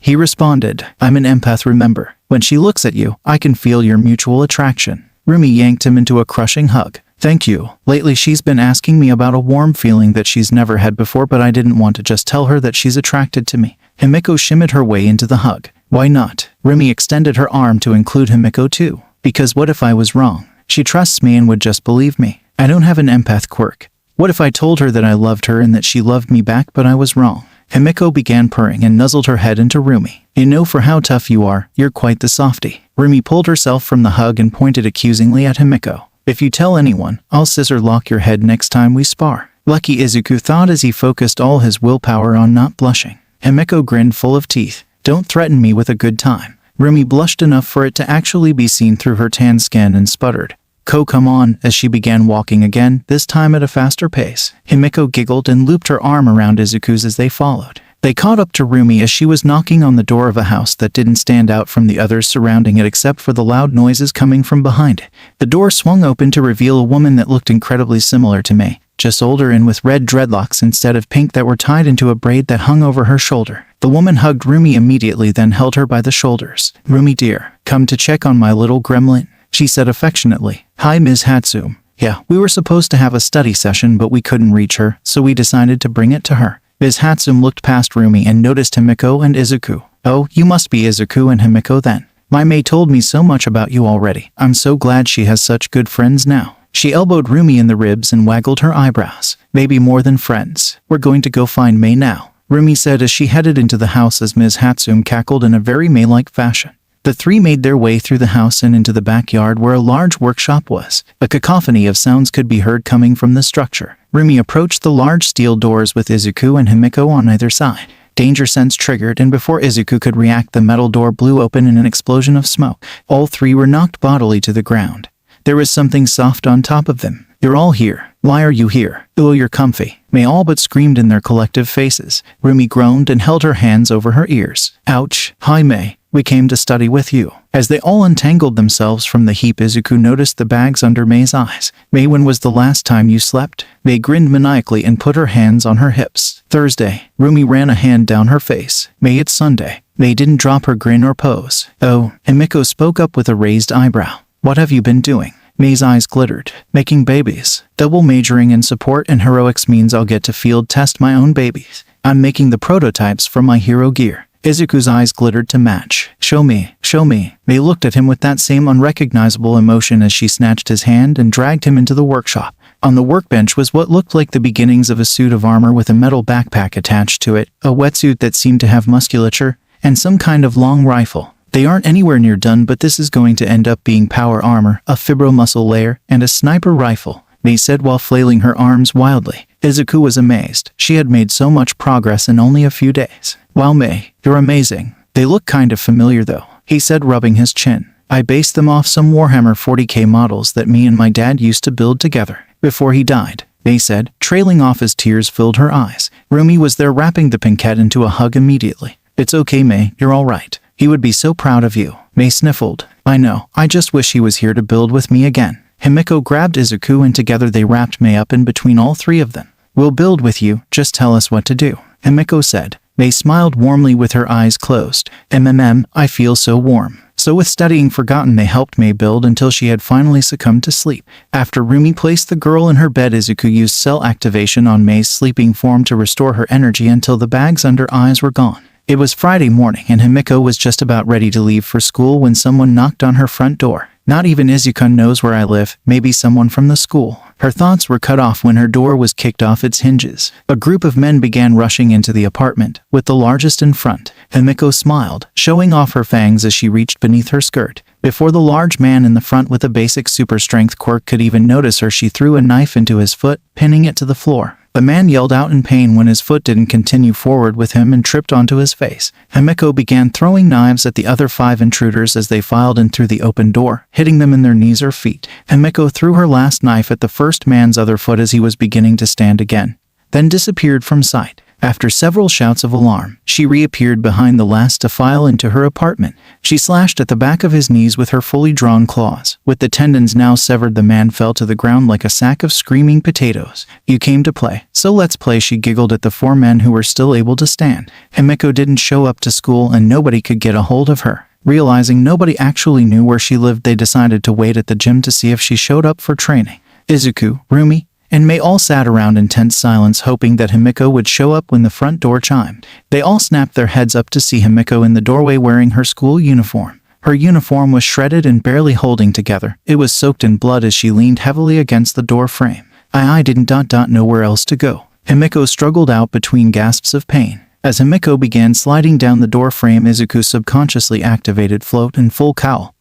he responded, I'm an empath, remember? When she looks at you, I can feel your mutual attraction. Rumi yanked him into a crushing hug. Thank you. Lately she's been asking me about a warm feeling that she's never had before, but I didn't want to just tell her that she's attracted to me. Himiko shimmied her way into the hug. Why not? Rumi extended her arm to include Himiko too. Because what if I was wrong? She trusts me and would just believe me. I don't have an empath quirk. What if I told her that I loved her and that she loved me back, but I was wrong? Himiko began purring and nuzzled her head into Rumi. You know, for how tough you are, you're quite the softie. Rumi pulled herself from the hug and pointed accusingly at Himiko. If you tell anyone, I'll scissor lock your head next time we spar. Lucky, Izuku thought as he focused all his willpower on not blushing. Himiko grinned full of teeth. Don't threaten me with a good time. Rumi blushed enough for it to actually be seen through her tan skin and sputtered, Come on, as she began walking again, this time at a faster pace. Himiko giggled and looped her arm around Izuku's as they followed. They caught up to Rumi as she was knocking on the door of a house that didn't stand out from the others surrounding it except for the loud noises coming from behind it. The door swung open to reveal a woman that looked incredibly similar to May, just older and with red dreadlocks instead of pink that were tied into a braid that hung over her shoulder. The woman hugged Rumi immediately, then held her by the shoulders. Rumi dear, come to check on my little gremlin, she said affectionately. Hi, Ms. Hatsum. Yeah, we were supposed to have a study session, but we couldn't reach her, so we decided to bring it to her. Ms. Hatsum looked past Rumi and noticed Himiko and Izuku. Oh, you must be Izuku and Himiko then. My May told me so much about you already. I'm so glad she has such good friends now. She elbowed Rumi in the ribs and waggled her eyebrows. Maybe more than friends. We're going to go find May now, Rumi said as she headed into the house as Ms. Hatsum cackled in a very May-like fashion. The three made their way through the house and into the backyard where a large workshop was. A cacophony of sounds could be heard coming from the structure. Rumi approached the large steel doors with Izuku and Himiko on either side. Danger sense triggered, and before Izuku could react, the metal door blew open in an explosion of smoke. All three were knocked bodily to the ground. There was something soft on top of them. You're all here. Why are you here? Oh, you're comfy. May all but screamed in their collective faces. Rumi groaned and held her hands over her ears. Ouch. Hi, May. We came to study with you. As they all untangled themselves from the heap, Izuku noticed the bags under May's eyes. May, when was the last time you slept? May grinned maniacally and put her hands on her hips. Thursday. Rumi ran a hand down her face. May, it's Sunday. May didn't drop her grin or pose. Oh, Himiko spoke up with a raised eyebrow. What have you been doing? May's eyes glittered. Making babies. Double majoring in support and heroics means I'll get to field test my own babies. I'm making the prototypes for my hero gear. Izuku's eyes glittered to match. Show me, show me. May looked at him with that same unrecognizable emotion as she snatched his hand and dragged him into the workshop. On the workbench was what looked like the beginnings of a suit of armor with a metal backpack attached to it, a wetsuit that seemed to have musculature, and some kind of long rifle. They aren't anywhere near done, but this is going to end up being power armor, a fibro-muscle layer, and a sniper rifle, May said while flailing her arms wildly. Izuku was amazed. She had made so much progress in only a few days. Wow, May, you're amazing. They look kind of familiar though, he said, rubbing his chin. I based them off some Warhammer 40k models that me and my dad used to build together before he died, May said, trailing off as tears filled her eyes. Rumi was there, wrapping the pinkette into a hug immediately. It's okay, May, you're all right. He would be so proud of you. May sniffled. I know, I just wish he was here to build with me again. Himiko grabbed Izuku and together they wrapped May up in between all three of them. We'll build with you, just tell us what to do, Himiko said. May smiled warmly with her eyes closed. I feel so warm. So with studying forgotten, they helped May build until she had finally succumbed to sleep. After Rumi placed the girl in her bed, Izuku used cell activation on May's sleeping form to restore her energy until the bags under eyes were gone. It was Friday morning and Himiko was just about ready to leave for school when someone knocked on her front door. Not even Izuku knows where I live, maybe someone from the school. Her thoughts were cut off when her door was kicked off its hinges. A group of men began rushing into the apartment, with the largest in front. Himiko smiled, showing off her fangs as she reached beneath her skirt. Before the large man in the front with a basic super strength quirk could even notice her, she threw a knife into his foot, pinning it to the floor. The man yelled out in pain when his foot didn't continue forward with him and tripped onto his face. Himiko began throwing knives at the other 5 intruders as they filed in through the open door, hitting them in their knees or feet. Himiko threw her last knife at the first man's other foot as he was beginning to stand again, then disappeared from sight. After several shouts of alarm, she reappeared behind the last to file into her apartment. She slashed at the back of his knees with her fully drawn claws. With the tendons now severed, the man fell to the ground like a sack of screaming potatoes. You came to play, so let's play, she giggled at the 4 men who were still able to stand. Himiko didn't show up to school and nobody could get a hold of her. Realizing nobody actually knew where she lived, they decided to wait at the gym to see if she showed up for training. Izuku, Rumi, and May all sat around in tense silence, hoping that Himiko would show up when the front door chimed. They all snapped their heads up to see Himiko in the doorway wearing her school uniform. Her uniform was shredded and barely holding together. It was soaked in blood as she leaned heavily against the door frame. I didn't know where else to go. Himiko struggled out between gasps of pain. As Himiko began sliding down the door frame, Izuku subconsciously activated Float and Full Cowl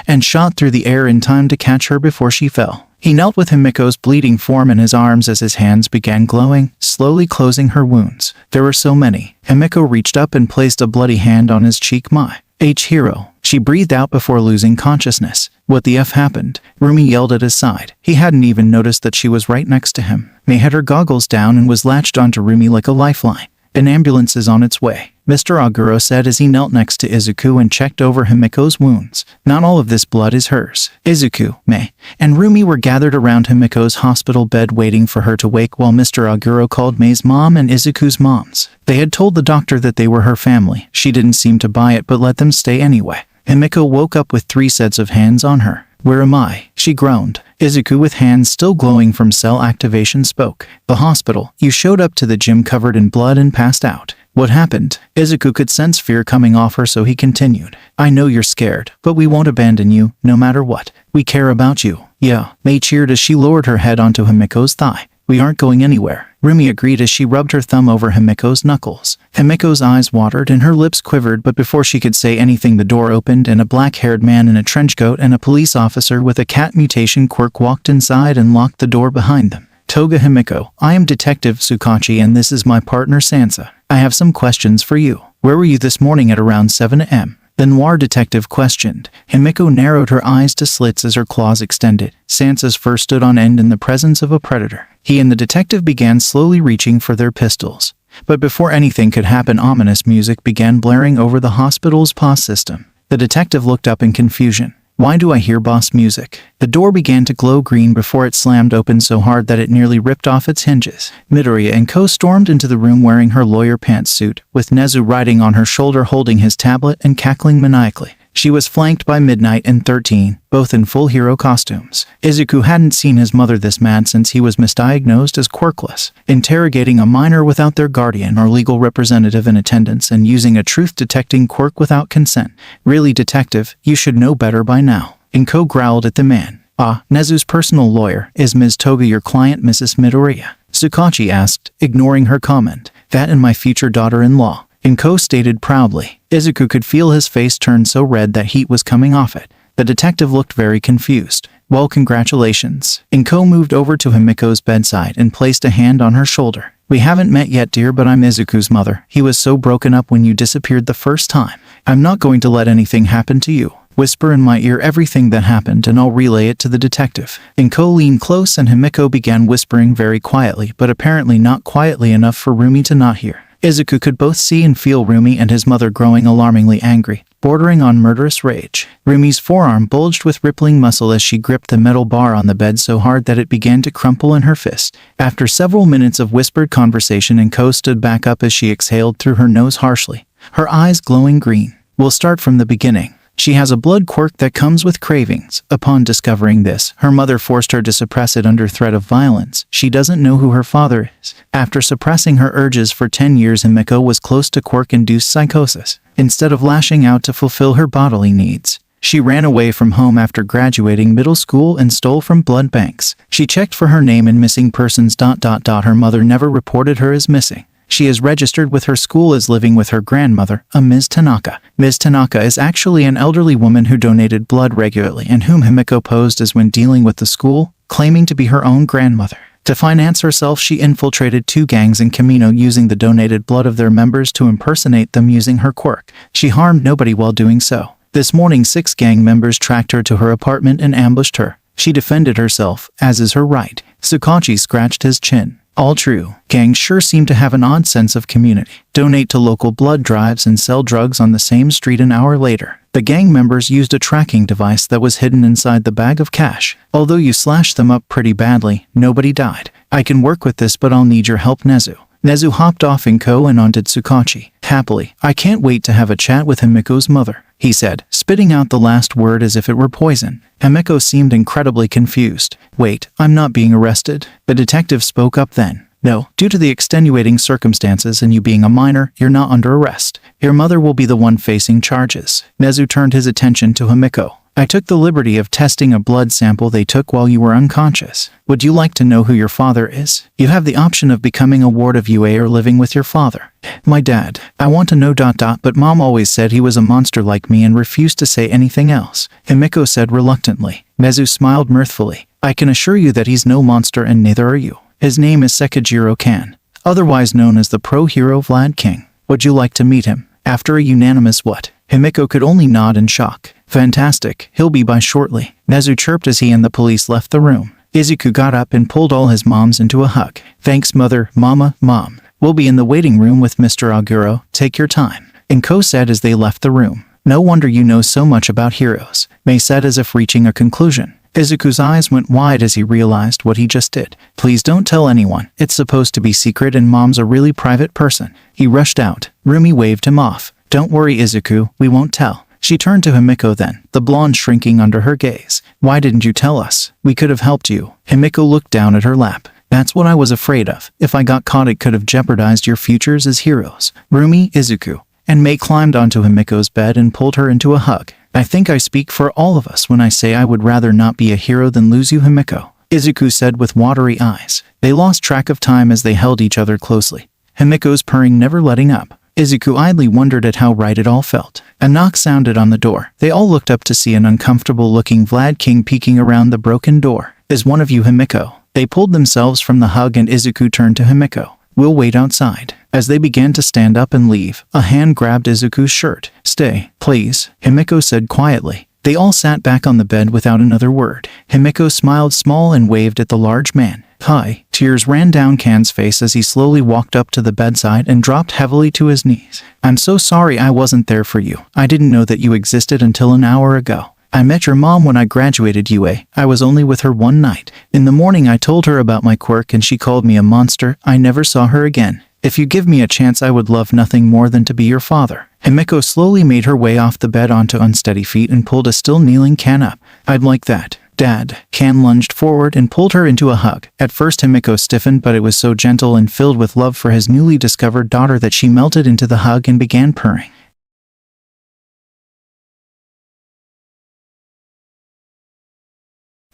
and shot through the air in time to catch her before she fell. He knelt with Himiko's bleeding form in his arms as his hands began glowing, slowly closing her wounds. There were so many. Himiko reached up and placed a bloody hand on his cheek. My hero, she breathed out before losing consciousness. What the F happened? Rumi yelled at his side. He hadn't even noticed that she was right next to him. May had her goggles down and was latched onto Rumi like a lifeline. An ambulance is on its way, Mr. Aguro said as he knelt next to Izuku and checked over Himiko's wounds. Not all of this blood is hers. Izuku, May, and Rumi were gathered around Himiko's hospital bed waiting for her to wake while Mr. Aguro called May's mom and Izuku's moms. They had told the doctor that they were her family. She didn't seem to buy it but let them stay anyway. Himiko woke up with 3 sets of hands on her. Where am I? She groaned. Izuku, with hands still glowing from cell activation, spoke. The hospital. You showed up to the gym covered in blood and passed out. What happened? Izuku could sense fear coming off her, so he continued. I know you're scared, but we won't abandon you, no matter what. We care about you. Yeah, May cheered as she lowered her head onto Himiko's thigh. We aren't going anywhere. Rumi agreed as she rubbed her thumb over Himiko's knuckles. Himiko's eyes watered and her lips quivered, but before she could say anything, the door opened and a black-haired man in a trench coat and a police officer with a cat mutation quirk walked inside and locked the door behind them. Toga, Himiko, I am Detective Tsukachi and this is my partner Sansa. I have some questions for you. Where were you this morning at around 7 a.m.? The noir detective questioned. Himiko narrowed her eyes to slits as her claws extended. Sansa's fur stood on end in the presence of a predator. He and the detective began slowly reaching for their pistols. But before anything could happen, ominous music began blaring over the hospital's POS system. The detective looked up in confusion. Why do I hear boss music? The door began to glow green before it slammed open so hard that it nearly ripped off its hinges. Midoriya and Co stormed into the room wearing her lawyer pantsuit, with Nezu riding on her shoulder holding his tablet and cackling maniacally. She was flanked by Midnight and 13, both in full hero costumes. Izuku hadn't seen his mother this mad since he was misdiagnosed as quirkless, interrogating a minor without their guardian or legal representative in attendance and using a truth-detecting quirk without consent. Really, detective, you should know better by now. Inko growled at the man. Nezu's personal lawyer, is Ms. Toga your client, Mrs. Midoriya? Tsukachi asked, ignoring her comment. That and my future daughter-in-law. Inko stated proudly. Izuku could feel his face turn so red that heat was coming off it. The detective looked very confused. Well, congratulations. Inko moved over to Himiko's bedside and placed a hand on her shoulder. We haven't met yet, dear, but I'm Izuku's mother. He was so broken up when you disappeared the first time. I'm not going to let anything happen to you. Whisper in my ear everything that happened and I'll relay it to the detective. Inko leaned close and Himiko began whispering very quietly, but apparently not quietly enough for Rumi to not hear. Izuku could both see and feel Rumi and his mother growing alarmingly angry. bordering on murderous rage. Rumi's forearm bulged with rippling muscle as she gripped the metal bar on the bed so hard that it began to crumple in her fist. After several minutes of whispered conversation, Inko stood back up as she exhaled through her nose harshly, her eyes glowing green. We'll start from the beginning. She has a blood quirk that comes with cravings. Upon discovering this, her mother forced her to suppress it under threat of violence. She doesn't know who her father is. After suppressing her urges for 10 years, Himiko was close to quirk-induced psychosis. Instead of lashing out to fulfill her bodily needs, she ran away from home after graduating middle school and stole from blood banks. She checked for her name in missing persons. Her mother never reported her as missing. She is registered with her school as living with her grandmother, a Ms. Tanaka. Ms. Tanaka is actually an elderly woman who donated blood regularly and whom Himiko posed as when dealing with the school, claiming to be her own grandmother. To finance herself, she infiltrated 2 gangs in Camino using the donated blood of their members to impersonate them using her quirk. She harmed nobody while doing so. This morning, 6 gang members tracked her to her apartment and ambushed her. She defended herself, as is her right. Tsukachi scratched his chin. All true. Gangs sure seem to have an odd sense of community. Donate to local blood drives and sell drugs on the same street an hour later. The gang members used a tracking device that was hidden inside the bag of cash. Although you slashed them up pretty badly, nobody died. I can work with this, but I'll need your help, Nezu. Nezu hopped off Inko and onto Tsukachi. Happily, I can't wait to have a chat with Himiko's mother, he said, spitting out the last word as if it were poison. Himiko seemed incredibly confused. Wait, I'm not being arrested? The detective spoke up then. No, due to the extenuating circumstances and you being a minor, you're not under arrest. Your mother will be the one facing charges. Nezu turned his attention to Himiko. I took the liberty of testing a blood sample they took while you were unconscious. Would you like to know who your father is? You have the option of becoming a ward of UA or living with your father. My dad. I want to know ... but mom always said he was a monster like me and refused to say anything else. Himiko said reluctantly. Nezu smiled mirthfully. I can assure you that he's no monster and neither are you. His name is Sekijiro Kan, otherwise known as the pro-hero Vlad King. Would you like to meet him? After a unanimous what? Himiko could only nod in shock. Fantastic, he'll be by shortly. Nezu chirped as he and the police left the room. Izuku got up and pulled all his moms into a hug. Thanks mother, mama, mom. We'll be in the waiting room with Mr. Aguro. Take your time. Inko said as they left the room. No wonder you know so much about heroes, Mei said as if reaching a conclusion. Izuku's eyes went wide as he realized what he just did. Please don't tell anyone. It's supposed to be secret and mom's a really private person. He rushed out. Rumi waved him off. Don't worry, Izuku, we won't tell. She turned to Himiko then, the blonde shrinking under her gaze. Why didn't you tell us? We could have helped you. Himiko looked down at her lap. That's what I was afraid of. If I got caught, it could have jeopardized your futures as heroes. Rumi, Izuku, and Mei climbed onto Himiko's bed and pulled her into a hug. I think I speak for all of us when I say I would rather not be a hero than lose you, Himiko, Izuku said with watery eyes. They lost track of time as they held each other closely, Himiko's purring never letting up. Izuku idly wondered at how right it all felt. A knock sounded on the door. They all looked up to see an uncomfortable-looking Vlad King peeking around the broken door. Is one of you Himiko? They pulled themselves from the hug and Izuku turned to Himiko. We'll wait outside. As they began to stand up and leave, a hand grabbed Izuku's shirt. Stay, please, Himiko said quietly. They all sat back on the bed without another word. Himiko smiled small and waved at the large man. Hi. Tears ran down Kan's face as he slowly walked up to the bedside and dropped heavily to his knees. I'm so sorry I wasn't there for you. I didn't know that you existed until an hour ago. I met your mom when I graduated UA. I was only with her one night. In the morning I told her about my quirk and she called me a monster. I never saw her again. If you give me a chance, I would love nothing more than to be your father. Himiko slowly made her way off the bed onto unsteady feet and pulled a still kneeling Kan up. I'd like that. Dad. Kan lunged forward and pulled her into a hug. At first Himiko stiffened, but it was so gentle and filled with love for his newly discovered daughter that she melted into the hug and began purring.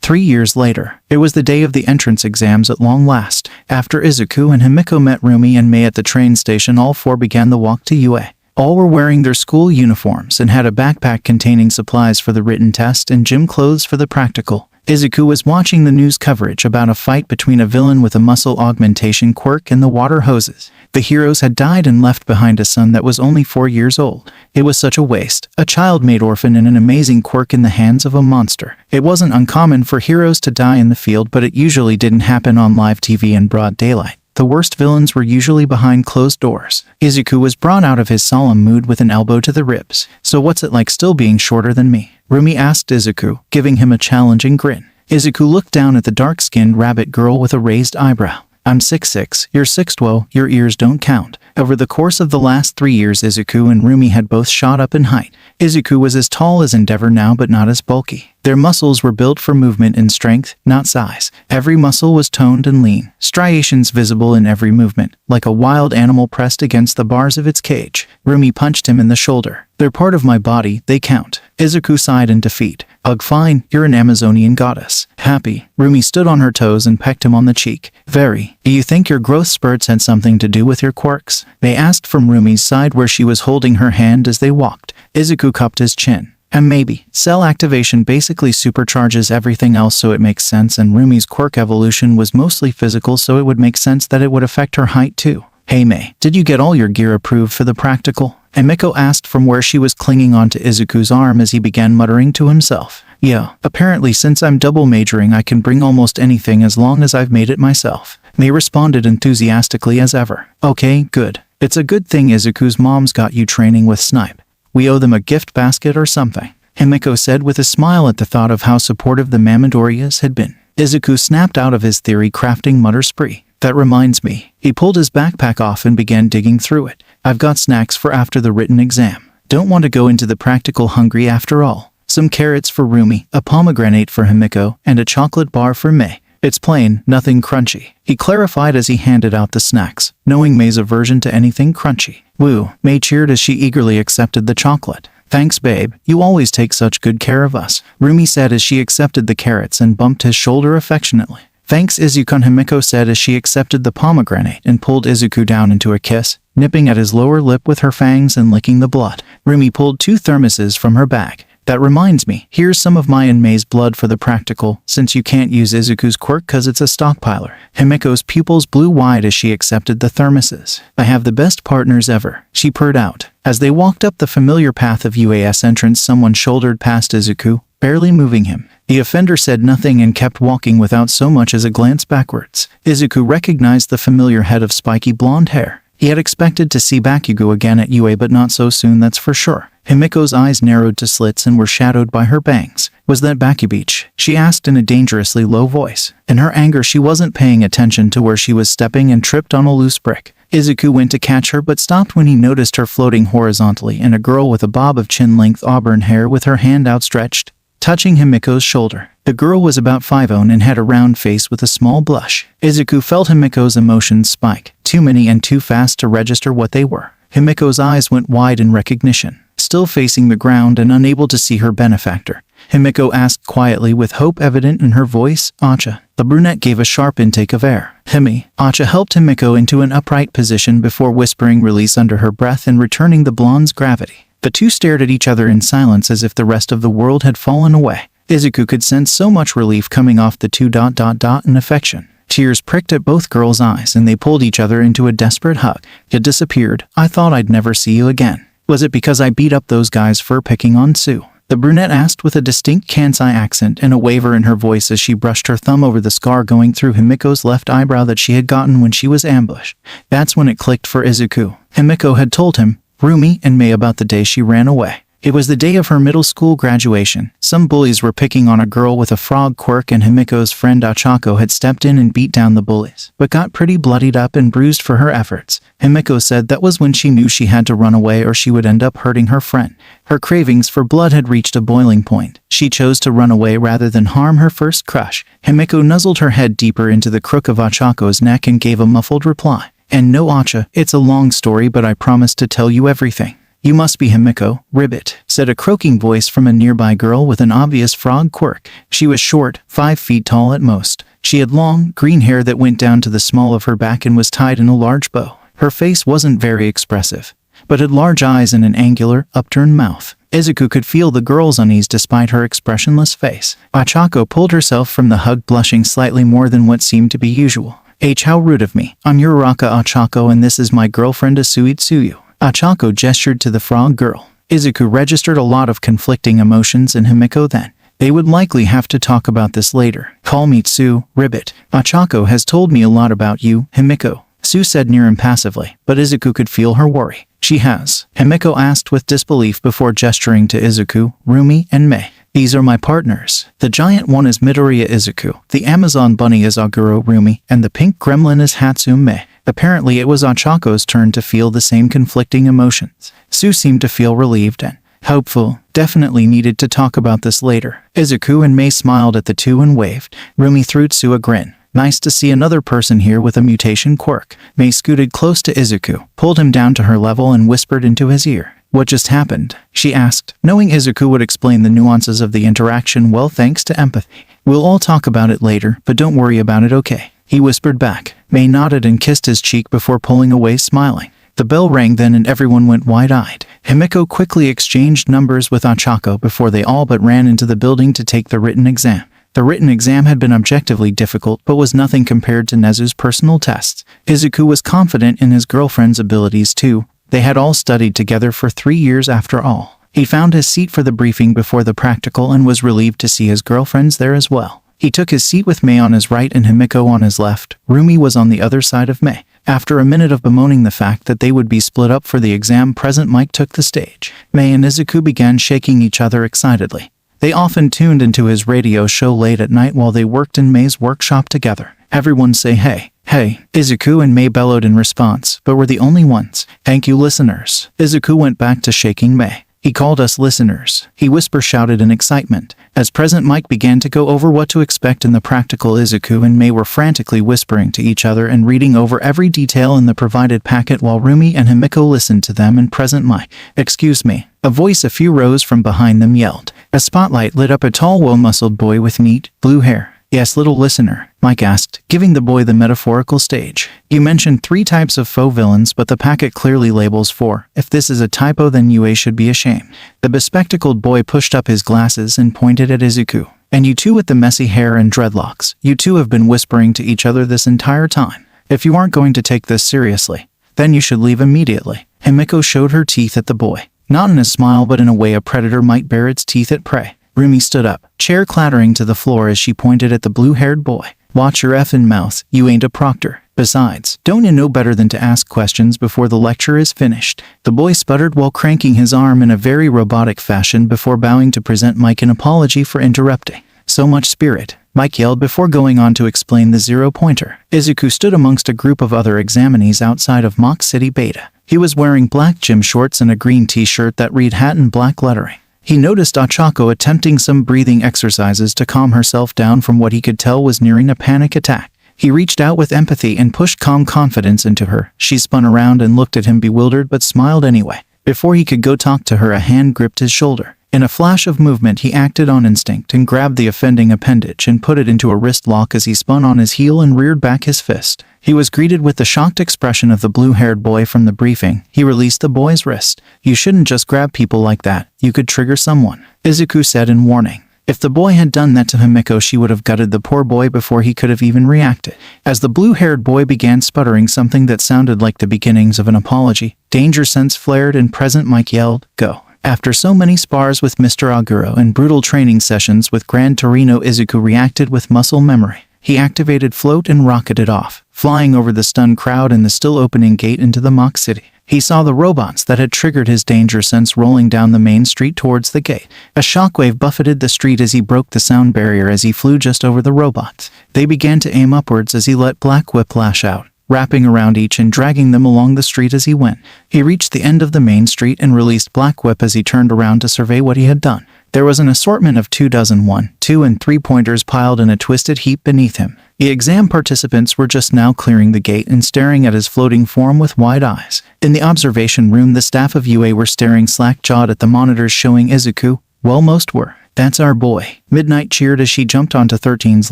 3 years later, it was the day of the entrance exams at long last. After Izuku and Himiko met Rumi and Mei at the train station, all four began the walk to UA. All were wearing their school uniforms and had a backpack containing supplies for the written test and gym clothes for the practical. Izuku was watching the news coverage about a fight between a villain with a muscle augmentation quirk and the water hoses. The heroes had died and left behind a son that was only 4 years old. It was such a waste. A child made orphan and an amazing quirk in the hands of a monster. It wasn't uncommon for heroes to die in the field, but it usually didn't happen on live TV in broad daylight. The worst villains were usually behind closed doors. Izuku was brought out of his solemn mood with an elbow to the ribs. So what's it like still being shorter than me? Rumi asked Izuku, giving him a challenging grin. Izuku looked down at the dark-skinned rabbit girl with a raised eyebrow. I'm 6'6", you're 6'12", your ears don't count. Over the course of the last 3 years, Izuku and Rumi had both shot up in height. Izuku was as tall as Endeavor now, but not as bulky. Their muscles were built for movement and strength, not size. Every muscle was toned and lean, striations visible in every movement, like a wild animal pressed against the bars of its cage. Rumi punched him in the shoulder. They're part of my body, they count. Izuku sighed in defeat. Ugh, fine, you're an Amazonian goddess. Happy. Rumi stood on her toes and pecked him on the cheek. Very. Do you think your growth spurts had something to do with your quirks? They asked from Rumi's side where she was holding her hand as they walked. Izuku cupped his chin. And maybe. Cell activation basically supercharges everything else, so it makes sense, and Rumi's quirk evolution was mostly physical, so it would make sense that it would affect her height too. Hey Mei, did you get all your gear approved for the practical? Emiko asked from where she was clinging onto Izuku's arm as he began muttering to himself. Yeah, apparently since I'm double majoring I can bring almost anything as long as I've made it myself. Mei responded enthusiastically as ever. Okay, good. It's a good thing Izuku's mom's got you training with Snipe. We owe them a gift basket or something, Himiko said with a smile at the thought of how supportive the Mamadorias had been. Izuku snapped out of his theory-crafting mutter spree. That reminds me. He pulled his backpack off and began digging through it. I've got snacks for after the written exam. Don't want to go into the practical hungry after all. Some carrots for Rumi, a pomegranate for Himiko, and a chocolate bar for Mei. It's plain, nothing crunchy, he clarified as he handed out the snacks, knowing Mei's aversion to anything crunchy. Woo, Mei cheered as she eagerly accepted the chocolate. Thanks, babe. You always take such good care of us, Rumi said as she accepted the carrots and bumped his shoulder affectionately. Thanks, Izuku, Himiko said as she accepted the pomegranate and pulled Izuku down into a kiss, nipping at his lower lip with her fangs and licking the blood. Rumi pulled 2 thermoses from her bag. That reminds me, here's some of my and Mei's blood for the practical, since you can't use Izuku's quirk cause it's a stockpiler. Himiko's pupils blew wide as she accepted the thermoses. I have the best partners ever, she purred out. As they walked up the familiar path of UAS entrance, someone shouldered past Izuku, barely moving him. The offender said nothing and kept walking without so much as a glance backwards. Izuku recognized the familiar head of spiky blonde hair. He had expected to see Bakugo again at UA, but not so soon, that's for sure. Himiko's eyes narrowed to slits and were shadowed by her bangs. Was that Bakubeach? She asked in a dangerously low voice. In her anger, she wasn't paying attention to where she was stepping and tripped on a loose brick. Izuku went to catch her but stopped when he noticed her floating horizontally and a girl with a bob of chin-length auburn hair with her hand outstretched, touching Himiko's shoulder. The girl was about 5'0" and had a round face with a small blush. Izuku felt Himiko's emotions spike, too many and too fast to register what they were. Himiko's eyes went wide in recognition. Still facing the ground and unable to see her benefactor, Himiko asked quietly with hope evident in her voice, Acha. The brunette gave a sharp intake of air. Himi. Acha helped Himiko into an upright position before whispering release under her breath and returning the blonde's gravity. The two stared at each other in silence as if the rest of the world had fallen away. Izuku could sense so much relief coming off the two ... and affection. Tears pricked at both girls' eyes and they pulled each other into a desperate hug. It disappeared. I thought I'd never see you again. Was it because I beat up those guys for picking on Sue? The brunette asked with a distinct Kansai accent and a waver in her voice as she brushed her thumb over the scar going through Himiko's left eyebrow that she had gotten when she was ambushed. That's when it clicked for Izuku. Himiko had told him, Rumi and Mei, about the day she ran away. It was the day of her middle school graduation. Some bullies were picking on a girl with a frog quirk and Himiko's friend Achako had stepped in and beat down the bullies, but got pretty bloodied up and bruised for her efforts. Himiko said that was when she knew she had to run away or she would end up hurting her friend. Her cravings for blood had reached a boiling point. She chose to run away rather than harm her first crush. Himiko nuzzled her head deeper into the crook of Achako's neck and gave a muffled reply. And no, Acha, it's a long story, but I promise to tell you everything. You must be Himiko, Ribbit, said a croaking voice from a nearby girl with an obvious frog quirk. She was short, 5 feet tall at most. She had long, green hair that went down to the small of her back and was tied in a large bow. Her face wasn't very expressive, but had large eyes and an angular, upturned mouth. Izuku could feel the girl's unease despite her expressionless face. Achako pulled herself from the hug, blushing slightly more than what seemed to be usual. How rude of me. I'm Uraraka Achako and this is my girlfriend Asui Tsuyu. Achako gestured to the frog girl. Izuku registered a lot of conflicting emotions in Himiko then. They would likely have to talk about this later. Call me Tsu, Ribbit. Achako has told me a lot about you, Himiko. Sue said near impassively, but Izuku could feel her worry. She has? Himiko asked with disbelief before gesturing to Izuku, Rumi, and Mei. These are my partners. The giant one is Midoriya Izuku, the Amazon bunny is Aguro Rumi, and the pink gremlin is Hatsume Mei. Apparently it was Achako's turn to feel the same conflicting emotions. Sue seemed to feel relieved and hopeful. Definitely needed to talk about this later. Izuku and Mei smiled at the two and waved. Rumi threw Sue a grin. Nice to see another person here with a mutation quirk. Mei scooted close to Izuku, pulled him down to her level and whispered into his ear. What just happened? She asked, knowing Izuku would explain the nuances of the interaction well thanks to empathy. We'll all talk about it later, but don't worry about it, okay? He whispered back. Mei nodded and kissed his cheek before pulling away smiling. The bell rang then and everyone went wide-eyed. Himiko quickly exchanged numbers with Achako before they all but ran into the building to take the written exam. The written exam had been objectively difficult but was nothing compared to Nezu's personal tests. Izuku was confident in his girlfriend's abilities too. They had all studied together for 3 years after all. He found his seat for the briefing before the practical and was relieved to see his girlfriends there as well. He took his seat with Mei on his right and Himiko on his left. Rumi was on the other side of Mei. After a minute of bemoaning the fact that they would be split up for the exam, President Mike took the stage. Mei and Izuku began shaking each other excitedly. They often tuned into his radio show late at night while they worked in Mei's workshop together. Everyone say hey. Hey, Izuku and Mei bellowed in response, but were the only ones. Thank you, listeners. Izuku went back to shaking Mei. He called us listeners. He whisper-shouted in excitement. As President Mike began to go over what to expect in the practical, Izuku and Mei were frantically whispering to each other and reading over every detail in the provided packet while Rumi and Himiko listened to them and President Mike. Excuse me. A voice a few rows from behind them yelled. A spotlight lit up a tall, well-muscled boy with neat, blue hair. Yes, little listener, Mike asked, giving the boy the metaphorical stage. You mentioned 3 types of faux villains, but the packet clearly labels 4. If this is a typo, then UA should be ashamed. The bespectacled boy pushed up his glasses and pointed at Izuku. And you two with the messy hair and dreadlocks, you two have been whispering to each other this entire time. If you aren't going to take this seriously, then you should leave immediately. Himiko showed her teeth at the boy. Not in a smile, but in a way a predator might bare its teeth at prey. Rumi stood up, chair clattering to the floor as she pointed at the blue-haired boy. Watch your effing mouth, you ain't a proctor. Besides, don't you know better than to ask questions before the lecture is finished? The boy sputtered while cranking his arm in a very robotic fashion before bowing to present Mike an apology for interrupting. So much spirit, Mike yelled before going on to explain the 0-pointer. Izuku stood amongst a group of other examinees outside of Mock City Beta. He was wearing black gym shorts and a green t-shirt that read hat in black lettering. He noticed Achako attempting some breathing exercises to calm herself down from what he could tell was nearing a panic attack. He reached out with empathy and pushed calm confidence into her. She spun around and looked at him bewildered but smiled anyway. Before he could go talk to her, a hand gripped his shoulder. In a flash of movement, he acted on instinct and grabbed the offending appendage and put it into a wrist lock as he spun on his heel and reared back his fist. He was greeted with the shocked expression of the blue-haired boy from the briefing. He released the boy's wrist. You shouldn't just grab people like that. You could trigger someone, Izuku said in warning. If the boy had done that to Himiko, she would have gutted the poor boy before he could have even reacted. As the blue-haired boy began sputtering something that sounded like the beginnings of an apology, danger sense flared and President Mike yelled, "Go." After so many spars with Mr. Aguro and brutal training sessions with Grand Torino, Izuku reacted with muscle memory. He activated float and rocketed off, flying over the stunned crowd and the still opening gate into the Mock City. He saw the robots that had triggered his danger sense rolling down the main street towards the gate. A shockwave buffeted the street as he broke the sound barrier as he flew just over the robots. They began to aim upwards as he let Black Whip lash out, wrapping around each and dragging them along the street as he went. He reached the end of the main street and released Black Whip as he turned around to survey what he had done. There was an assortment of 2 dozen 1, 2, and 3-pointers piled in a twisted heap beneath him. The exam participants were just now clearing the gate and staring at his floating form with wide eyes. In the observation room, the staff of UA were staring slack-jawed at the monitors showing Izuku. Well, most were. That's our boy. Midnight cheered as she jumped onto 13's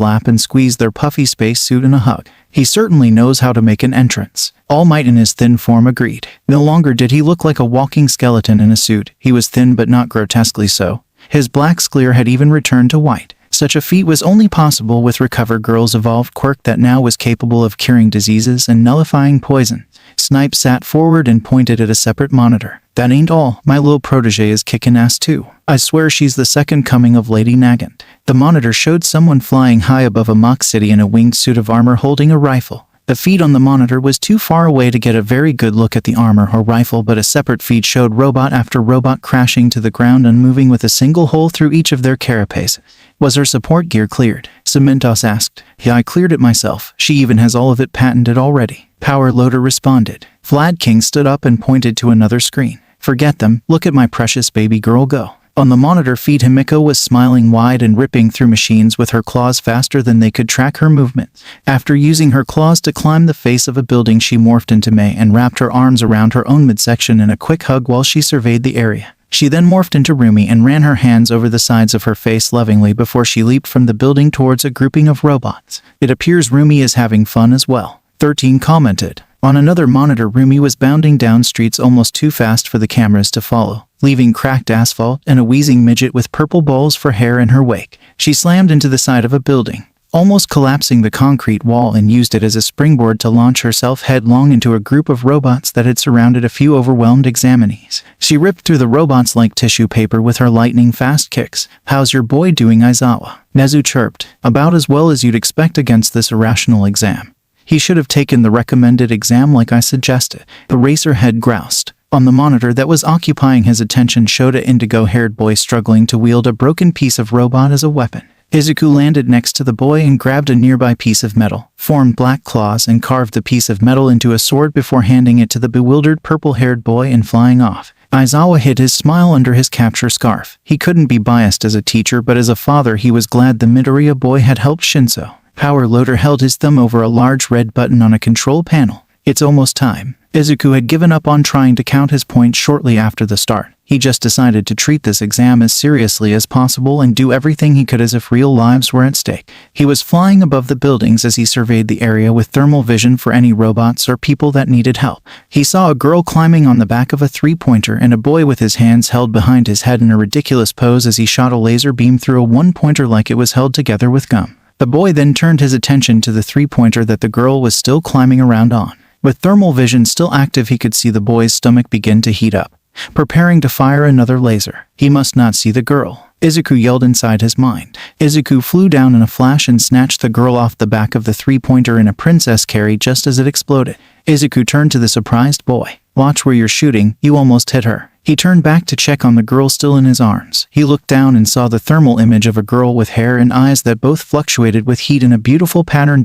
lap and squeezed their puffy spacesuit in a hug. He certainly knows how to make an entrance. All Might in his thin form agreed. No longer did he look like a walking skeleton in a suit. He was thin but not grotesquely so. His black sclera had even returned to white. Such a feat was only possible with Recover Girl's evolved quirk that now was capable of curing diseases and nullifying poison. Snipe sat forward and pointed at a separate monitor. That ain't all. My little protege is kicking ass too. I swear she's the second coming of Lady Nagant. The monitor showed someone flying high above a mock city in a winged suit of armor holding a rifle. The feed on the monitor was too far away to get a very good look at the armor or rifle, but a separate feed showed robot after robot crashing to the ground and moving with a single hole through each of their carapaces. Was her support gear cleared? Cementos asked. Yeah, I cleared it myself. She even has all of it patented already. Power Loader responded. Vlad King stood up and pointed to another screen. Forget them. Look at my precious baby girl go. On the monitor feed, Himiko was smiling wide and ripping through machines with her claws faster than they could track her movements. After using her claws to climb the face of a building, she morphed into Mei and wrapped her arms around her own midsection in a quick hug while she surveyed the area. She then morphed into Rumi and ran her hands over the sides of her face lovingly before she leaped from the building towards a grouping of robots. It appears Rumi is having fun as well. 13 commented. On another monitor, Rumi was bounding down streets almost too fast for the cameras to follow, leaving cracked asphalt and a wheezing midget with purple balls for hair in her wake. She slammed into the side of a building, almost collapsing the concrete wall, and used it as a springboard to launch herself headlong into a group of robots that had surrounded a few overwhelmed examinees. She ripped through the robots like tissue paper with her lightning-fast kicks. How's your boy doing, Aizawa? Nezu chirped. About as well as you'd expect against this irrational exam. He should have taken the recommended exam like I suggested. The racerhead groused. On the monitor that was occupying his attention showed an indigo-haired boy struggling to wield a broken piece of robot as a weapon. Izuku landed next to the boy and grabbed a nearby piece of metal, formed black claws, and carved the piece of metal into a sword before handing it to the bewildered purple-haired boy and flying off. Aizawa hid his smile under his capture scarf. He couldn't be biased as a teacher, but as a father he was glad the Midoriya boy had helped Shinso. Power Loader held his thumb over a large red button on a control panel. It's almost time. Izuku had given up on trying to count his points shortly after the start. He just decided to treat this exam as seriously as possible and do everything he could as if real lives were at stake. He was flying above the buildings as he surveyed the area with thermal vision for any robots or people that needed help. He saw a girl climbing on the back of a three-pointer and a boy with his hands held behind his head in a ridiculous pose as he shot a laser beam through a one-pointer like it was held together with gum. The boy then turned his attention to the three-pointer that the girl was still climbing around on. With thermal vision still active, he could see the boy's stomach begin to heat up, preparing to fire another laser. He must not see the girl. Izuku yelled inside his mind. Izuku flew down in a flash and snatched the girl off the back of the three-pointer in a princess carry just as it exploded. Izuku turned to the surprised boy. Watch where you're shooting, you almost hit her. He turned back to check on the girl still in his arms. He looked down and saw the thermal image of a girl with hair and eyes that both fluctuated with heat in a beautiful pattern.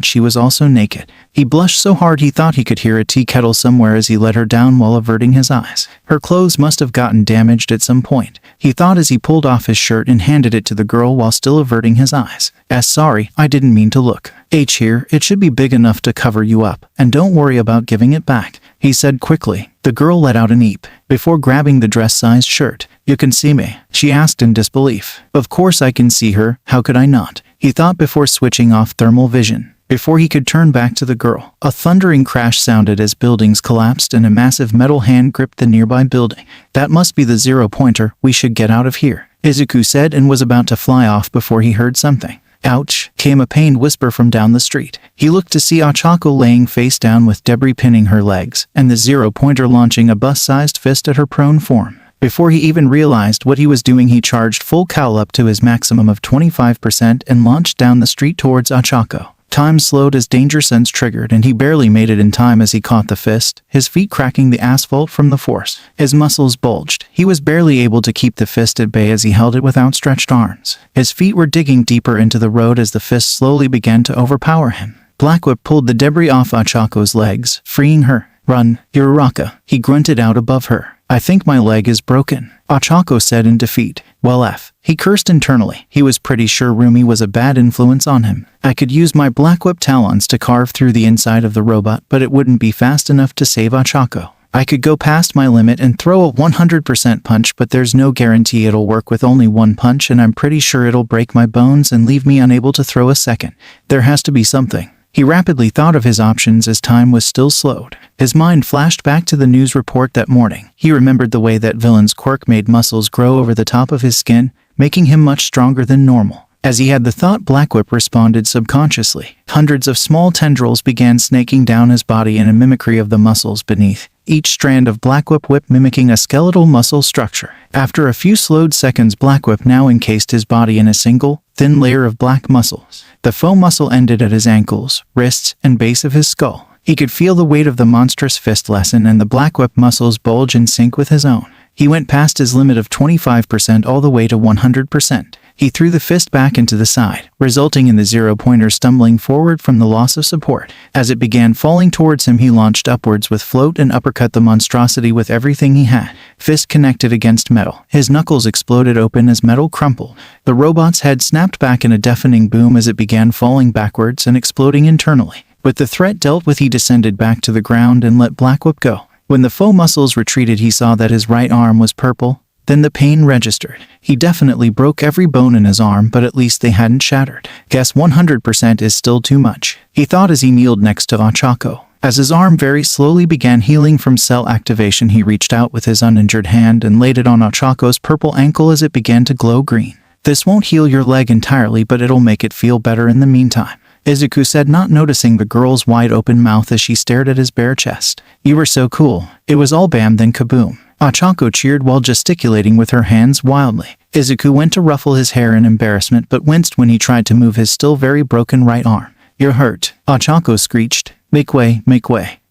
She was also naked. He blushed so hard he thought he could hear a tea kettle somewhere as he let her down while averting his eyes. Her clothes must have gotten damaged at some point, he thought as he pulled off his shirt and handed it to the girl while still averting his eyes. Sorry, I didn't mean to look. H here, it should be big enough to cover you up, and don't worry about giving it back, he said quickly. The girl let out an eep before grabbing the dress-sized shirt. You can see me? She asked in disbelief. Of course I can see her, how could I not? He thought before switching off thermal vision. Before he could turn back to the girl, a thundering crash sounded as buildings collapsed and a massive metal hand gripped the nearby building. That must be the zero-pointer, we should get out of here, Izuku said and was about to fly off before he heard something. Ouch, came a pained whisper from down the street. He looked to see Ochako laying face down with debris pinning her legs, and the zero-pointer launching a bus-sized fist at her prone form. Before he even realized what he was doing, he charged full cowl up to his maximum of 25% and launched down the street towards Ochako. Time slowed as danger sense triggered, and he barely made it in time as he caught the fist, his feet cracking the asphalt from the force. His muscles bulged. He was barely able to keep the fist at bay as he held it with outstretched arms. His feet were digging deeper into the road as the fist slowly began to overpower him. Blackwhip pulled the debris off Achako's legs, freeing her. Run, Uraraka, he grunted out above her. I think my leg is broken, Ochako said in defeat. Well he cursed internally. He was pretty sure Rumi was a bad influence on him. I could use my Blackwhip talons to carve through the inside of the robot, but it wouldn't be fast enough to save Ochako. I could go past my limit and throw a 100% punch, but there's no guarantee it'll work with only one punch, and I'm pretty sure it'll break my bones and leave me unable to throw a second. There has to be something. He rapidly thought of his options as time was still slowed. His mind flashed back to the news report that morning. He remembered the way that villain's quirk made muscles grow over the top of his skin, making him much stronger than normal. As he had the thought, Blackwhip responded subconsciously. Hundreds of small tendrils began snaking down his body in a mimicry of the muscles beneath, each strand of Blackwhip mimicking a skeletal muscle structure. After a few slowed seconds, Blackwhip now encased his body in a single, thin layer of black muscles. The foam muscle ended at his ankles, wrists, and base of his skull. He could feel the weight of the monstrous fist lessen and the black whip muscles bulge in sync with his own. He went past his limit of 25% all the way to 100%. He threw the fist back into the side, resulting in the zero-pointer stumbling forward from the loss of support. As it began falling towards him, he launched upwards with float and uppercut the monstrosity with everything he had. Fist connected against metal. His knuckles exploded open as metal crumpled. The robot's head snapped back in a deafening boom as it began falling backwards and exploding internally. With the threat dealt with, he descended back to the ground and let Blackwhip go. When the foam muscles retreated, he saw that his right arm was purple. Then the pain registered. He definitely broke every bone in his arm, but at least they hadn't shattered. Guess 100% is still too much, he thought as he kneeled next to Ochako. As his arm very slowly began healing from cell activation, he reached out with his uninjured hand and laid it on Ochako's purple ankle as it began to glow green. This won't heal your leg entirely, but it'll make it feel better in the meantime, Izuku said, not noticing the girl's wide-open mouth as she stared at his bare chest. You were so cool. It was all bam then kaboom. Ochako cheered while gesticulating with her hands wildly. Izuku went to ruffle his hair in embarrassment but winced when he tried to move his still very broken right arm. You're hurt, Ochako screeched. Make way,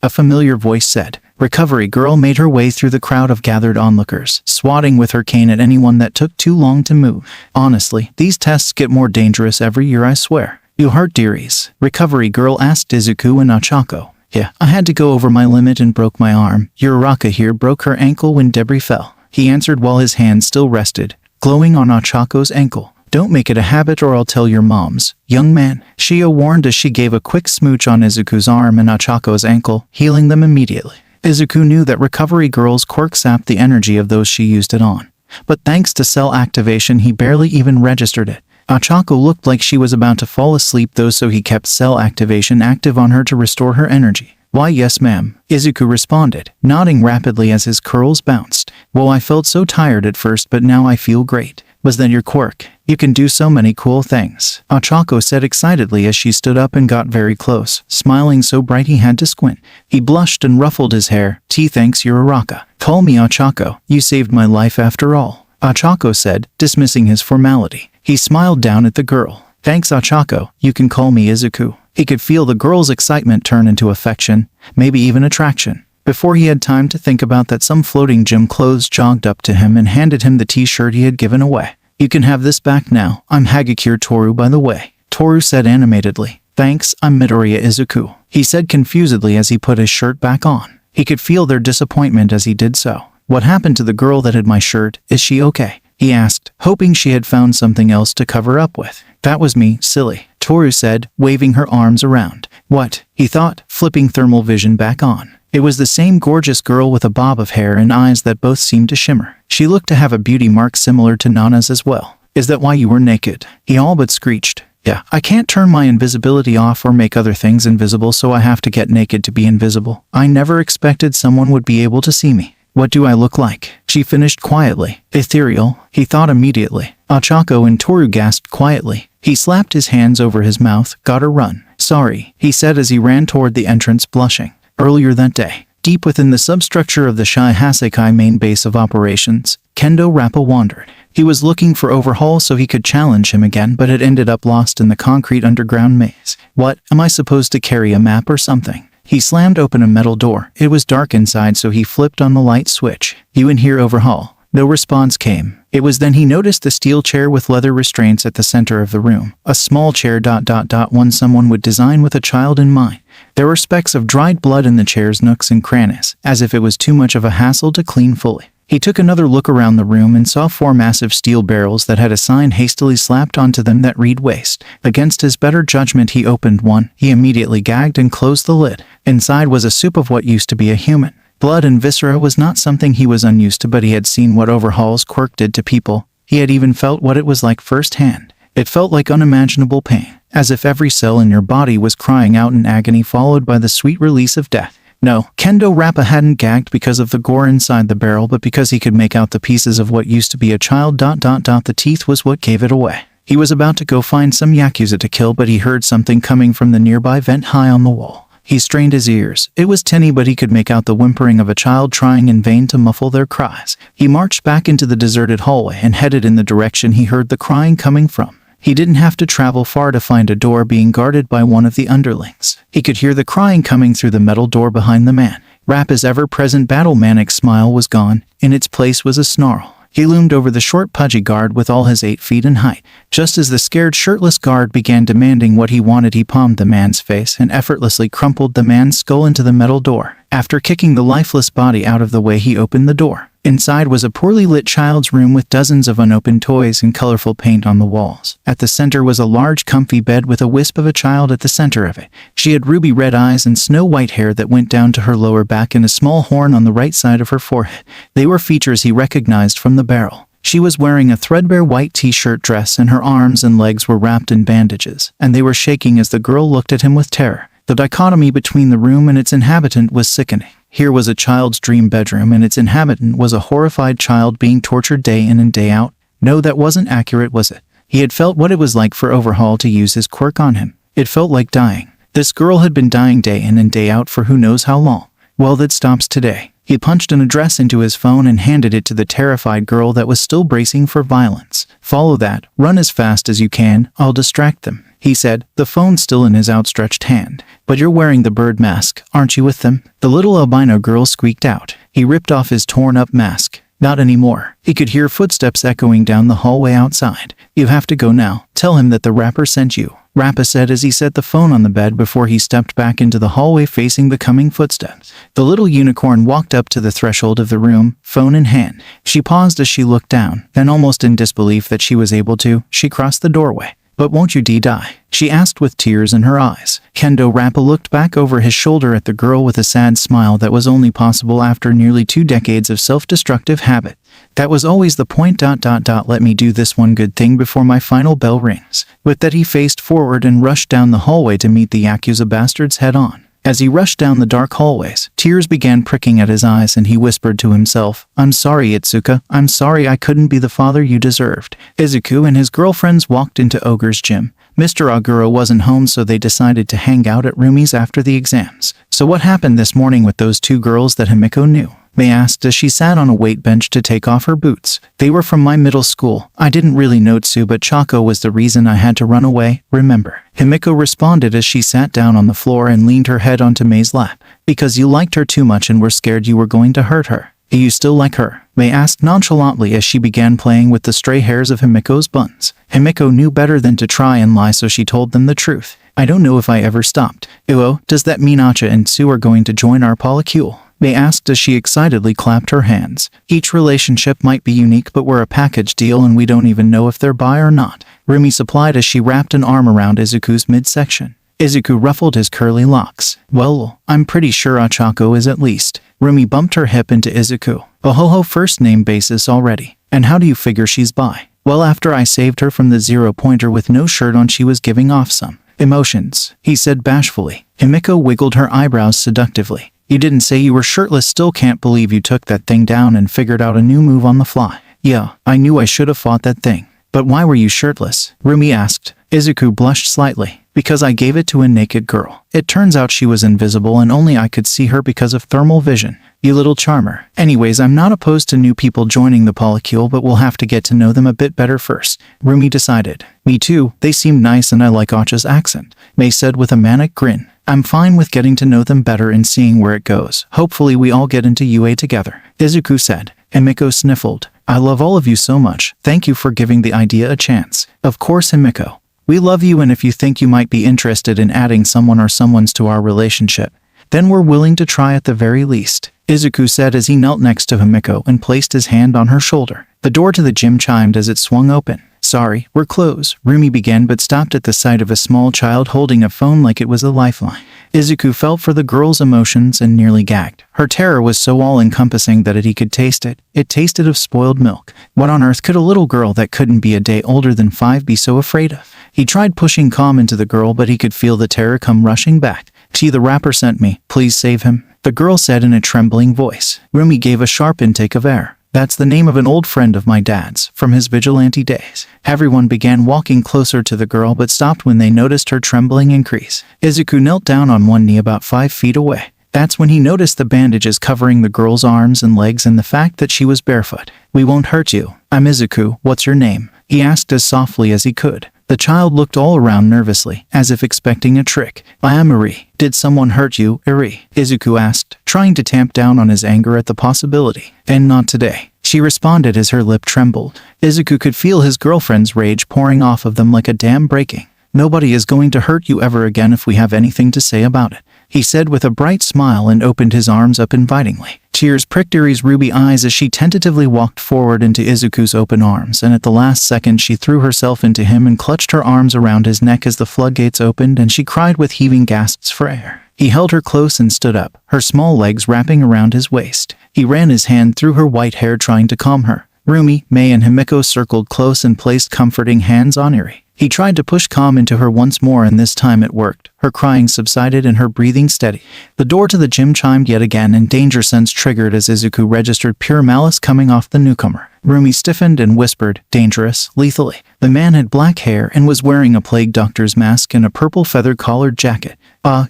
a familiar voice said. Recovery Girl made her way through the crowd of gathered onlookers, swatting with her cane at anyone that took too long to move. Honestly, these tests get more dangerous every year, I swear. You hurt, dearies? Recovery Girl asked Izuku and Ochako. Yeah, I had to go over my limit and broke my arm. Uraraka here broke her ankle when debris fell, he answered while his hand still rested, glowing on Ochako's ankle. Don't make it a habit or I'll tell your moms, young man, Shio warned as she gave a quick smooch on Izuku's arm and Ochako's ankle, healing them immediately. Izuku knew that Recovery Girl's quirk sapped the energy of those she used it on, but thanks to cell activation he barely even registered it. Ochako looked like she was about to fall asleep though, so he kept cell activation active on her to restore her energy. Why yes ma'am, Izuku responded, nodding rapidly as his curls bounced. Well, I felt so tired at first but now I feel great. Was that your quirk? You can do so many cool things, Ochako said excitedly as she stood up and got very close, smiling so bright he had to squint. He blushed and ruffled his hair. Thanks Uraraka. Call me Ochako, you saved my life after all, Ochako said, dismissing his formality. He smiled down at the girl. Thanks Ochako, you can call me Izuku. He could feel the girl's excitement turn into affection, maybe even attraction. Before he had time to think about that, some floating gym clothes jogged up to him and handed him the t-shirt he had given away. You can have this back now. I'm Hagakure Toru, by the way, Toru said animatedly. Thanks, I'm Midoriya Izuku, he said confusedly as he put his shirt back on. He could feel their disappointment as he did so. What happened to the girl that had my shirt? Is she okay? He asked, hoping she had found something else to cover up with. That was me, silly, Toru said, waving her arms around. What? He thought, flipping thermal vision back on. It was the same gorgeous girl with a bob of hair and eyes that both seemed to shimmer. She looked to have a beauty mark similar to Nana's as well. Is that why you were naked? He all but screeched. Yeah, I can't turn my invisibility off or make other things invisible, so I have to get naked to be invisible. I never expected someone would be able to see me. What do I look like? She finished quietly. Ethereal, he thought immediately. Ochako and Toru gasped quietly. He slapped his hands over his mouth. Gotta run. Sorry, he said as he ran toward the entrance, blushing. Earlier that day, deep within the substructure of the Shai Hasekai main base of operations, Kendo Rappa wandered. He was looking for Overhaul so he could challenge him again, but had ended up lost in the concrete underground maze. What, am I supposed to carry a map or something? He slammed open a metal door. It was dark inside, so he flipped on the light switch. You in here, Overhaul? No response came. It was then he noticed the steel chair with leather restraints at the center of the room. A small chair ... one someone would design with a child in mind. There were specks of dried blood in the chair's nooks and crannies, as if it was too much of a hassle to clean fully. He took another look around the room and saw 4 massive steel barrels that had a sign hastily slapped onto them that read waste. Against his better judgment, he opened one. He immediately gagged and closed the lid. Inside was a soup of what used to be a human. Blood and viscera was not something he was unused to, but he had seen what Overhaul's quirk did to people. He had even felt what it was like firsthand. It felt like unimaginable pain, as if every cell in your body was crying out in agony, followed by the sweet release of death. No, Kendo Rappa hadn't gagged because of the gore inside the barrel, but because he could make out the pieces of what used to be a child. The teeth was what gave it away. He was about to go find some Yakuza to kill, but he heard something coming from the nearby vent high on the wall. He strained his ears. It was tinny, but he could make out the whimpering of a child trying in vain to muffle their cries. He marched back into the deserted hallway and headed in the direction he heard the crying coming from. He didn't have to travel far to find a door being guarded by one of the underlings. He could hear the crying coming through the metal door behind the man. Rappa's ever-present battle-manic smile was gone. In its place was a snarl. He loomed over the short, pudgy guard with all his 8 feet in height. Just as the scared, shirtless guard began demanding what he wanted, he palmed the man's face and effortlessly crumpled the man's skull into the metal door. After kicking the lifeless body out of the way, he opened the door. Inside was a poorly lit child's room with dozens of unopened toys and colorful paint on the walls. At the center was a large, comfy bed with a wisp of a child at the center of it. She had ruby red eyes and snow-white hair that went down to her lower back and a small horn on the right side of her forehead. They were features he recognized from the barrel. She was wearing a threadbare white t-shirt dress and her arms and legs were wrapped in bandages, and they were shaking as the girl looked at him with terror. The dichotomy between the room and its inhabitant was sickening. Here was a child's dream bedroom and its inhabitant was a horrified child being tortured day in and day out. No, that wasn't accurate, was it? He had felt what it was like for Overhaul to use his quirk on him. It felt like dying. This girl had been dying day in and day out for who knows how long. Well, that stops today. He punched an address into his phone and handed it to the terrified girl that was still bracing for violence. Follow that. Run as fast as you can. I'll distract them, he said, the phone still in his outstretched hand. But you're wearing the bird mask, aren't you with them? The little albino girl squeaked out. He ripped off his torn-up mask. Not anymore. He could hear footsteps echoing down the hallway outside. You have to go now. Tell him that the rapper sent you, Rappa said as he set the phone on the bed before he stepped back into the hallway facing the coming footsteps. The little unicorn walked up to the threshold of the room, phone in hand. She paused as she looked down, then almost in disbelief that she was able to, she crossed the doorway. But won't you die? She asked with tears in her eyes. Kendo Rappa looked back over his shoulder at the girl with a sad smile that was only possible after nearly 2 decades of self-destructive habit. That was always the point. Let me do this one good thing before my final bell rings. With that, he faced forward and rushed down the hallway to meet the Yakuza bastards head on. As he rushed down the dark hallways, tears began pricking at his eyes and he whispered to himself, I'm sorry, Itsuka. I'm sorry I couldn't be the father you deserved. Izuku and his girlfriends walked into Ogre's gym. Mr. Aguro wasn't home, so they decided to hang out at Rumi's after the exams. So what happened this morning with those 2 girls that Himiko knew? May asked as she sat on a weight bench to take off her boots. They were from my middle school. I didn't really know Tsu, but Chako was the reason I had to run away, remember? Himiko responded as she sat down on the floor and leaned her head onto Mei's lap. Because you liked her too much and were scared you were going to hurt her. Do you still like her? May asked nonchalantly as she began playing with the stray hairs of Himiko's buns. Himiko knew better than to try and lie, so she told them the truth. I don't know if I ever stopped. Uo, does that mean Acha and Tsu are going to join our polycule? May asked as she excitedly clapped her hands. Each relationship might be unique, but we're a package deal and we don't even know if they're bi or not. Rumi supplied as she wrapped an arm around Izuku's midsection. Izuku ruffled his curly locks. Well, I'm pretty sure Achako is at least. Rumi bumped her hip into Izuku. A ho-ho first name basis already. And how do you figure she's bi? Well, after I saved her from the 0-pointer with no shirt on, she was giving off some emotions, he said bashfully. Himiko wiggled her eyebrows seductively. You didn't say you were shirtless. Still can't believe you took that thing down and figured out a new move on the fly. Yeah, I knew I should have fought that thing. But why were you shirtless? Rumi asked. Izuku blushed slightly. Because I gave it to a naked girl. It turns out she was invisible and only I could see her because of thermal vision. You little charmer. Anyways, I'm not opposed to new people joining the polycule, but we'll have to get to know them a bit better first, Rumi decided. Me too, they seem nice and I like Acha's accent, Mei said with a manic grin. I'm fine with getting to know them better and seeing where it goes. Hopefully we all get into UA together, Izuku said. Himiko sniffled. I love all of you so much. Thank you for giving the idea a chance. Of course, Himiko. We love you, and if you think you might be interested in adding someone or someones to our relationship, then we're willing to try at the very least, Izuku said as he knelt next to Himiko and placed his hand on her shoulder. The door to the gym chimed as it swung open. Sorry, we're closed, Rumi began but stopped at the sight of a small child holding a phone like it was a lifeline. Izuku felt for the girl's emotions and nearly gagged. Her terror was so all-encompassing that he could taste it. It tasted of spoiled milk. What on earth could a little girl that couldn't be a day older than 5 be so afraid of? He tried pushing calm into the girl, but he could feel the terror come rushing back. Gee, the rapper sent me. Please save him, the girl said in a trembling voice. Rumi gave a sharp intake of air. That's the name of an old friend of my dad's, from his vigilante days. Everyone began walking closer to the girl but stopped when they noticed her trembling increase. Izuku knelt down on one knee about 5 feet away. That's when he noticed the bandages covering the girl's arms and legs and the fact that she was barefoot. We won't hurt you. I'm Izuku. What's your name? He asked as softly as he could. The child looked all around nervously, as if expecting a trick. I am Eri. Did someone hurt you, Eri? Izuku asked, trying to tamp down on his anger at the possibility. And not today, she responded as her lip trembled. Izuku could feel his girlfriend's rage pouring off of them like a dam breaking. Nobody is going to hurt you ever again if we have anything to say about it, he said with a bright smile and opened his arms up invitingly. Tears pricked Eri's ruby eyes as she tentatively walked forward into Izuku's open arms, and at the last second she threw herself into him and clutched her arms around his neck as the floodgates opened and she cried with heaving gasps for air. He held her close and stood up, her small legs wrapping around his waist. He ran his hand through her white hair trying to calm her. Rumi, Mei and Himiko circled close and placed comforting hands on Eri. He tried to push calm into her once more and this time it worked. Her crying subsided and her breathing steady. The door to the gym chimed yet again and danger sense triggered as Izuku registered pure malice coming off the newcomer. Rumi stiffened and whispered, dangerous, lethally. The man had black hair and was wearing a plague doctor's mask and a purple feather-collared jacket.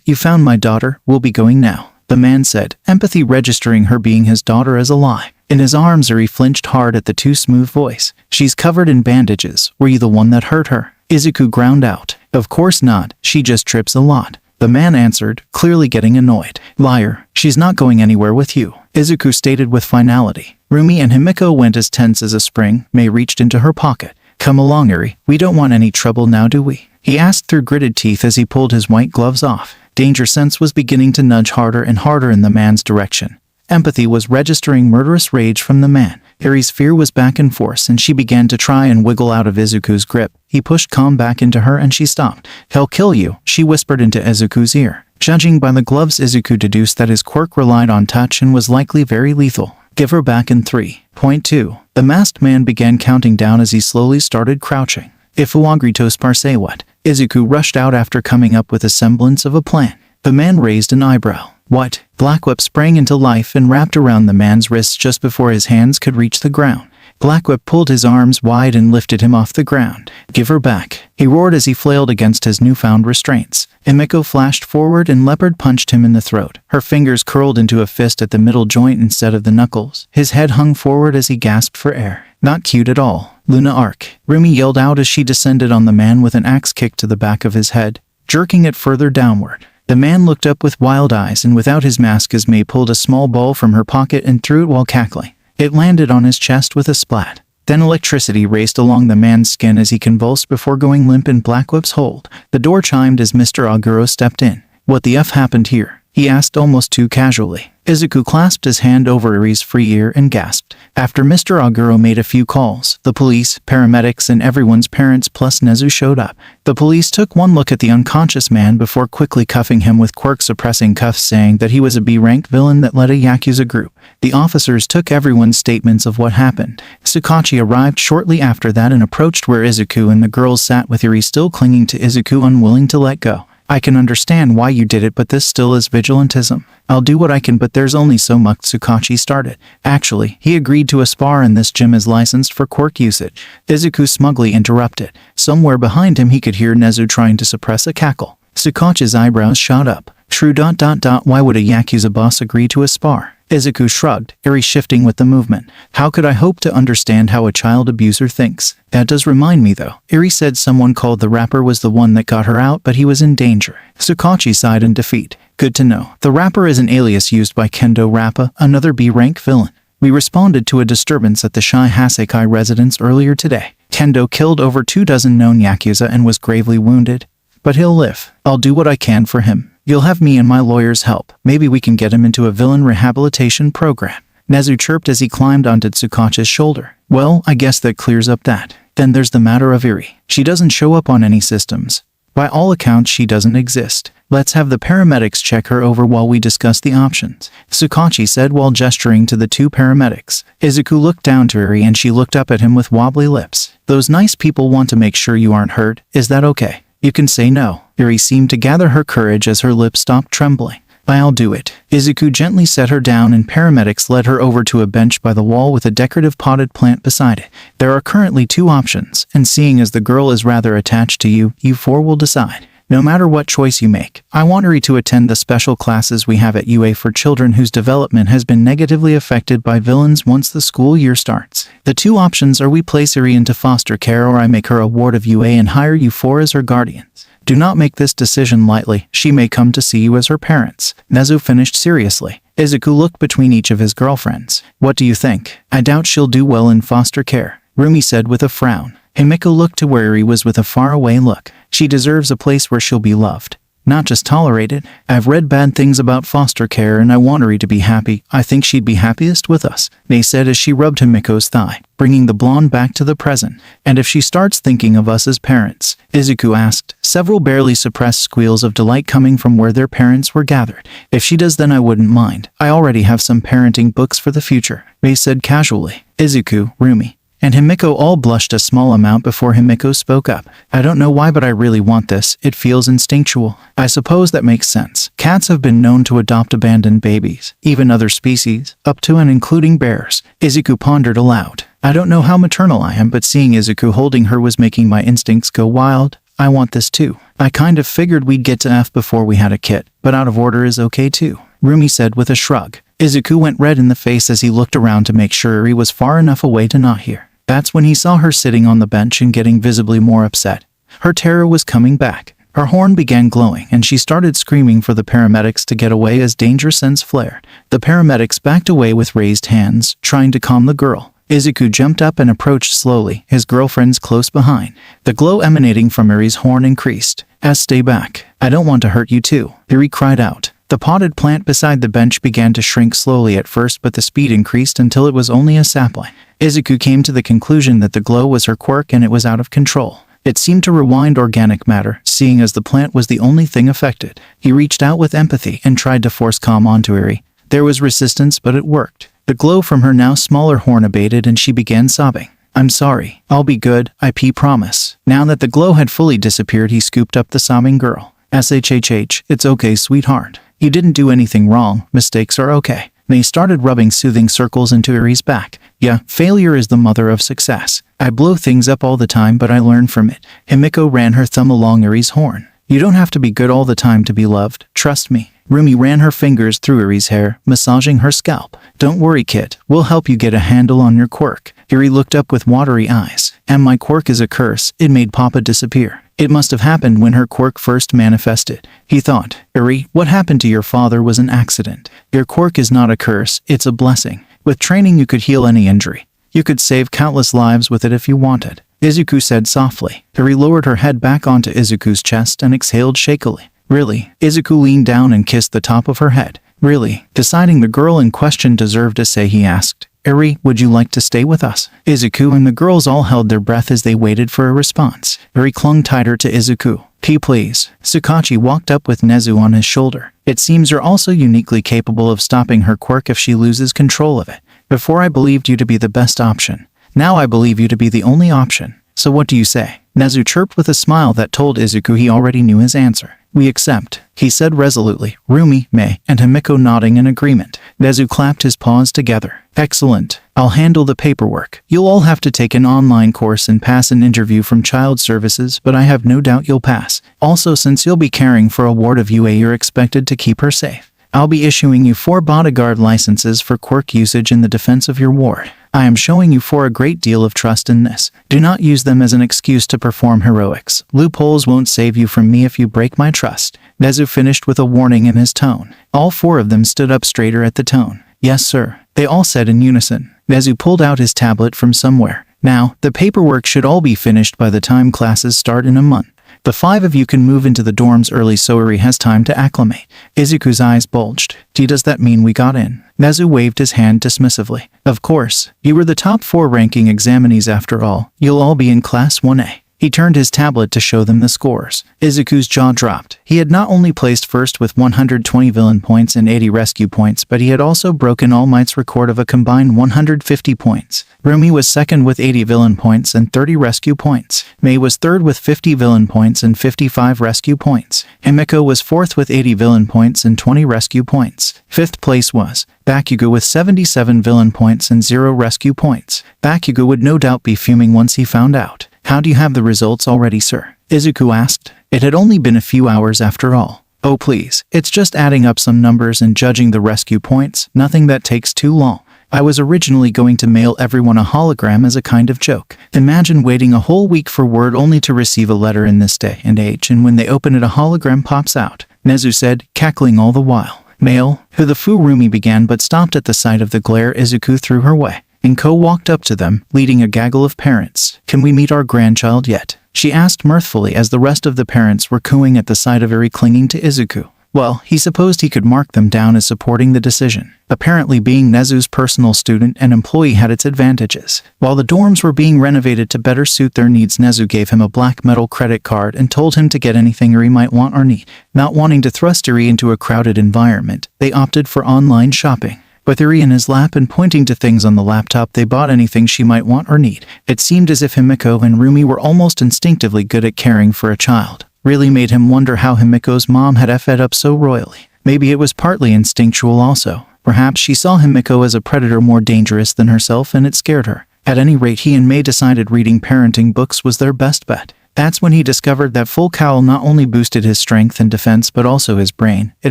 You found my daughter, we'll be going now, the man said, empathy registering her being his daughter as a lie. In his arms Eri flinched hard at the too smooth voice. She's covered in bandages. Were you the one that hurt her? Izuku ground out. Of course not, she just trips a lot. The man answered, clearly getting annoyed. Liar, she's not going anywhere with you, Izuku stated with finality. Rumi and Himiko went as tense as a spring. Mei reached into her pocket. Come along, Eri, we don't want any trouble now, do we? He asked through gritted teeth as he pulled his white gloves off. Danger sense was beginning to nudge harder and harder in the man's direction. Empathy was registering murderous rage from the man. Eri's fear was back in force and she began to try and wiggle out of Izuku's grip. He pushed calm back into her and she stopped. He'll kill you, she whispered into Izuku's ear. Judging by the gloves, Izuku deduced that his quirk relied on touch and was likely very lethal. Give her back in 3.2. The masked man began counting down as he slowly started crouching. Ifuagritos Parsewat. Izuku rushed out after coming up with a semblance of a plan. The man raised an eyebrow. What? Blackwhip sprang into life and wrapped around the man's wrists just before his hands could reach the ground. Blackwhip pulled his arms wide and lifted him off the ground. Give her back, he roared as he flailed against his newfound restraints. Himiko flashed forward and Leopard punched him in the throat. Her fingers curled into a fist at the middle joint instead of the knuckles. His head hung forward as he gasped for air. Not cute at all. Luna Arc. Rumi yelled out as she descended on the man with an axe kick to the back of his head, jerking it further downward. The man looked up with wild eyes and without his mask as Mei pulled a small ball from her pocket and threw it while cackling. It landed on his chest with a splat. Then electricity raced along the man's skin as he convulsed before going limp in Blackwhip's hold. The door chimed as Mr. Aguro stepped in. What the F happened here? He asked almost too casually. Izuku clasped his hand over Eri's free ear and gasped. After Mr. Aguro made a few calls, the police, paramedics, and everyone's parents plus Nezu showed up. The police took one look at the unconscious man before quickly cuffing him with quirk suppressing cuffs, saying that he was a B-ranked villain that led a Yakuza group. The officers took everyone's statements of what happened. Tsukachi arrived shortly after that and approached where Izuku and the girls sat with Eri still clinging to Izuku, unwilling to let go. I can understand why you did it, but this still is vigilantism. I'll do what I can, but there's only so much. Tsukachi started. Actually, he agreed to a spar and this gym is licensed for quirk usage. Izuku smugly interrupted. Somewhere behind him he could hear Nezu trying to suppress a cackle. Tsukachi's eyebrows shot up. True. Why would a Yakuza boss agree to a spar? Izuku shrugged, Eri shifting with the movement. How could I hope to understand how a child abuser thinks? That does remind me though. Eri said someone called the rapper was the one that got her out, but he was in danger. Tsukachi sighed in defeat. Good to know. The rapper is an alias used by Kendo Rappa, another B-rank villain. We responded to a disturbance at the Shai Hasekai residence earlier today. Kendo killed over 24 known Yakuza and was gravely wounded. But he'll live. I'll do what I can for him. You'll have me and my lawyers help. Maybe we can get him into a villain rehabilitation program. Nezu chirped as he climbed onto Tsukachi's shoulder. Well, I guess that clears up that. Then there's the matter of Eri. She doesn't show up on any systems. By all accounts, she doesn't exist. Let's have the paramedics check her over while we discuss the options, Tsukachi said while gesturing to the two paramedics. Izuku looked down to Eri and she looked up at him with wobbly lips. Those nice people want to make sure you aren't hurt. Is that okay? You can say no. Eri seemed to gather her courage as her lips stopped trembling. I'll do it. Izuku gently set her down and paramedics led her over to a bench by the wall with a decorative potted plant beside it. There are currently two options, and seeing as the girl is rather attached to you, you four will decide. No matter what choice you make, I want Eri to attend the special classes we have at UA for children whose development has been negatively affected by villains once the school year starts. The two options are we place Eri into foster care or I make her a ward of UA and hire you four as her guardians. Do not make this decision lightly. She may come to see you as her parents. Nezu finished seriously. Izuku looked between each of his girlfriends. What do you think? I doubt she'll do well in foster care, Rumi said with a frown. Himiko looked to where Eri was with a faraway look. She deserves a place where she'll be loved, not just tolerated. I've read bad things about foster care and I want Eri to be happy. I think she'd be happiest with us, Mei said as she rubbed Himiko's thigh, bringing the blonde back to the present. And if she starts thinking of us as parents? Izuku asked, several barely suppressed squeals of delight coming from where their parents were gathered. If she does, then I wouldn't mind. I already have some parenting books for the future, Mei said casually. Izuku, Rumi, and Himiko all blushed a small amount before Himiko spoke up. I don't know why, but I really want this. It feels instinctual. I suppose that makes sense. Cats have been known to adopt abandoned babies, even other species, up to and including bears. Izuku pondered aloud. I don't know how maternal I am, but seeing Izuku holding her was making my instincts go wild. I want this too. I kind of figured we'd get to F before we had a kid, but out of order is okay too, Rumi said with a shrug. Izuku went red in the face as he looked around to make sure Eri was far enough away to not hear. That's when he saw her sitting on the bench and getting visibly more upset. Her terror was coming back. Her horn began glowing and she started screaming for the paramedics to get away as danger sense flared. The paramedics backed away with raised hands, trying to calm the girl. Izuku jumped up and approached slowly, his girlfriends close behind. The glow emanating from Eri's horn increased. Stay back. I don't want to hurt you too, Eri cried out. The potted plant beside the bench began to shrink slowly at first, but the speed increased until it was only a sapling. Izuku came to the conclusion that the glow was her quirk and it was out of control. It seemed to rewind organic matter, seeing as the plant was the only thing affected. He reached out with empathy and tried to force calm onto Eri. There was resistance, but it worked. The glow from her now smaller horn abated and she began sobbing. I'm sorry. I'll be good, I promise. Now that the glow had fully disappeared, he scooped up the sobbing girl. SHHH, it's okay, sweetheart. You didn't do anything wrong. Mistakes are okay. They started rubbing soothing circles into Eri's back. Yeah, failure is the mother of success. I blow things up all the time, but I learn from it. Himiko ran her thumb along Eri's horn. You don't have to be good all the time to be loved. Trust me. Rumi ran her fingers through Eri's hair, massaging her scalp. Don't worry, kid. We'll help you get a handle on your quirk. Eri looked up with watery eyes. And my quirk is a curse. It made Papa disappear. It must have happened when her quirk first manifested. He thought, Eri, what happened to your father was an accident. Your quirk is not a curse, it's a blessing. With training you could heal any injury. You could save countless lives with it if you wanted, Izuku said softly. Eri lowered her head back onto Izuku's chest and exhaled shakily. Really? Izuku leaned down and kissed the top of her head. Really? Deciding the girl in question deserved a say, he asked. Eri, would you like to stay with us? Izuku and the girls all held their breath as they waited for a response. Eri clung tighter to Izuku. Please. Tsukachi walked up with Nezu on his shoulder. It seems you're also uniquely capable of stopping her quirk if she loses control of it. Before I believed you to be the best option. Now I believe you to be the only option. So what do you say? Nezu chirped with a smile that told Izuku he already knew his answer. We accept, he said resolutely. Rumi, Mei, and Himiko nodding in agreement. Nezu clapped his paws together. Excellent. I'll handle the paperwork. You'll all have to take an online course and pass an interview from Child Services, but I have no doubt you'll pass. Also, since you'll be caring for a ward of UA, you're expected to keep her safe. I'll be issuing you 4 bodyguard licenses for quirk usage in the defense of your ward. I am showing you for a great deal of trust in this. Do not use them as an excuse to perform heroics. Loopholes won't save you from me if you break my trust. Nezu finished with a warning in his tone. All 4 of them stood up straighter at the tone. Yes, sir, they all said in unison. Nezu pulled out his tablet from somewhere. Now, the paperwork should all be finished by the time classes start in a month. The 5 of you can move into the dorms early so Eri has time to acclimate. Izuku's eyes bulged. Does that mean we got in? Nezu waved his hand dismissively. Of course. You were the top 4 ranking examinees after all. You'll all be in Class 1A. He turned his tablet to show them the scores. Izuku's jaw dropped. He had not only placed first with 120 villain points and 80 rescue points, but he had also broken All Might's record of a combined 150 points. Rumi was second with 80 villain points and 30 rescue points. Mei was third with 50 villain points and 55 rescue points. Himiko was fourth with 80 villain points and 20 rescue points. Fifth place was Bakugo with 77 villain points and 0 rescue points. Bakugo would no doubt be fuming once he found out. How do you have the results already, sir? Izuku asked. It had only been a few hours after all. Oh please, it's just adding up some numbers and judging the rescue points, nothing that takes too long. I was originally going to mail everyone a hologram as a kind of joke. Imagine waiting a whole week for word only to receive a letter in this day and age, and when they open it a hologram pops out, Nezu said, cackling all the while. Mail, Rumi began but stopped at the sight of the glare Izuku threw her way. Inko walked up to them, leading a gaggle of parents. Can we meet our grandchild yet? She asked mirthfully as the rest of the parents were cooing at the sight of Eri clinging to Izuku. Well, he supposed he could mark them down as supporting the decision. Apparently being Nezu's personal student and employee had its advantages. While the dorms were being renovated to better suit their needs, Nezu gave him a black metal credit card and told him to get anything Eri might want or need. Not wanting to thrust Eri into a crowded environment, they opted for online shopping. With Eri in his lap and pointing to things on the laptop, they bought anything she might want or need. It seemed as if Himiko and Rumi were almost instinctively good at caring for a child. Really made him wonder how Himiko's mom had effed up so royally. Maybe it was partly instinctual also. Perhaps she saw Himiko as a predator more dangerous than herself and it scared her. At any rate, he and Mei decided reading parenting books was their best bet. That's when he discovered that full cowl not only boosted his strength and defense but also his brain. It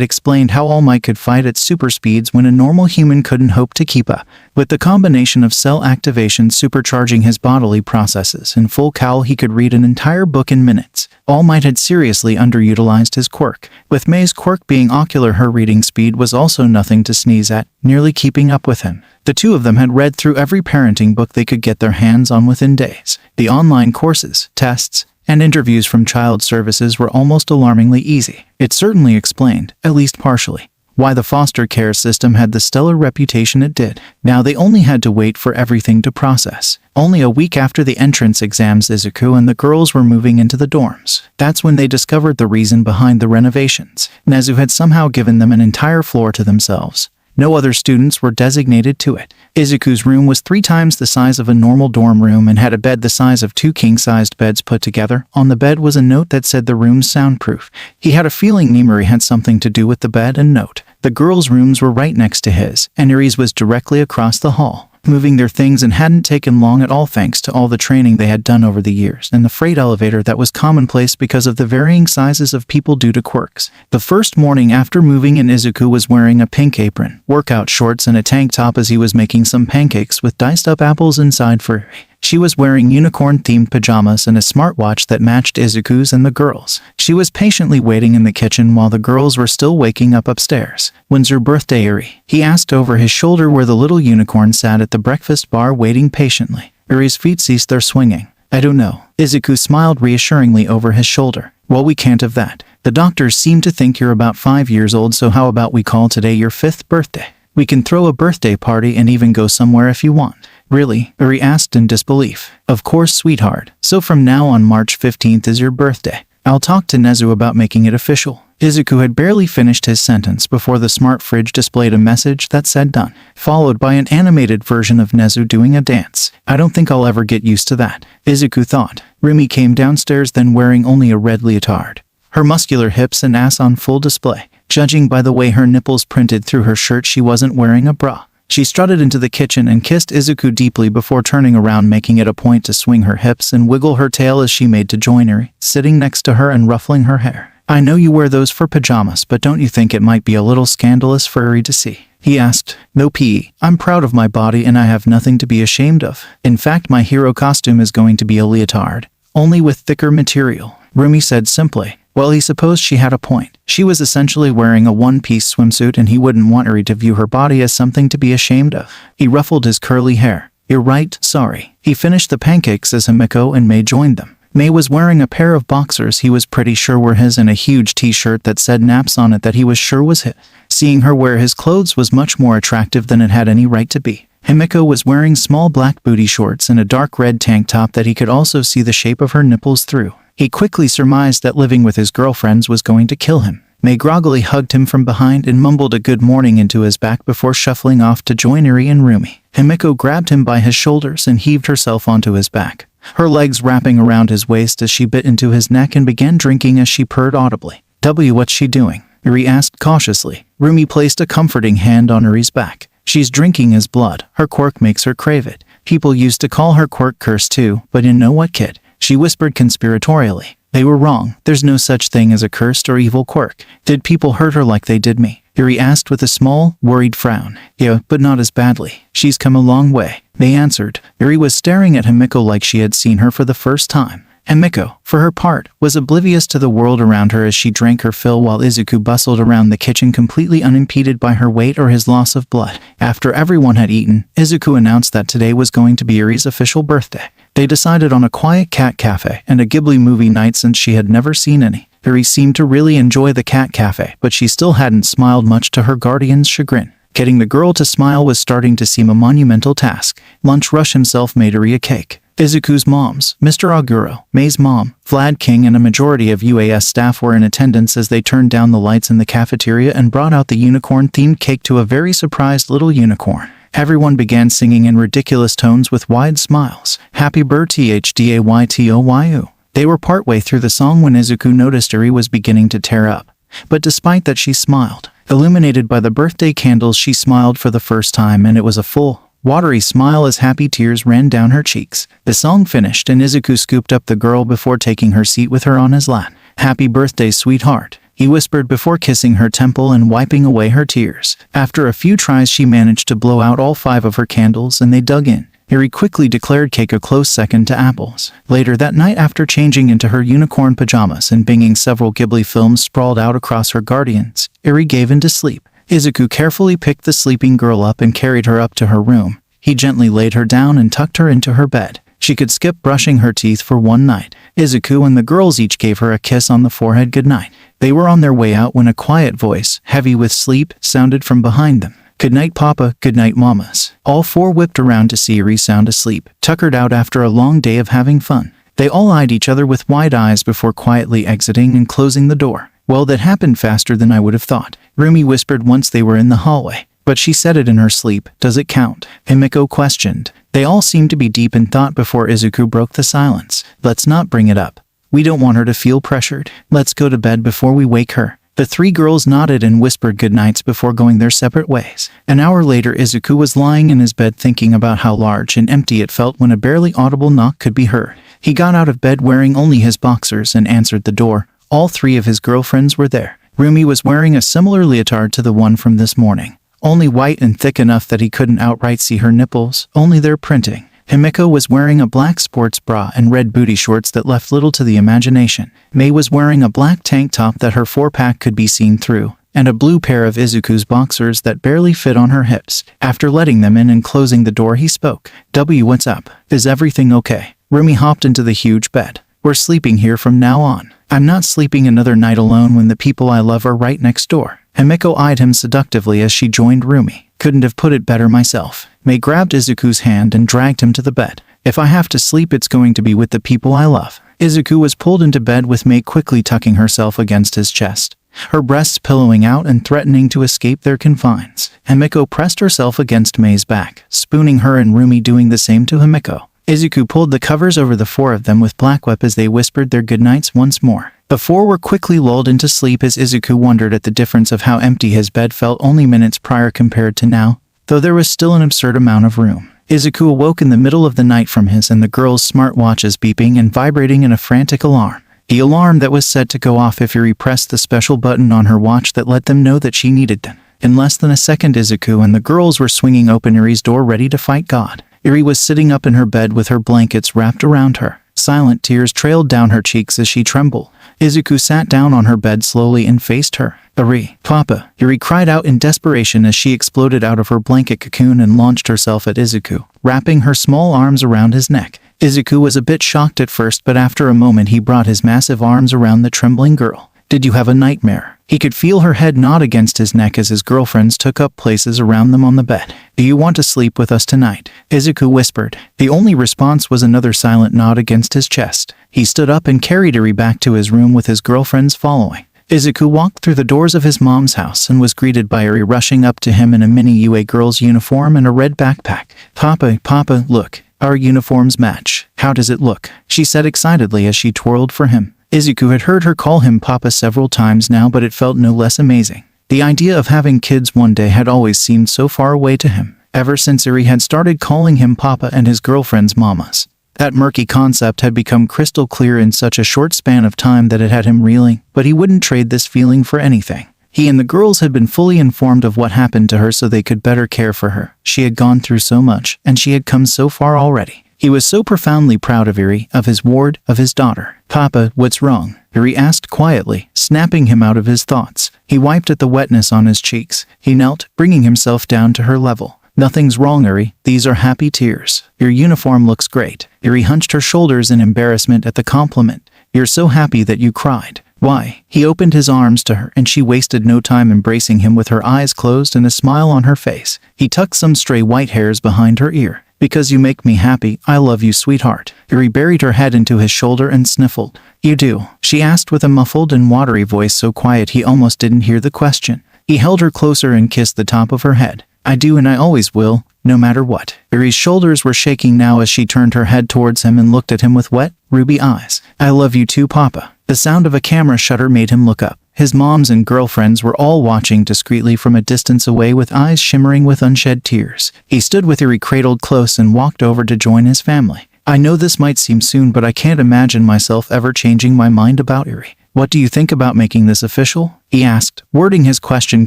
explained how All Might could fight at super speeds when a normal human couldn't hope to keep up. With the combination of cell activation supercharging his bodily processes and full cowl, he could read an entire book in minutes. All Might had seriously underutilized his quirk. With Mei's quirk being ocular, her reading speed was also nothing to sneeze at, nearly keeping up with him. The two of them had read through every parenting book they could get their hands on within days. The online courses, tests, and interviews from child services were almost alarmingly easy. It certainly explained, at least partially, why the foster care system had the stellar reputation it did. Now they only had to wait for everything to process. Only a week after the entrance exams, Izuku and the girls were moving into the dorms. That's when they discovered the reason behind the renovations. Nezu had somehow given them an entire floor to themselves. No other students were designated to it. Izuku's room was 3 times the size of a normal dorm room and had a bed the size of 2 king-sized beds put together. On the bed was a note that said the room's soundproof. He had a feeling Nimari had something to do with the bed and note. The girls' rooms were right next to his, and Eri's was directly across the hall. Moving their things and hadn't taken long at all thanks to all the training they had done over the years and the freight elevator that was commonplace because of the varying sizes of people due to quirks. The first morning after moving in, Izuku was wearing a pink apron, workout shorts and a tank top as he was making some pancakes with diced up apples inside for Eri. She was wearing unicorn-themed pajamas and a smartwatch that matched Izuku's and the girls'. She was patiently waiting in the kitchen while the girls were still waking up upstairs. When's your birthday, Eri? He asked over his shoulder where the little unicorn sat at the breakfast bar waiting patiently. Eri's feet ceased their swinging. I don't know. Izuku smiled reassuringly over his shoulder. Well, we can't have that. The doctors seem to think you're about 5 years old, so how about we call today your 5th birthday? We can throw a birthday party and even go somewhere if you want. Really? Eri asked in disbelief. Of course, sweetheart. So from now on, March 15th is your birthday. I'll talk to Nezu about making it official. Izuku had barely finished his sentence before the smart fridge displayed a message that said done, followed by an animated version of Nezu doing a dance. I don't think I'll ever get used to that, Izuku thought. Rumi came downstairs then wearing only a red leotard, her muscular hips and ass on full display. Judging by the way her nipples printed through her shirt, she wasn't wearing a bra. She strutted into the kitchen and kissed Izuku deeply before turning around, making it a point to swing her hips and wiggle her tail as she made to join Eri, sitting next to her and ruffling her hair. I know you wear those for pajamas, but don't you think it might be a little scandalous for Eri to see? He asked. No pee. I'm proud of my body and I have nothing to be ashamed of. In fact, my hero costume is going to be a leotard, only with thicker material, Rumi said simply. Well, he supposed she had a point. She was essentially wearing a one-piece swimsuit and he wouldn't want Eri to view her body as something to be ashamed of. He ruffled his curly hair. You're right, sorry. He finished the pancakes as Himiko and Mei joined them. Mei was wearing a pair of boxers he was pretty sure were his and a huge t-shirt that said naps on it that he was sure was his. Seeing her wear his clothes was much more attractive than it had any right to be. Himiko was wearing small black booty shorts and a dark red tank top that he could also see the shape of her nipples through. He quickly surmised that living with his girlfriends was going to kill him. Mei groggily hugged him from behind and mumbled a good morning into his back before shuffling off to join Eri and Rumi. Himiko grabbed him by his shoulders and heaved herself onto his back, her legs wrapping around his waist as she bit into his neck and began drinking as she purred audibly. What's she doing? Eri asked cautiously. Rumi placed a comforting hand on Eri's back. She's drinking his blood. Her quirk makes her crave it. People used to call her quirk curse too, but you know what, kid? she whispered conspiratorially. They were wrong. There's no such thing as a cursed or evil quirk. Did people hurt her like they did me? Yuri asked with a small, worried frown. Yeah, but not as badly. She's come a long way, they answered. Yuri was staring at Himiko like she had seen her for the first time. Himiko, for her part, was oblivious to the world around her as she drank her fill while Izuku bustled around the kitchen completely unimpeded by her weight or his loss of blood. After everyone had eaten, Izuku announced that today was going to be Yuri's official birthday. They decided on a quiet cat cafe and a Ghibli movie night since she had never seen any. Yuri seemed to really enjoy the cat cafe, but she still hadn't smiled much to her guardian's chagrin. Getting the girl to smile was starting to seem a monumental task. Lunch Rush himself made Yuri a cake. Izuku's moms, Mr. Aguro, Mei's mom, Vlad King and a majority of UAS staff were in attendance as they turned down the lights in the cafeteria and brought out the unicorn-themed cake to a very surprised little unicorn. Everyone began singing in ridiculous tones with wide smiles. Happy birthday HDAYTOYU. They were partway through the song when Izuku noticed Yuri was beginning to tear up. But despite that she smiled. Illuminated by the birthday candles she smiled for the first time and it was a full, watery smile as happy tears ran down her cheeks. The song finished and Izuku scooped up the girl before taking her seat with her on his lap. Happy birthday, sweetheart, he whispered before kissing her temple and wiping away her tears. After a few tries she managed to blow out all 5 of her candles and they dug in. Yuri quickly declared cake a close second to apples. Later that night, after changing into her unicorn pajamas and binging several Ghibli films sprawled out across her guardians, Yuri gave in to sleep. Izuku carefully picked the sleeping girl up and carried her up to her room. He gently laid her down and tucked her into her bed. She could skip brushing her teeth for one night. Izuku and the girls each gave her a kiss on the forehead goodnight. They were on their way out when a quiet voice, heavy with sleep, sounded from behind them. Good night, Papa. Good night, Mamas. All 4 whipped around to see Yuri sound asleep, tuckered out after a long day of having fun. They all eyed each other with wide eyes before quietly exiting and closing the door. Well, that happened faster than I would have thought, Rumi whispered once they were in the hallway. But she said it in her sleep. Does it count? Himiko questioned. They all seemed to be deep in thought before Izuku broke the silence. Let's not bring it up. We don't want her to feel pressured. Let's go to bed before we wake her. The 3 girls nodded and whispered goodnights before going their separate ways. An hour later, Izuku was lying in his bed thinking about how large and empty it felt when a barely audible knock could be heard. He got out of bed wearing only his boxers and answered the door. All 3 of his girlfriends were there. Rumi was wearing a similar leotard to the one from this morning, only white and thick enough that he couldn't outright see her nipples, only their printing. Himiko was wearing a black sports bra and red booty shorts that left little to the imagination. Mei was wearing a black tank top that her 4-pack could be seen through, and a blue pair of Izuku's boxers that barely fit on her hips. After letting them in and closing the door, he spoke. What's up? Is everything okay? Rumi hopped into the huge bed. We're sleeping here from now on. I'm not sleeping another night alone when the people I love are right next door. Himiko eyed him seductively as she joined Rumi. Couldn't have put it better myself. Mei grabbed Izuku's hand and dragged him to the bed. If I have to sleep, it's going to be with the people I love. Izuku was pulled into bed with Mei quickly tucking herself against his chest, her breasts pillowing out and threatening to escape their confines. Himiko pressed herself against Mei's back, spooning her and Rumi doing the same to Himiko. Izuku pulled the covers over the 4 of them with black whip as they whispered their goodnights once more. The 4 were quickly lulled into sleep as Izuku wondered at the difference of how empty his bed felt only minutes prior compared to now, though there was still an absurd amount of room. Izuku awoke in the middle of the night from his and the girls' smartwatches beeping and vibrating in a frantic alarm. The alarm that was set to go off if Yuri pressed the special button on her watch that let them know that she needed them. In less than a second, Izuku and the girls were swinging open Yuri's door ready to fight God. Yuri was sitting up in her bed with her blankets wrapped around her. Silent tears trailed down her cheeks as she trembled. Izuku sat down on her bed slowly and faced her. Yuri, Papa, Yuri cried out in desperation as she exploded out of her blanket cocoon and launched herself at Izuku, wrapping her small arms around his neck. Izuku was a bit shocked at first, but after a moment he brought his massive arms around the trembling girl. Did you have a nightmare? He could feel her head nod against his neck as his girlfriends took up places around them on the bed. Do you want to sleep with us tonight? Izuku whispered. The only response was another silent nod against his chest. He stood up and carried Yuri back to his room with his girlfriends following. Izuku walked through the doors of his mom's house and was greeted by Yuri rushing up to him in a mini UA girl's uniform and a red backpack. Papa, look. Our uniforms match. How does it look? She said excitedly as she twirled for him. Izuku had heard her call him Papa several times now, but it felt no less amazing. The idea of having kids one day had always seemed so far away to him, ever since Yuri had started calling him Papa and his girlfriends Mamas. That murky concept had become crystal clear in such a short span of time that it had him reeling, but he wouldn't trade this feeling for anything. He and the girls had been fully informed of what happened to her so they could better care for her. She had gone through so much, and she had come so far already. He was so profoundly proud of Eri, of his ward, of his daughter. "Papa, what's wrong?" Eri asked quietly, snapping him out of his thoughts. He wiped at the wetness on his cheeks. He knelt, bringing himself down to her level. "Nothing's wrong, Eri. These are happy tears. Your uniform looks great." Eri hunched her shoulders in embarrassment at the compliment. "You're so happy that you cried." "Why?" He opened his arms to her, and she wasted no time embracing him with her eyes closed and a smile on her face. He tucked some stray white hairs behind her ear. "Because you make me happy. I love you, sweetheart." Eri buried her head into his shoulder and sniffled. "You do?" she asked with a muffled and watery voice so quiet he almost didn't hear the question. He held her closer and kissed the top of her head. "I do, and I always will, no matter what." Eri's shoulders were shaking now as she turned her head towards him and looked at him with wet, ruby eyes. "I love you too, Papa." The sound of a camera shutter made him look up. His moms and girlfriends were all watching discreetly from a distance away with eyes shimmering with unshed tears. He stood with Eri cradled close and walked over to join his family. "I know this might seem soon, but I can't imagine myself ever changing my mind about Eri. What do you think about making this official?" he asked, wording his question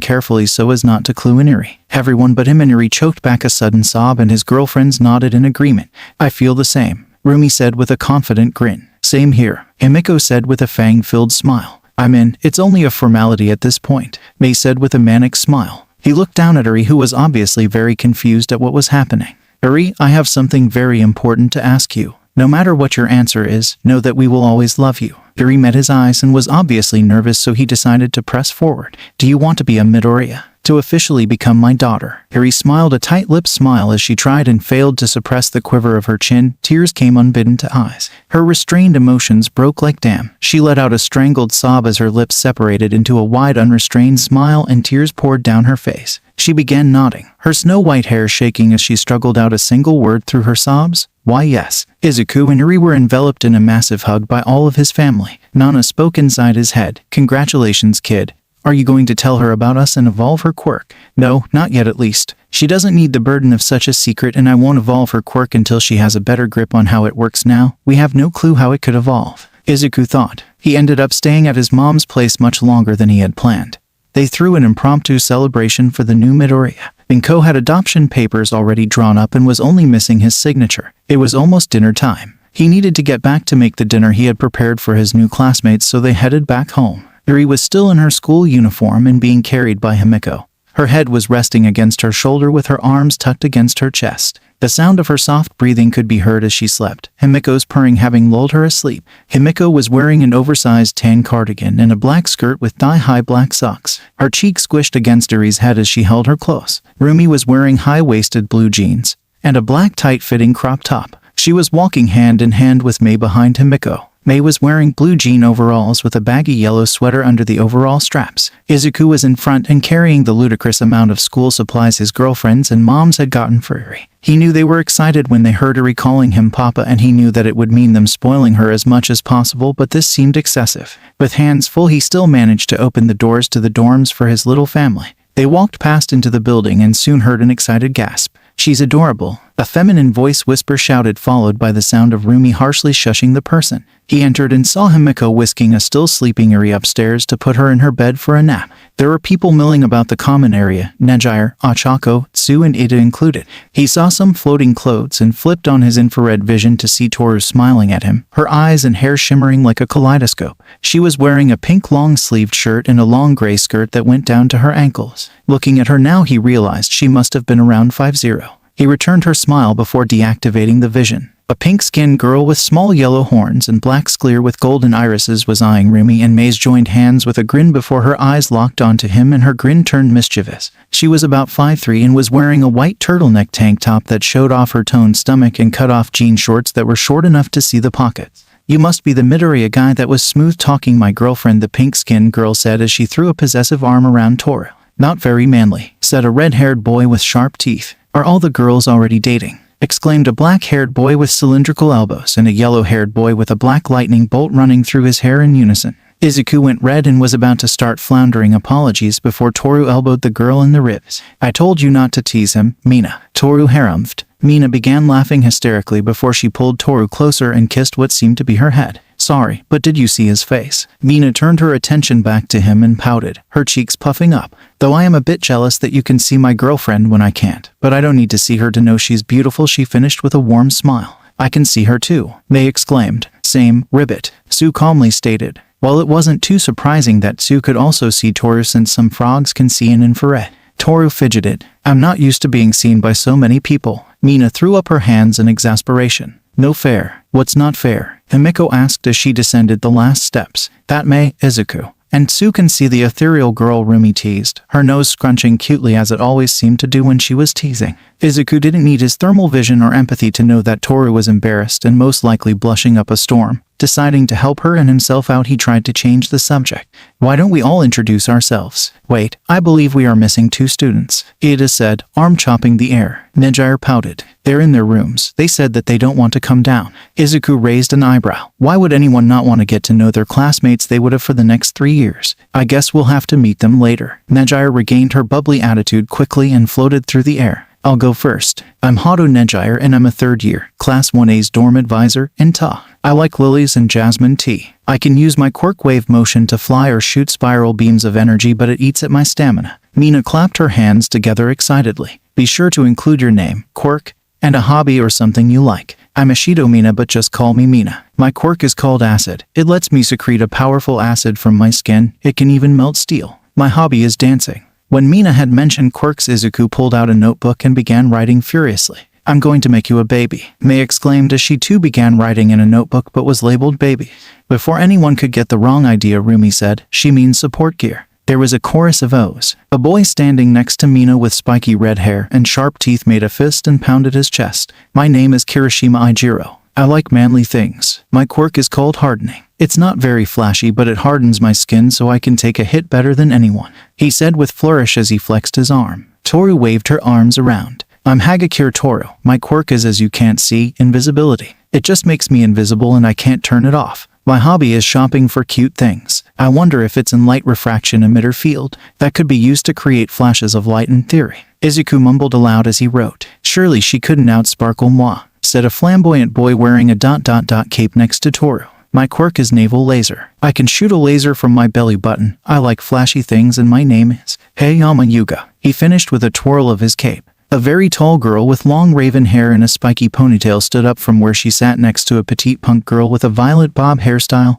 carefully so as not to clue in Eri. Everyone but him and Eri choked back a sudden sob, and his girlfriends nodded in agreement. "I feel the same," Rumi said with a confident grin. "Same here," Himiko said with a fang-filled smile. "I'm in. It's only a formality at this point," Mei said with a manic smile. He looked down at Eri, who was obviously very confused at what was happening. "Eri, I have something very important to ask you. No matter what your answer is, know that we will always love you." Eri met his eyes and was obviously nervous, so he decided to press forward. "Do you want to be a Midoriya? To officially become my daughter?" Eri smiled a tight-lipped smile as she tried and failed to suppress the quiver of her chin. Tears came unbidden to eyes. Her restrained emotions broke like dam. She let out a strangled sob as her lips separated into a wide, unrestrained smile and tears poured down her face. She began nodding, her snow-white hair shaking as she struggled out a single word through her sobs. "Why, yes." Izuku and Eri were enveloped in a massive hug by all of his family. Nana spoke inside his head. "Congratulations, kid. Are you going to tell her about us and evolve her quirk?" "No, not yet at least. She doesn't need the burden of such a secret, and I won't evolve her quirk until she has a better grip on how it works now. We have no clue how it could evolve," Izuku thought. He ended up staying at his mom's place much longer than he had planned. They threw an impromptu celebration for the new Midoriya. Inko had adoption papers already drawn up and was only missing his signature. It was almost dinner time. He needed to get back to make the dinner he had prepared for his new classmates, so they headed back home. Eri was still in her school uniform and being carried by Himiko. Her head was resting against her shoulder with her arms tucked against her chest. The sound of her soft breathing could be heard as she slept, Himiko's purring having lulled her asleep. Himiko was wearing an oversized tan cardigan and a black skirt with thigh-high black socks. Her cheek squished against Eri's head as she held her close. Rumi was wearing high-waisted blue jeans and a black tight-fitting crop top. She was walking hand in hand with Mei behind Himiko. Mei was wearing blue jean overalls with a baggy yellow sweater under the overall straps. Izuku was in front and carrying the ludicrous amount of school supplies his girlfriends and moms had gotten for Eri. He knew they were excited when they heard Eri calling him Papa, and he knew that it would mean them spoiling her as much as possible, but this seemed excessive. With hands full, he still managed to open the doors to the dorms for his little family. They walked past into the building and soon heard an excited gasp. "She's adorable," a feminine voice whisper shouted, followed by the sound of Rumi harshly shushing the person. He entered and saw Himiko whisking a still sleeping Eri upstairs to put her in her bed for a nap. There were people milling about the common area, Nejire, Ochako, Tsu and Ida included. He saw some floating clothes and flipped on his infrared vision to see Toru smiling at him, her eyes and hair shimmering like a kaleidoscope. She was wearing a pink long-sleeved shirt and a long gray skirt that went down to her ankles. Looking at her now, he realized she must have been around 50. He returned her smile before deactivating the vision. A pink-skinned girl with small yellow horns and black sclere with golden irises was eyeing Rumi, and Mei's joined hands with a grin before her eyes locked onto him and her grin turned mischievous. She was about 5'3" and was wearing a white turtleneck tank top that showed off her toned stomach and cut-off jean shorts that were short enough to see the pockets. "You must be the Midoriya guy that was smooth-talking my girlfriend," the pink-skinned girl said as she threw a possessive arm around Toru. "Not very manly," said a red-haired boy with sharp teeth. "Are all the girls already dating?" exclaimed a black-haired boy with cylindrical elbows and a yellow-haired boy with a black lightning bolt running through his hair in unison. Izuku went red and was about to start floundering apologies before Toru elbowed the girl in the ribs. "I told you not to tease him, Mina," Toru harumphed. Mina began laughing hysterically before she pulled Toru closer and kissed what seemed to be her head. Sorry, but did you see his face? Mina turned her attention back to him and pouted, her cheeks puffing up. Though I am a bit jealous that you can see my girlfriend when I can't. But I don't need to see her to know she's beautiful, she finished with a warm smile. I can see her too, they exclaimed. Same, ribbit, Sue calmly stated. While it wasn't too surprising that Sue could also see Toru since some frogs can see in infrared. Toru fidgeted. I'm not used to being seen by so many people. Mina threw up her hands in exasperation. No fair. What's not fair? Himiko asked as she descended the last steps. That may, Izuku. And Sue can see the ethereal girl, Rumi teased, her nose scrunching cutely as it always seemed to do when she was teasing. Izuku didn't need his thermal vision or empathy to know that Toru was embarrassed and most likely blushing up a storm. Deciding to help her and himself out, he tried to change the subject. Why don't we all introduce ourselves? Wait, I believe we are missing 2 students, Ida said, arm chopping the air. Nejire pouted. They're in their rooms. They said that they don't want to come down. Izuku raised an eyebrow. Why would anyone not want to get to know their classmates they would have for the next 3 years? I guess we'll have to meet them later. Nejire regained her bubbly attitude quickly and floated through the air. I'll go first. I'm Hato Nejire and I'm a 3rd year, Class 1A's dorm advisor, and Ta. I like lilies and jasmine tea. I can use my quirk wave motion to fly or shoot spiral beams of energy, but it eats at my stamina. Mina clapped her hands together excitedly. Be sure to include your name, quirk, and a hobby or something you like. I'm Ashido Mina, but just call me Mina. My quirk is called acid. It lets me secrete a powerful acid from my skin. It can even melt steel. My hobby is dancing. When Mina had mentioned quirks, Izuku pulled out a notebook and began writing furiously. I'm going to make you a baby, Mei exclaimed as she too began writing in a notebook but was labeled baby. Before anyone could get the wrong idea, Rumi said, she means support gear. There was a chorus of O's. A boy standing next to Mina with spiky red hair and sharp teeth made a fist and pounded his chest. My name is Kirishima Ijiro. I like manly things. My quirk is called hardening. It's not very flashy, but it hardens my skin so I can take a hit better than anyone, he said with flourish as he flexed his arm. Toru waved her arms around. I'm Hagakure Toru. My quirk is, as you can't see, invisibility. It just makes me invisible and I can't turn it off. My hobby is shopping for cute things. I wonder if it's in light refraction emitter field that could be used to create flashes of light in theory. Izuku mumbled aloud as he wrote. Surely she couldn't outsparkle moi, said a flamboyant boy wearing a ... cape next to Toru. My quirk is naval laser. I can shoot a laser from my belly button. I like flashy things and my name is Heyama Yuga. He finished with a twirl of his cape. A very tall girl with long raven hair and a spiky ponytail stood up from where she sat next to a petite punk girl with a violet bob hairstyle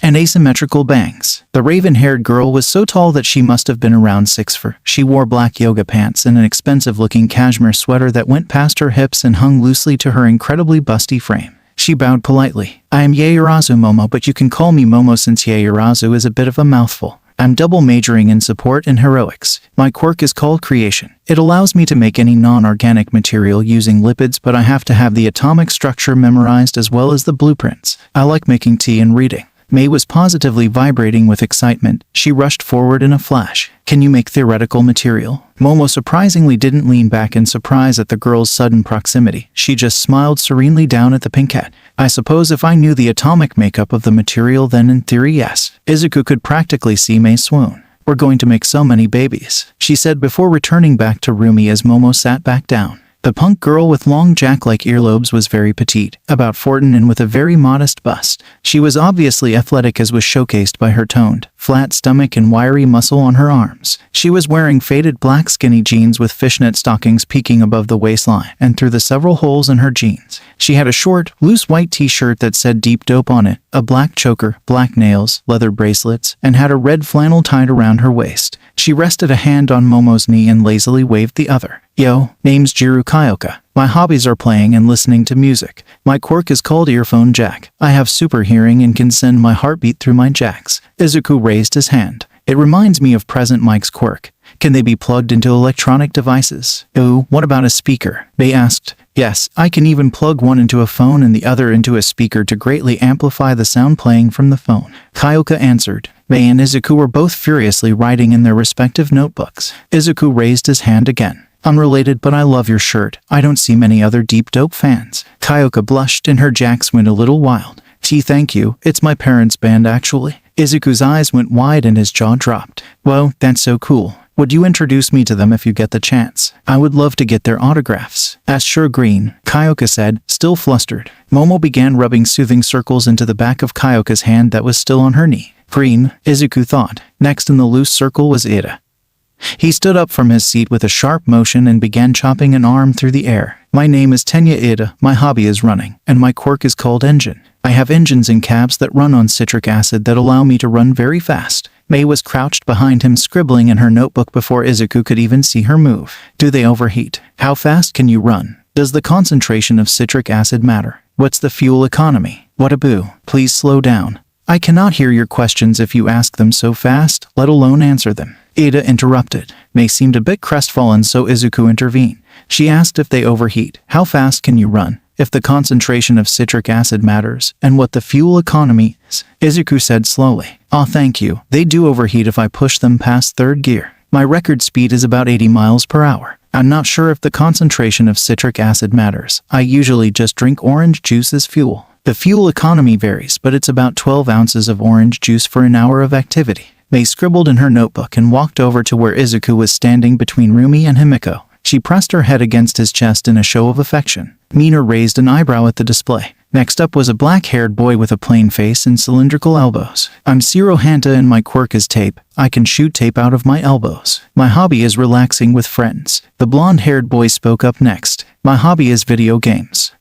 and asymmetrical bangs. The raven-haired girl was so tall that she must have been around 6'4". She wore black yoga pants and an expensive-looking cashmere sweater that went past her hips and hung loosely to her incredibly busty frame. She bowed politely. I am Yaoyorozu Momo, but you can call me Momo since Yaoyorozu is a bit of a mouthful. I'm double majoring in support and heroics. My quirk is called creation. It allows me to make any non-organic material using lipids, but I have to have the atomic structure memorized as well as the blueprints. I like making tea and reading. Mei was positively vibrating with excitement. She rushed forward in a flash. Can you make theoretical material? Momo surprisingly didn't lean back in surprise at the girl's sudden proximity. She just smiled serenely down at the pinkette. I suppose if I knew the atomic makeup of the material, then in theory, yes. Izuku could practically see Mei swoon. We're going to make so many babies, she said before returning back to Rumi as Momo sat back down. The punk girl with long jack-like earlobes was very petite, about 14 and with a very modest bust. She was obviously athletic as was showcased by her toned, flat stomach and wiry muscle on her arms. She was wearing faded black skinny jeans with fishnet stockings peeking above the waistline and through the several holes in her jeans. She had a short, loose white t-shirt that said Deep Dope on it, a black choker, black nails, leather bracelets, and had a red flannel tied around her waist. She rested a hand on Momo's knee and lazily waved the other. Yo, name's Jiru Kyoka. My hobbies are playing and listening to music. My quirk is called earphone jack. I have super hearing and can send my heartbeat through my jacks. Izuku raised his hand. It reminds me of Present Mike's quirk. Can they be plugged into electronic devices? Oh, what about a speaker? They asked. Yes, I can even plug one into a phone and the other into a speaker to greatly amplify the sound playing from the phone. Kyoka answered. Mei and Izuku were both furiously writing in their respective notebooks. Izuku raised his hand again. Unrelated, but I love your shirt. I don't see many other Deep Dope fans. Kyoka blushed and her jacks went a little wild. Thank you. It's my parents' band actually. Izuku's eyes went wide and his jaw dropped. Whoa, that's so cool. Would you introduce me to them if you get the chance? I would love to get their autographs. Sure, Green, Kyoka said, still flustered. Momo began rubbing soothing circles into the back of Kyoka's hand that was still on her knee. Green, Izuku thought. Next in the loose circle was Ida. He stood up from his seat with a sharp motion and began chopping an arm through the air. My name is Tenya Ida, my hobby is running, and my quirk is called Engine. I have engines in cabs that run on citric acid that allow me to run very fast. Mei was crouched behind him scribbling in her notebook before Izuku could even see her move. Do they overheat? How fast can you run? Does the concentration of citric acid matter? What's the fuel economy? What a boo. Please slow down. I cannot hear your questions if you ask them so fast, let alone answer them. Ida interrupted. Mei seemed a bit crestfallen, so Izuku intervened. She asked if they overheat. How fast can you run? If the concentration of citric acid matters, and what the fuel economy is. Izuku said slowly. Thank you. They do overheat if I push them past third gear. My record speed is about 80 miles per hour. I'm not sure if the concentration of citric acid matters. I usually just drink orange juice as fuel. The fuel economy varies, but it's about 12 ounces of orange juice for an hour of activity. Mei scribbled in her notebook and walked over to where Izuku was standing between Rumi and Himiko. She pressed her head against his chest in a show of affection. Mina raised an eyebrow at the display. Next up was a black-haired boy with a plain face and cylindrical elbows. I'm Zero Hanta and my quirk is tape. I can shoot tape out of my elbows. My hobby is relaxing with friends. The blonde-haired boy spoke up next. My hobby is video games.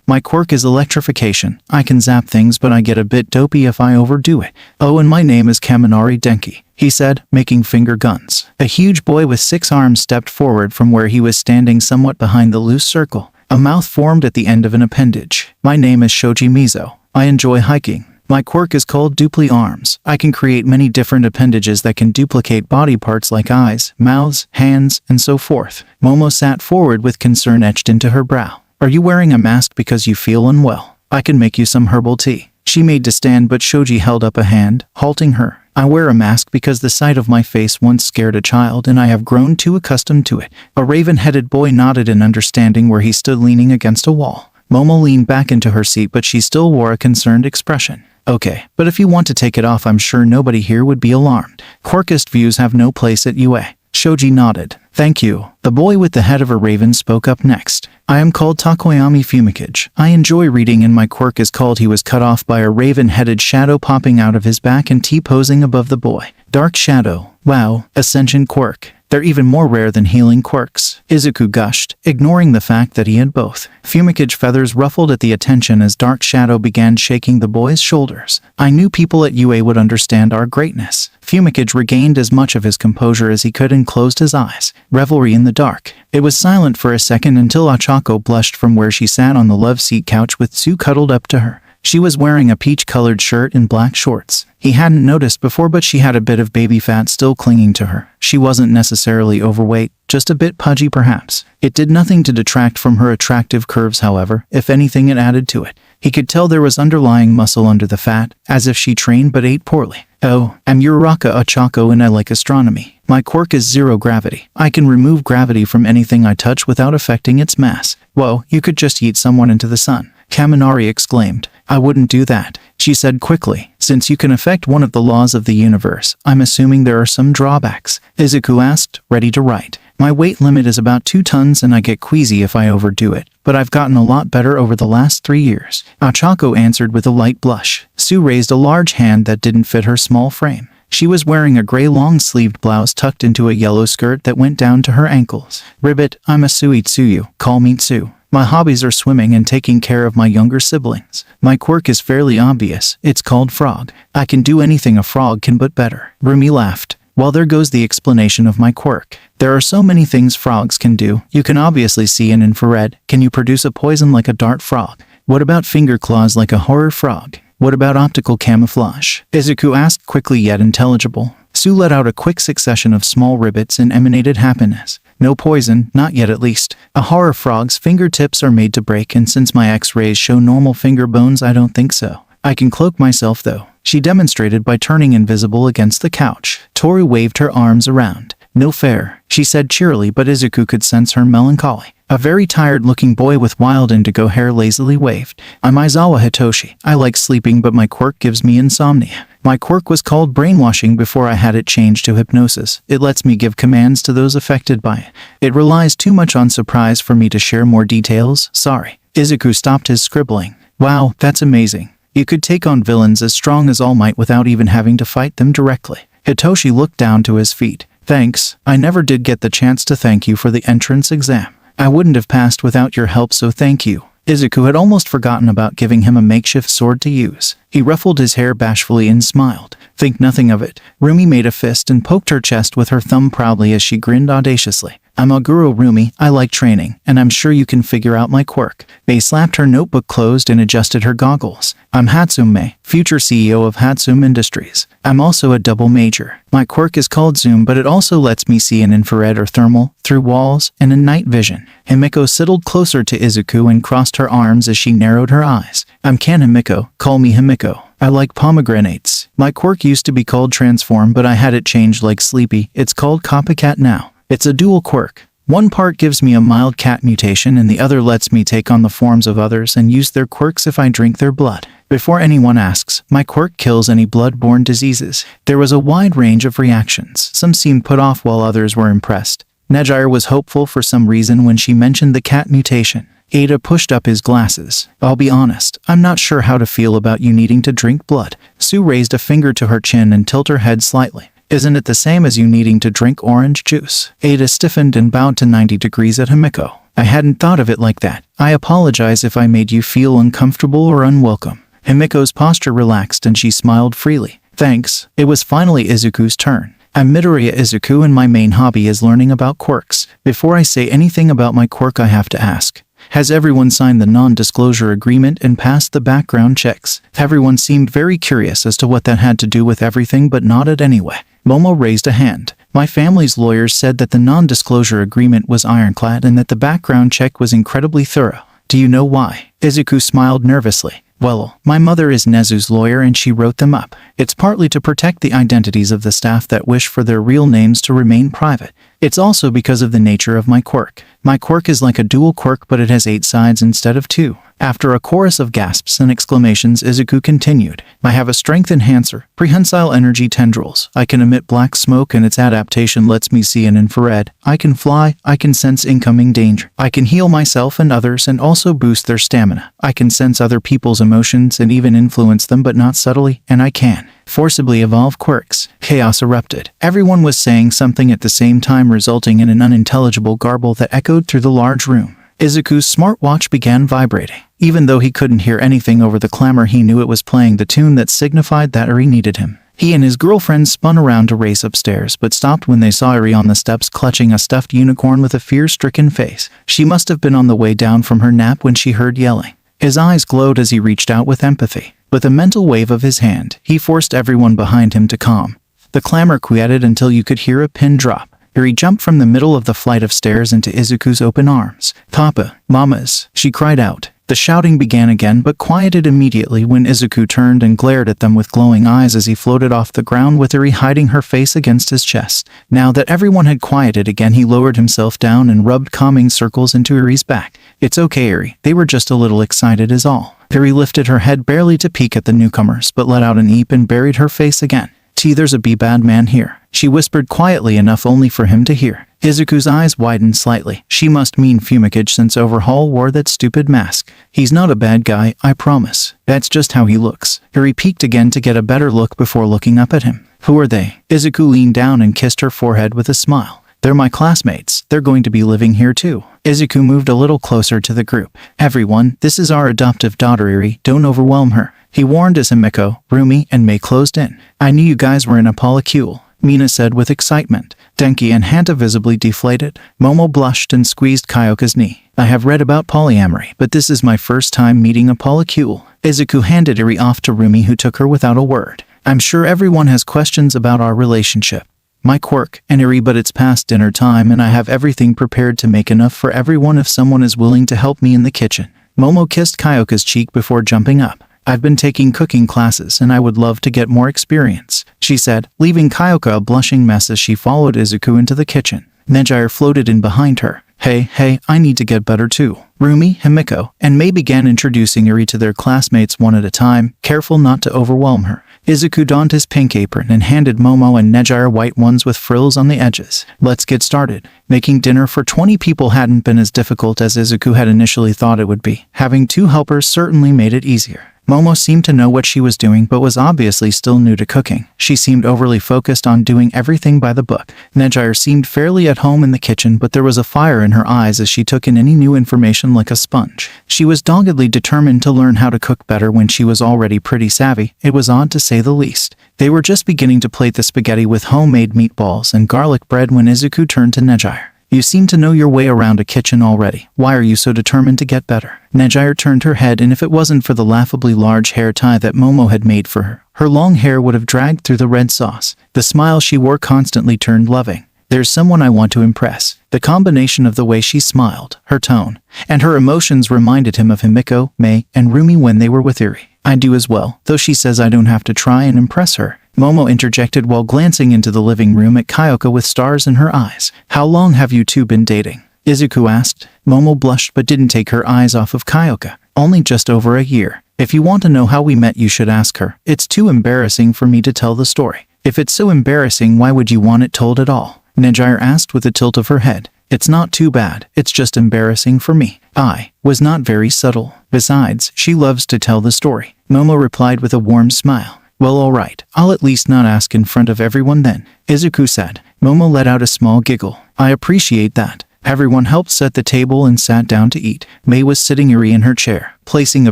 My quirk is electrification. I can zap things, but I get a bit dopey if I overdo it. Oh, and my name is Kaminari Denki, he said, making finger guns. A huge boy with 6 arms stepped forward from where he was standing somewhat behind the loose circle. A mouth formed at the end of an appendage. My name is Shoji Mizo. I enjoy hiking. My quirk is called Dupli Arms. I can create many different appendages that can duplicate body parts like eyes, mouths, hands, and so forth. Momo sat forward with concern etched into her brow. Are you wearing a mask because you feel unwell? I can make you some herbal tea. She made to stand, but Shoji held up a hand, halting her. I wear a mask because the sight of my face once scared a child and I have grown too accustomed to it. A raven-headed boy nodded in understanding where he stood leaning against a wall. Momo leaned back into her seat, but she still wore a concerned expression. Okay, but if you want to take it off, I'm sure nobody here would be alarmed. Quirkist views have no place at UA. Shoji nodded. Thank you. The boy with the head of a raven spoke up next. I am called Takoyami Fumikage. I enjoy reading and my quirk is called. He was cut off by a raven-headed shadow popping out of his back and T-posing above the boy. Dark Shadow. Wow, Ascension quirk. They're even more rare than healing quirks. Izuku gushed, ignoring the fact that he had both. Fumikage feathers ruffled at the attention as Dark Shadow began shaking the boy's shoulders. I knew people at UA would understand our greatness. Fumikage regained as much of his composure as he could and closed his eyes. Revelry in the dark. It was silent for a second until Achako blushed from where she sat on the love seat couch with Tsu cuddled up to her. She was wearing a peach-colored shirt and black shorts. He hadn't noticed before, but she had a bit of baby fat still clinging to her. She wasn't necessarily overweight, just a bit pudgy perhaps. It did nothing to detract from her attractive curves, however. If anything, it added to it. He could tell there was underlying muscle under the fat, as if she trained but ate poorly. Oh, I'm Uraraka Achako and I like astronomy. My quirk is zero gravity. I can remove gravity from anything I touch without affecting its mass. Whoa, you could just eat someone into the sun. Kaminari exclaimed. I wouldn't do that, she said quickly. Since you can affect one of the laws of the universe, I'm assuming there are some drawbacks. Izuku asked, ready to write. My weight limit is about 2 tons and I get queasy if I overdo it, but I've gotten a lot better over the last 3 years. Achako answered with a light blush. Sue raised a large hand that didn't fit her small frame. She was wearing a gray long-sleeved blouse tucked into a yellow skirt that went down to her ankles. Ribbit, I'm a Suitsuyu. Call me Tsu. My hobbies are swimming and taking care of my younger siblings. My quirk is fairly obvious. It's called Frog. I can do anything a frog can but better. Rumi laughed. Well, there goes the explanation of my quirk. There are so many things frogs can do. You can obviously see in infrared. Can you produce a poison like a dart frog? What about finger claws like a horror frog? What about optical camouflage? Izuku asked quickly yet intelligible. Sue let out a quick succession of small ribbits and emanated happiness. No poison, not yet at least. A horror frog's fingertips are made to break, and since my x-rays show normal finger bones, I don't think so. I can cloak myself though, she demonstrated by turning invisible against the couch. Toru waved her arms around. No fair, she said cheerily, but Izuku could sense her melancholy. A very tired-looking boy with wild indigo hair lazily waved. I'm Aizawa Hitoshi. I like sleeping, but my quirk gives me insomnia. My quirk was called brainwashing before I had it changed to hypnosis. It lets me give commands to those affected by it. It relies too much on surprise for me to share more details. Sorry. Izuku stopped his scribbling. Wow, that's amazing. You could take on villains as strong as All Might without even having to fight them directly. Hitoshi looked down to his feet. Thanks. I never did get the chance to thank you for the entrance exam. I wouldn't have passed without your help, so thank you. Izuku had almost forgotten about giving him a makeshift sword to use. He ruffled his hair bashfully and smiled. Think nothing of it. Rumi made a fist and poked her chest with her thumb proudly as she grinned audaciously. I'm Aguro Rumi, I like training, and I'm sure you can figure out my quirk. They slapped her notebook closed and adjusted her goggles. I'm Hatsume, future CEO of Hatsume Industries. I'm also a double major. My quirk is called Zoom, but it also lets me see in infrared or thermal, through walls, and in night vision. Himiko sidled closer to Izuku and crossed her arms as she narrowed her eyes. I'm Kan Himiko, call me Himiko. I like pomegranates. My quirk used to be called Transform, but I had it changed like Sleepy. It's called Copycat now. It's a dual quirk. One part gives me a mild cat mutation and the other lets me take on the forms of others and use their quirks if I drink their blood. Before anyone asks, my quirk kills any blood-borne diseases. There was a wide range of reactions. Some seemed put off while others were impressed. Nejire was hopeful for some reason when she mentioned the cat mutation. Ada pushed up his glasses. I'll be honest, I'm not sure how to feel about you needing to drink blood. Sue raised a finger to her chin and tilted her head slightly. Isn't it the same as you needing to drink orange juice? Ada stiffened and bowed to 90 degrees at Himiko. I hadn't thought of it like that. I apologize if I made you feel uncomfortable or unwelcome. Himiko's posture relaxed and she smiled freely. Thanks. It was finally Izuku's turn. I'm Midoriya Izuku and my main hobby is learning about quirks. Before I say anything about my quirk, I have to ask. Has everyone signed the non-disclosure agreement and passed the background checks? Everyone seemed very curious as to what that had to do with everything but nodded anyway. Momo raised a hand. My family's lawyers said that the non-disclosure agreement was ironclad and that the background check was incredibly thorough. Do you know why? Izuku smiled nervously. Well, my mother is Nezu's lawyer and she wrote them up. It's partly to protect the identities of the staff that wish for their real names to remain private. It's also because of the nature of my quirk. My quirk is like a dual quirk, but it has 8 sides instead of 2. After a chorus of gasps and exclamations, Izuku continued. I have a strength enhancer, prehensile energy tendrils. I can emit black smoke and its adaptation lets me see in infrared. I can fly. I can sense incoming danger. I can heal myself and others and also boost their stamina. I can sense other people's emotions and even influence them, but not subtly, and I can forcibly evolve quirks. Chaos erupted. Everyone was saying something at the same time, resulting in an unintelligible garble that echoed through the large room. Izuku's smartwatch began vibrating. Even though he couldn't hear anything over the clamor, he knew it was playing the tune that signified that Eri needed him. He and his girlfriend spun around to race upstairs, but stopped when they saw Eri on the steps clutching a stuffed unicorn with a fear-stricken face. She must have been on the way down from her nap when she heard yelling. His eyes glowed as he reached out with empathy. With a mental wave of his hand, he forced everyone behind him to calm. The clamor quieted until you could hear a pin drop. Eri jumped from the middle of the flight of stairs into Izuku's open arms. Papa, mamas, she cried out. The shouting began again but quieted immediately when Izuku turned and glared at them with glowing eyes as he floated off the ground with Eri hiding her face against his chest. Now that everyone had quieted again, he lowered himself down and rubbed calming circles into Eri's back. It's okay, Eri. They were just a little excited is all. Eri lifted her head barely to peek at the newcomers but let out an eep and buried her face again. There's a bad man here, she whispered quietly enough only for him to hear. Izuku's eyes widened slightly. She must mean Fumigage since Overhaul wore that stupid mask. He's not a bad guy, I promise. That's just how he looks. Eri peeked again to get a better look before looking up at him. Who are they? Izuku leaned down and kissed her forehead with a smile. They're my classmates. They're going to be living here too. Izuku moved a little closer to the group. Everyone, this is our adoptive daughter Eri. Don't overwhelm her, he warned as Himiko, Rumi, and Mei closed in. I knew you guys were in a polycule, Mina said with excitement. Denki and Hanta visibly deflated. Momo blushed and squeezed Kyoka's knee. I have read about polyamory, but this is my first time meeting a polycule. Izuku handed Eri off to Rumi, who took her without a word. I'm sure everyone has questions about our relationship. My quirk, and Eri, but it's past dinner time and I have everything prepared to make enough for everyone if someone is willing to help me in the kitchen. Momo kissed Kyoka's cheek before jumping up. I've been taking cooking classes and I would love to get more experience, she said, leaving Kyoka a blushing mess as she followed Izuku into the kitchen. Nejire floated in behind her. Hey, I need to get better too. Rumi, Himiko, and Mei began introducing Eri to their classmates one at a time, careful not to overwhelm her. Izuku donned his pink apron and handed Momo and Nejire white ones with frills on the edges. Let's get started. Making dinner for 20 people hadn't been as difficult as Izuku had initially thought it would be. Having 2 helpers certainly made it easier. Momo seemed to know what she was doing but was obviously still new to cooking. She seemed overly focused on doing everything by the book. Nejire seemed fairly at home in the kitchen, but there was a fire in her eyes as she took in any new information like a sponge. She was doggedly determined to learn how to cook better when she was already pretty savvy. It was odd to say the least. They were just beginning to plate the spaghetti with homemade meatballs and garlic bread when Izuku turned to Nejire. You seem to know your way around a kitchen already. Why are you so determined to get better? Nejire turned her head, and if it wasn't for the laughably large hair tie that Momo had made for her, her long hair would have dragged through the red sauce. The smile she wore constantly turned loving. There's someone I want to impress. The combination of the way she smiled, her tone, and her emotions reminded him of Himiko, Mei, and Rumi when they were with Eri. I do as well, though she says I don't have to try and impress her. Momo interjected while glancing into the living room at Kyoka with stars in her eyes. How long have you two been dating? Izuku asked. Momo blushed but didn't take her eyes off of Kyoka. Only just over a year. If you want to know how we met, you should ask her. It's too embarrassing for me to tell the story. If it's so embarrassing, why would you want it told at all? Nejire asked with a tilt of her head. It's not too bad, it's just embarrassing for me. I was not very subtle. Besides, she loves to tell the story. Momo replied with a warm smile. Well, alright, I'll at least not ask in front of everyone then, Izuku said. Momo let out a small giggle. I appreciate that. Everyone helped set the table and sat down to eat. Mei was sitting Eri in her chair, placing a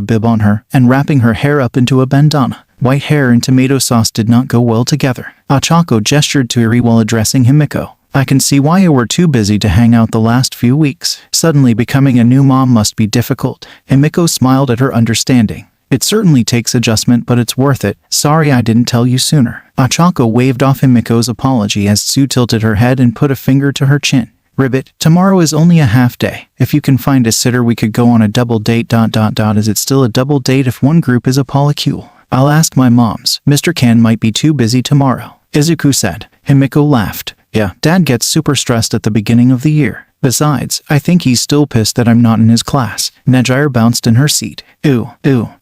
bib on her and wrapping her hair up into a bandana. White hair and tomato sauce did not go well together. Ochako gestured to Eri while addressing Himiko. I can see why you were too busy to hang out the last few weeks. Suddenly becoming a new mom must be difficult. Himiko smiled at her understanding. It certainly takes adjustment, but it's worth it. Sorry I didn't tell you sooner. Ochako waved off Himiko's apology as Sue tilted her head and put a finger to her chin. Ribbit, tomorrow is only a half day. If you can find a sitter, we could go on a double date. Is it still a double date if one group is a polycule? I'll ask my moms. Mr. Kan might be too busy tomorrow, Izuku said. Himiko laughed. Yeah, Dad gets super stressed at the beginning of the year. Besides, I think he's still pissed that I'm not in his class. Nejire bounced in her seat. Ooh,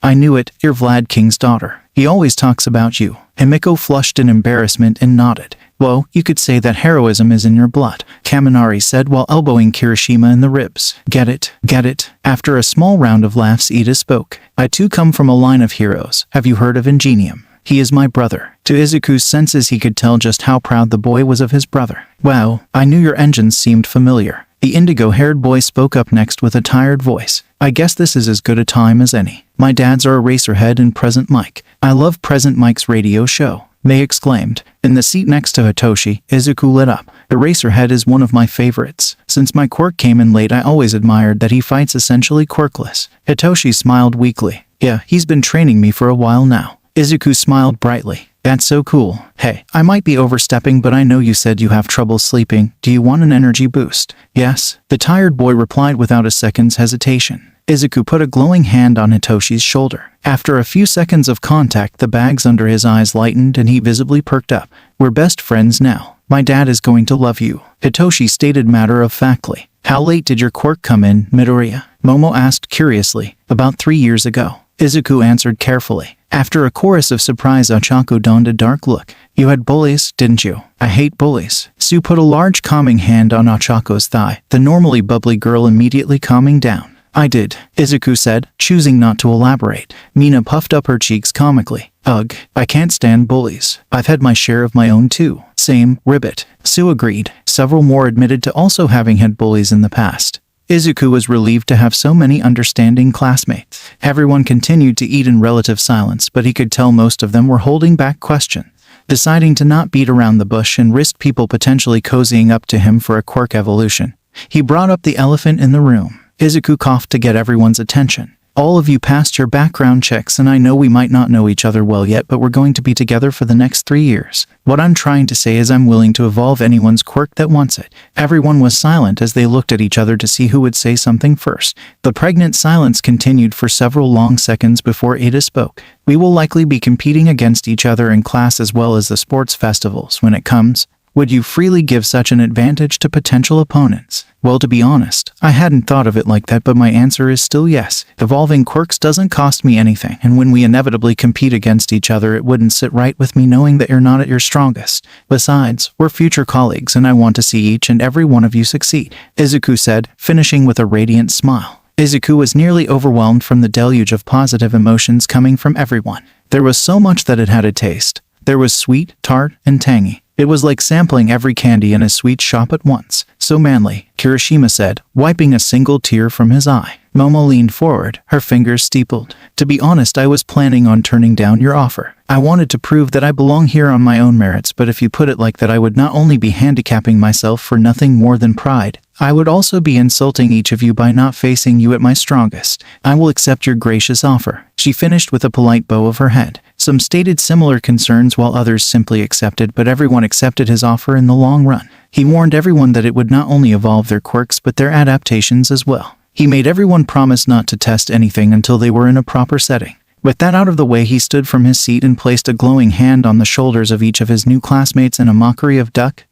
I knew it, you're Vlad King's daughter. He always talks about you. Himiko flushed in embarrassment and nodded. Well, you could say that heroism is in your blood, Kaminari said while elbowing Kirishima in the ribs. Get it. After a small round of laughs, Ida spoke. I too come from a line of heroes. Have you heard of Ingenium? He is my brother. To Izuku's senses, he could tell just how proud the boy was of his brother. Wow, I knew your engines seemed familiar. The indigo-haired boy spoke up next with a tired voice. I guess this is as good a time as any. My dads are Eraserhead and Present Mike. I love Present Mike's radio show, Mei exclaimed. In the seat next to Hitoshi, Izuku lit up. Eraserhead is one of my favorites. Since my quirk came in late, I always admired that he fights essentially quirkless. Hitoshi smiled weakly. Yeah, he's been training me for a while now. Izuku smiled brightly. That's so cool. Hey, I might be overstepping, but I know you said you have trouble sleeping. Do you want an energy boost? Yes, the tired boy replied without a second's hesitation. Izuku put a glowing hand on Hitoshi's shoulder. After a few seconds of contact, the bags under his eyes lightened and he visibly perked up. We're best friends now. My dad is going to love you, Hitoshi stated matter-of-factly. How late did your quirk come in, Midoriya? Momo asked curiously. About 3 years ago, Izuku answered carefully. After a chorus of surprise, Ochako donned a dark look. You had bullies, didn't you? I hate bullies. Sue put a large calming hand on Ochako's thigh, the normally bubbly girl immediately calming down. I did, Izuku said, choosing not to elaborate. Mina puffed up her cheeks comically. Ugh, I can't stand bullies. I've had my share of my own too. Same, Ribbit. Sue agreed. Several more admitted to also having had bullies in the past. Izuku was relieved to have so many understanding classmates. Everyone continued to eat in relative silence, but he could tell most of them were holding back questions. Deciding to not beat around the bush and risk people potentially cozying up to him for a quirk evolution, he brought up the elephant in the room. Izuku coughed to get everyone's attention. All of you passed your background checks, and I know we might not know each other well yet, but we're going to be together for the next 3 years. What I'm trying to say is I'm willing to evolve anyone's quirk that wants it. Everyone was silent as they looked at each other to see who would say something first. The pregnant silence continued for several long seconds before Ada spoke. We will likely be competing against each other in class as well as the sports festivals when it comes. Would you freely give such an advantage to potential opponents? Well, to be honest, I hadn't thought of it like that, but my answer is still yes. Evolving quirks doesn't cost me anything, and when we inevitably compete against each other, it wouldn't sit right with me knowing that you're not at your strongest. Besides, we're future colleagues, and I want to see each and every one of you succeed, Izuku said, finishing with a radiant smile. Izuku was nearly overwhelmed from the deluge of positive emotions coming from everyone. There was so much that it had a taste. There was sweet, tart, and tangy. It was like sampling every candy in a sweet shop at once. So manly, Kirishima said, wiping a single tear from his eye. Momo leaned forward, her fingers steepled. To be honest, I was planning on turning down your offer. I wanted to prove that I belong here on my own merits, but if you put it like that, I would not only be handicapping myself for nothing more than pride, I would also be insulting each of you by not facing you at my strongest. I will accept your gracious offer. She finished with a polite bow of her head. Some stated similar concerns while others simply accepted, but everyone accepted his offer in the long run. He warned everyone that it would not only evolve their quirks but their adaptations as well. He made everyone promise not to test anything until they were in a proper setting. With that out of the way, he stood from his seat and placed a glowing hand on the shoulders of each of his new classmates in a mockery of duck,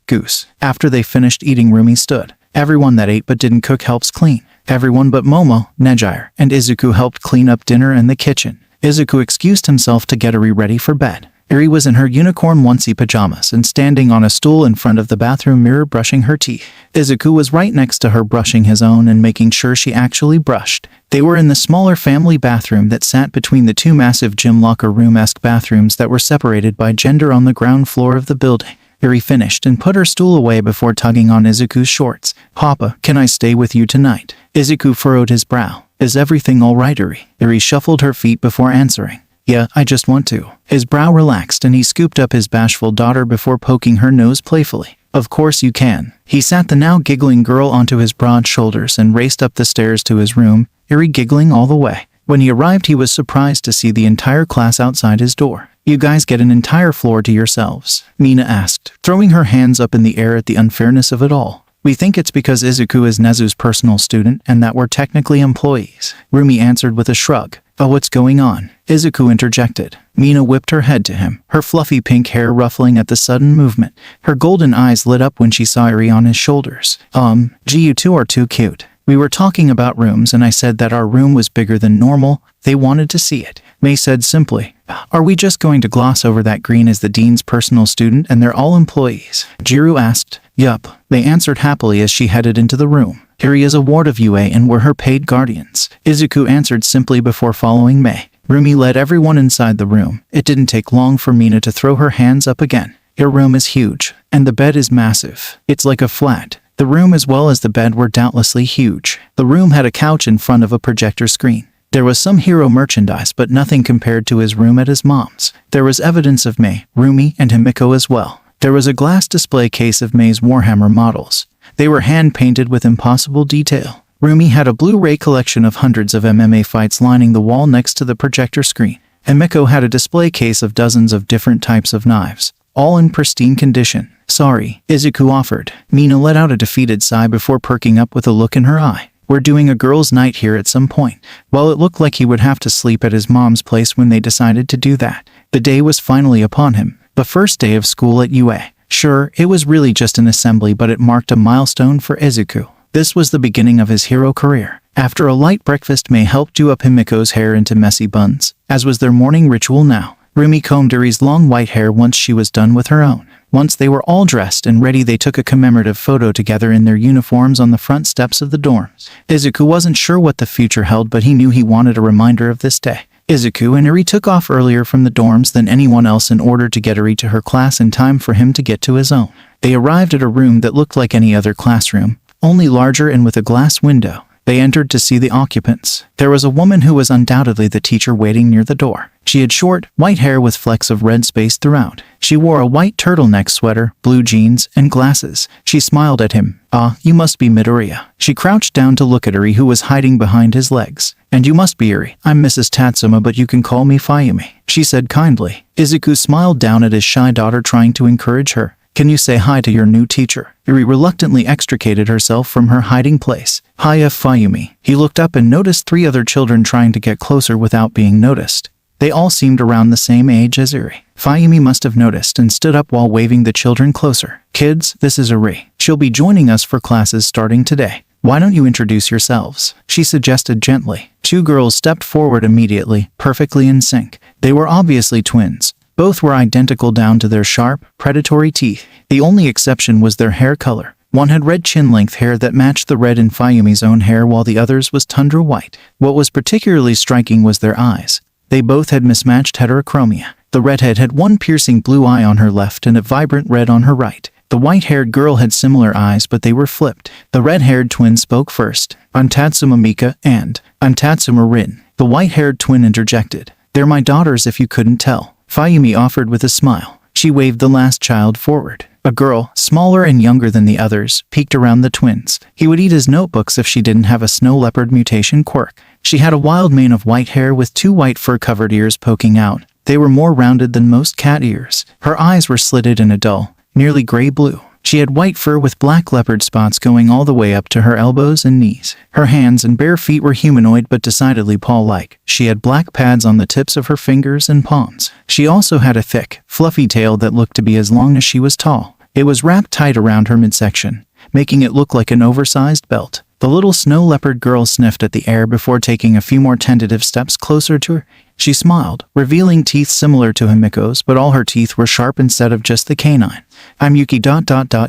goose. After they finished eating, Rumi stood. Everyone that ate but didn't cook helps clean. Everyone but Momo, Nejire, and Izuku helped clean up dinner and the kitchen. Izuku excused himself to get Eri ready for bed. Eri was in her unicorn onesie pajamas and standing on a stool in front of the bathroom mirror brushing her teeth. Izuku was right next to her brushing his own and making sure she actually brushed. They were in the smaller family bathroom that sat between the two massive gym locker room-esque bathrooms that were separated by gender on the ground floor of the building. Eri finished and put her stool away before tugging on Izuku's shorts. Papa, can I stay with you tonight? Izuku furrowed his brow. Is everything all right, Eri? Eri shuffled her feet before answering. Yeah, I just want to. His brow relaxed and he scooped up his bashful daughter before poking her nose playfully. Of course you can. He sat the now giggling girl onto his broad shoulders and raced up the stairs to his room, Eri giggling all the way. When he arrived, he was surprised to see the entire class outside his door. You guys get an entire floor to yourselves, Mina asked, throwing her hands up in the air at the unfairness of it all. We think it's because Izuku is Nezu's personal student and that we're technically employees, Rumi answered with a shrug. Oh, what's going on? Izuku interjected. Mina whipped her head to him, her fluffy pink hair ruffling at the sudden movement. Her golden eyes lit up when she saw Eri on his shoulders. Gee, you two are too cute. We were talking about rooms and I said that our room was bigger than normal. They wanted to see it. Mei said simply. Are we just going to gloss over that Green is the dean's personal student and they're all employees? Jiru asked. Yup, they answered happily as she headed into the room. Eri is a ward of UA and we're her paid guardians. Izuku answered simply before following Mei. Rumi led everyone inside the room. It didn't take long for Mina to throw her hands up again. Your room is huge, and the bed is massive. It's like a flat. The room as well as the bed were doubtlessly huge. The room had a couch in front of a projector screen. There was some hero merchandise, but nothing compared to his room at his mom's. There was evidence of Mei, Rumi, and Himiko as well. There was a glass display case of Mei's Warhammer models. They were hand-painted with impossible detail. Rumi had a Blu-ray collection of hundreds of MMA fights lining the wall next to the projector screen. Himiko had a display case of dozens of different types of knives, all in pristine condition. Sorry, Izuku offered. Mina let out a defeated sigh before perking up with a look in her eye. We're doing a girls' night here at some point. Well, it looked like he would have to sleep at his mom's place when they decided to do that. The day was finally upon him. The first day of school at UA. Sure, it was really just an assembly, but it marked a milestone for Izuku. This was the beginning of his hero career. After a light breakfast, Mei helped do up Himiko's hair into messy buns, as was their morning ritual now. Rumi combed Eri's long white hair once she was done with her own. Once they were all dressed and ready, they took a commemorative photo together in their uniforms on the front steps of the dorms. Izuku wasn't sure what the future held, but he knew he wanted a reminder of this day. Izuku and Eri took off earlier from the dorms than anyone else in order to get Eri to her class in time for him to get to his own. They arrived at a room that looked like any other classroom, only larger and with a glass window. They entered to see the occupants. There was a woman who was undoubtedly the teacher waiting near the door. She had short, white hair with flecks of red spaced throughout. She wore a white turtleneck sweater, blue jeans, and glasses. She smiled at him. Ah, you must be Midoriya. She crouched down to look at Eri, who was hiding behind his legs. And you must be Eri. I'm Mrs. Tatsuma, but you can call me Fayumi, she said kindly. Izuku smiled down at his shy daughter, trying to encourage her. Can you say hi to your new teacher? Eri reluctantly extricated herself from her hiding place. Hiya, Fayumi. He looked up and noticed 3 other children trying to get closer without being noticed. They all seemed around the same age as Eri. Fayumi must have noticed and stood up while waving the children closer. "Kids, this is Eri. She'll be joining us for classes starting today. Why don't you introduce yourselves?" she suggested gently. 2 girls stepped forward immediately, perfectly in sync. They were obviously twins. Both were identical down to their sharp, predatory teeth. The only exception was their hair color. One had red chin-length hair that matched the red in Fayumi's own hair, while the other's was tundra white. What was particularly striking was their eyes. They both had mismatched heterochromia. The redhead had one piercing blue eye on her left and a vibrant red on her right. The white-haired girl had similar eyes, but they were flipped. The red-haired twin spoke first. "Antatsuma Mika and Antatsuma Rin." The white-haired twin interjected. "They're my daughters if you couldn't tell," Fayumi offered with a smile. She waved the last child forward. A girl, smaller and younger than the others, peeked around the twins. He would eat his notebooks if she didn't have a snow leopard mutation quirk. She had a wild mane of white hair with 2 white fur-covered ears poking out. They were more rounded than most cat ears. Her eyes were slitted in a dull, nearly gray blue. She had white fur with black leopard spots going all the way up to her elbows and knees. Her hands and bare feet were humanoid but decidedly paw-like. She had black pads on the tips of her fingers and palms. She also had a thick, fluffy tail that looked to be as long as she was tall. It was wrapped tight around her midsection, making it look like an oversized belt. The little snow leopard girl sniffed at the air before taking a few more tentative steps closer to her. She smiled, revealing teeth similar to Himiko's, but all her teeth were sharp instead of just the canine. "I'm Yuki ...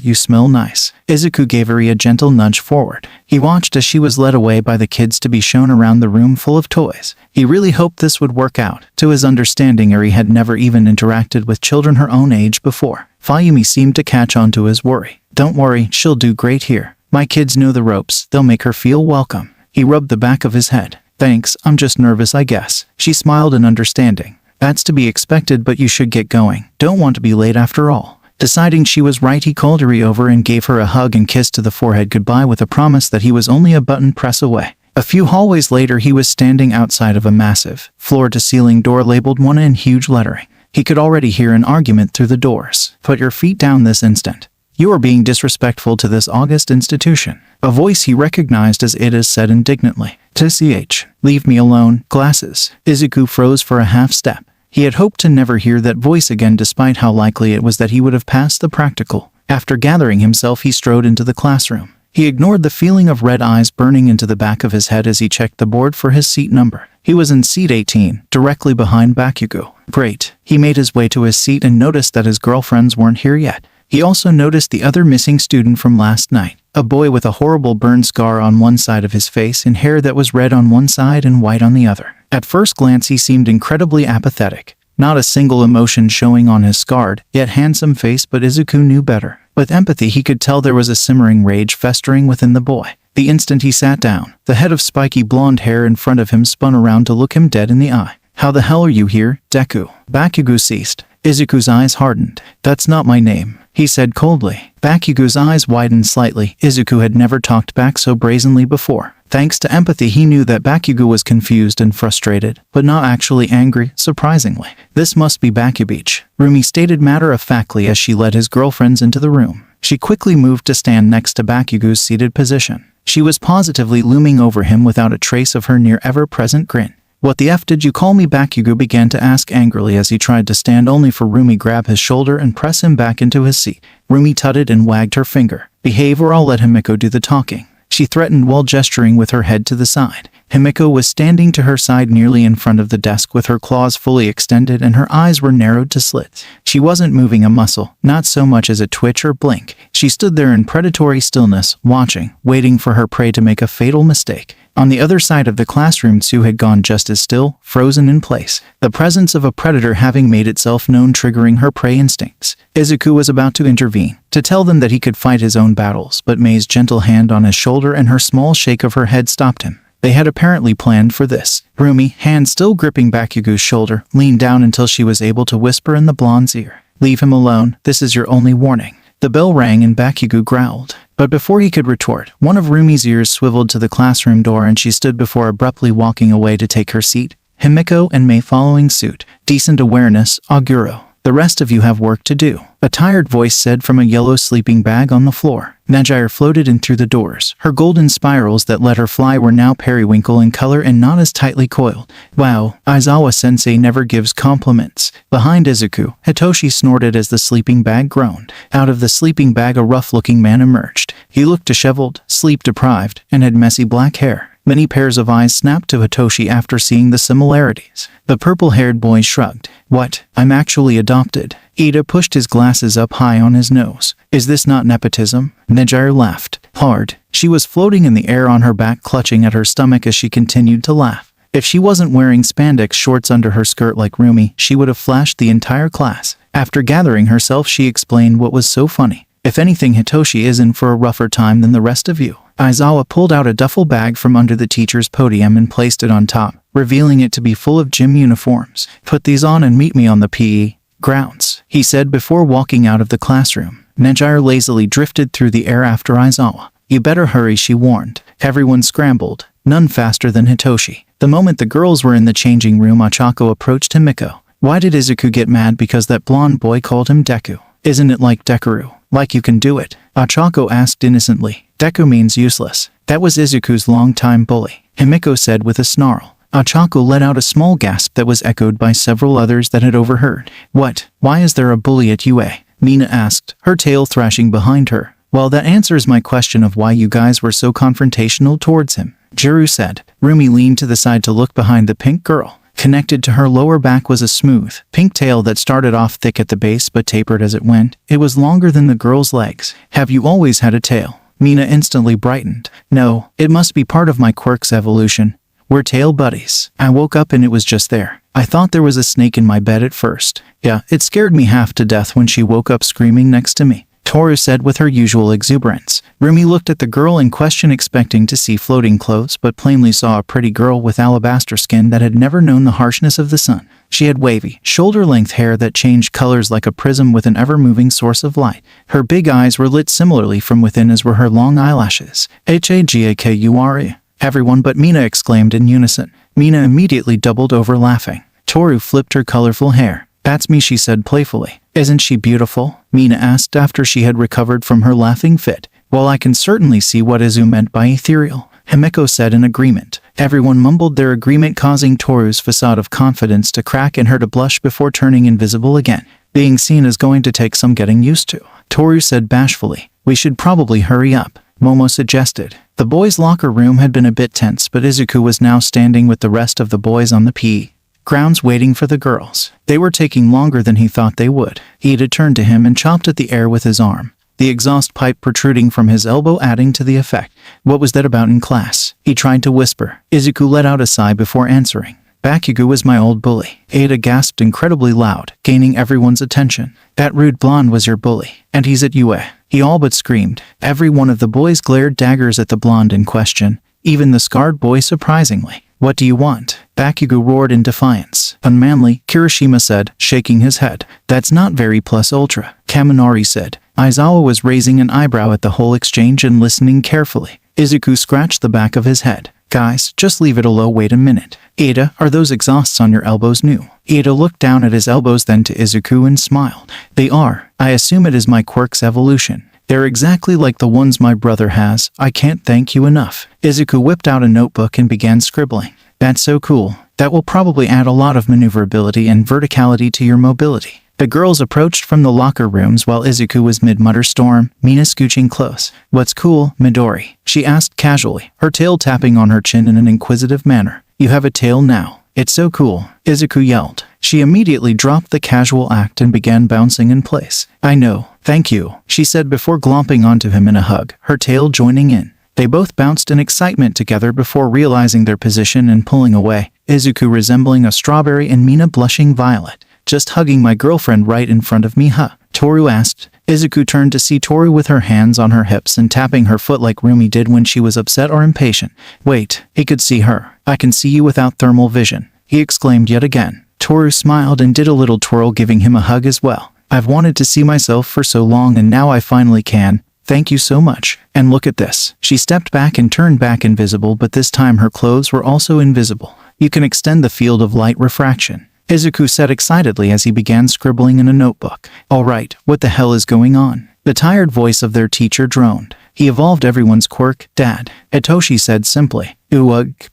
You smell nice." Izuku gave Eri a gentle nudge forward. He watched as she was led away by the kids to be shown around the room full of toys. He really hoped this would work out. To his understanding, Eri had never even interacted with children her own age before. Fayumi seemed to catch on to his worry. "Don't worry, she'll do great here. My kids know the ropes. They'll make her feel welcome." He rubbed the back of his head. "Thanks, I'm just nervous, I guess." She smiled in understanding. "That's to be expected, but you should get going. Don't want to be late after all." Deciding she was right, he called Eri over and gave her a hug and kiss to the forehead goodbye with a promise that he was only a button press away. A few hallways later, he was standing outside of a massive, floor-to-ceiling door labeled 1 in huge lettering. He could already hear an argument through the doors. "Put your feet down this instant. You are being disrespectful to this august institution." A voice he recognized as Ida's said indignantly. "TCH, leave me alone, glasses." Izuku froze for a half step. He had hoped to never hear that voice again, despite how likely it was that he would have passed the practical. After gathering himself, he strode into the classroom. He ignored the feeling of red eyes burning into the back of his head as he checked the board for his seat number. He was in seat 18, directly behind Bakugo. Great. He made his way to his seat and noticed that his girlfriends weren't here yet. He also noticed the other missing student from last night, a boy with a horrible burn scar on one side of his face and hair that was red on one side and white on the other. At first glance, he seemed incredibly apathetic, not a single emotion showing on his scarred, yet handsome face, but Izuku knew better. With empathy, he could tell there was a simmering rage festering within the boy. The instant he sat down, the head of spiky blonde hair in front of him spun around to look him dead in the eye. "How the hell are you here, Deku?" Bakugo ceased. Izuku's eyes hardened. "That's not my name," he said coldly. Bakugo's eyes widened slightly. Izuku had never talked back so brazenly before. Thanks to empathy, he knew that Bakugo was confused and frustrated, but not actually angry, surprisingly. "This must be Bakubeach," Rumi stated matter-of-factly as she led his girlfriends into the room. She quickly moved to stand next to Bakugo's seated position. She was positively looming over him without a trace of her near ever-present grin. "What the F did you call me?" Bakugo began to ask angrily as he tried to stand, only for Rumi grab his shoulder and press him back into his seat. Rumi tutted and wagged her finger. "Behave or I'll let Himiko do the talking," she threatened while gesturing with her head to the side. Himiko was standing to her side nearly in front of the desk with her claws fully extended and her eyes were narrowed to slits. She wasn't moving a muscle, not so much as a twitch or blink. She stood there in predatory stillness, watching, waiting for her prey to make a fatal mistake. On the other side of the classroom, Tsu had gone just as still, frozen in place, the presence of a predator having made itself known, triggering her prey instincts. Izuku was about to intervene, to tell them that he could fight his own battles, but Mei's gentle hand on his shoulder and her small shake of her head stopped him. They had apparently planned for this. Rumi, hand still gripping Bakugo's shoulder, leaned down until she was able to whisper in the blonde's ear. "Leave him alone, this is your only warning." The bell rang and Bakugo growled. But before he could retort, one of Rumi's ears swiveled to the classroom door and she stood before, abruptly walking away to take her seat, Himiko and Mei following suit. Decent awareness, Aguro. The The rest of you have work to do," a tired voice said from a yellow sleeping bag on the floor. Najire floated in through the doors. Her golden spirals that let her fly were now periwinkle in color and not as tightly coiled. "Wow, Aizawa-sensei never gives compliments." Behind Izuku, Hitoshi snorted as the sleeping bag groaned. Out of the sleeping bag a rough-looking man emerged. He looked disheveled, sleep-deprived, and had messy black hair. Many pairs of eyes snapped to Hitoshi after seeing the similarities. The purple-haired boy shrugged. "What? I'm actually adopted." Ida pushed his glasses up high on his nose. "Is this not nepotism?" Najire laughed hard. She was floating in the air on her back, clutching at her stomach as she continued to laugh. If she wasn't wearing spandex shorts under her skirt like Rumi, she would have flashed the entire class. After gathering herself, she explained what was so funny. "If anything, Hitoshi is in for a rougher time than the rest of you." Aizawa pulled out a duffel bag from under the teacher's podium and placed it on top, revealing it to be full of gym uniforms. "Put these on and meet me on the PE grounds," he said before walking out of the classroom. Najire lazily drifted through the air after Aizawa. "You better hurry," she warned. Everyone scrambled, none faster than Hitoshi. The moment the girls were in the changing room, Ochako approached Himiko. "Why did Izuku get mad because that blonde boy called him Deku? Isn't it like Dekaru? Like you can do it?" Ochako asked innocently. "Deku means useless. That was Izuku's longtime bully," Himiko said with a snarl. Ochako let out a small gasp that was echoed by several others that had overheard. "What? Why is there a bully at UA?" Mina asked, her tail thrashing behind her. "Well, that answers my question of why you guys were so confrontational towards him," Jiru said. Rumi leaned to the side to look behind the pink girl. Connected to her lower back was a smooth, pink tail that started off thick at the base but tapered as it went. It was longer than the girl's legs. "Have you always had a tail?" Mina instantly brightened. "No, it must be part of my Quirks evolution. We're tail buddies. I woke up and it was just there. I thought there was a snake in my bed at first. Yeah, it scared me half to death when she woke up screaming next to me," Toru said with her usual exuberance. Rumi looked at the girl in question, expecting to see floating clothes, but plainly saw a pretty girl with alabaster skin that had never known the harshness of the sun. She had wavy, shoulder-length hair that changed colors like a prism with an ever-moving source of light. Her big eyes were lit similarly from within as were her long eyelashes. "Hagakure!" Everyone but Mina exclaimed in unison. Mina immediately doubled over laughing. Toru flipped her colorful hair. "That's me," she said playfully. "Isn't she beautiful?" Mina asked after she had recovered from her laughing fit. "Well, I can certainly see what Izu meant by ethereal," Himiko said in agreement. Everyone mumbled their agreement, causing Toru's facade of confidence to crack and her to blush before turning invisible again. "Being seen is going to take some getting used to," Toru said bashfully. "We should probably hurry up," Momo suggested. The boys' locker room had been a bit tense, but Izuku was now standing with the rest of the boys on the PE grounds waiting for the girls. They were taking longer than he thought they would. Ida turned to him and chopped at the air with his arm, the exhaust pipe protruding from his elbow adding to the effect. "What was that about in class?" he tried to whisper. Izuku let out a sigh before answering. "Bakugo was my old bully." Ada gasped incredibly loud, gaining everyone's attention. "That rude blonde was your bully, and he's at UA." He all but screamed. Every one of the boys glared daggers at the blonde in question, even the scarred boy surprisingly. "What do you want?" Bakugo roared in defiance. "Unmanly," Kirishima said, shaking his head. "That's not very plus ultra," Kaminari said. Aizawa was raising an eyebrow at the whole exchange and listening carefully. Izuku scratched the back of his head. "Guys, just leave it alone. Wait a minute. Ada, are those exhausts on your elbows new?" Ada looked down at his elbows, then to Izuku and smiled. "They are. I assume it is my Quirks evolution. They're exactly like the ones my brother has. I can't thank you enough." Izuku whipped out a notebook and began scribbling. "That's so cool. That will probably add a lot of maneuverability and verticality to your mobility." The girls approached from the locker rooms while Izuku was mid-mutter storm, Mina scooching close. "What's cool, Midori?" she asked casually, her tail tapping on her chin in an inquisitive manner. "You have a tail now. It's so cool," Izuku yelled. She immediately dropped the casual act and began bouncing in place. "I know, thank you," she said before glomping onto him in a hug, her tail joining in. They both bounced in excitement together before realizing their position and pulling away, Izuku resembling a strawberry and Mina blushing violet. "Just hugging my girlfriend right in front of me, huh?" Toru asked. Izuku turned to see Toru with her hands on her hips and tapping her foot like Rumi did when she was upset or impatient. "Wait," he could see her. "I can see you without thermal vision," he exclaimed yet again. Toru smiled and did a little twirl, giving him a hug as well. "I've wanted to see myself for so long and now I finally can. Thank you so much. And look at this." She stepped back and turned back invisible, but this time her clothes were also invisible. "You can extend the field of light refraction." Izuku said excitedly as he began scribbling in a notebook. All right, what the hell is going on? The tired voice of their teacher droned. He evolved everyone's quirk, Dad. Hitoshi said simply.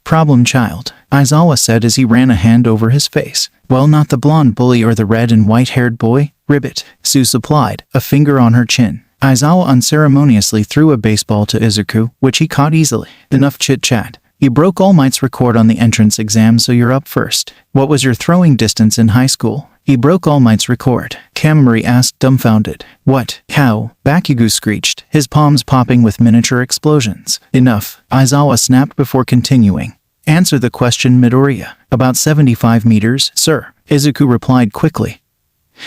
Problem child, Aizawa said as he ran a hand over his face. Well, not the blonde bully or the red and white-haired boy, Ribbit, Sue supplied, a finger on her chin. Aizawa unceremoniously threw a baseball to Izuku, which he caught easily. Enough chit-chat. You broke All Might's record on the entrance exam, so you're up first. What was your throwing distance in high school? He broke All Might's record. Kamari asked, dumbfounded. What? How? Bakugo screeched, his palms popping with miniature explosions. Enough, Aizawa snapped before continuing. Answer the question, Midoriya. About 75 meters, sir, Izuku replied quickly,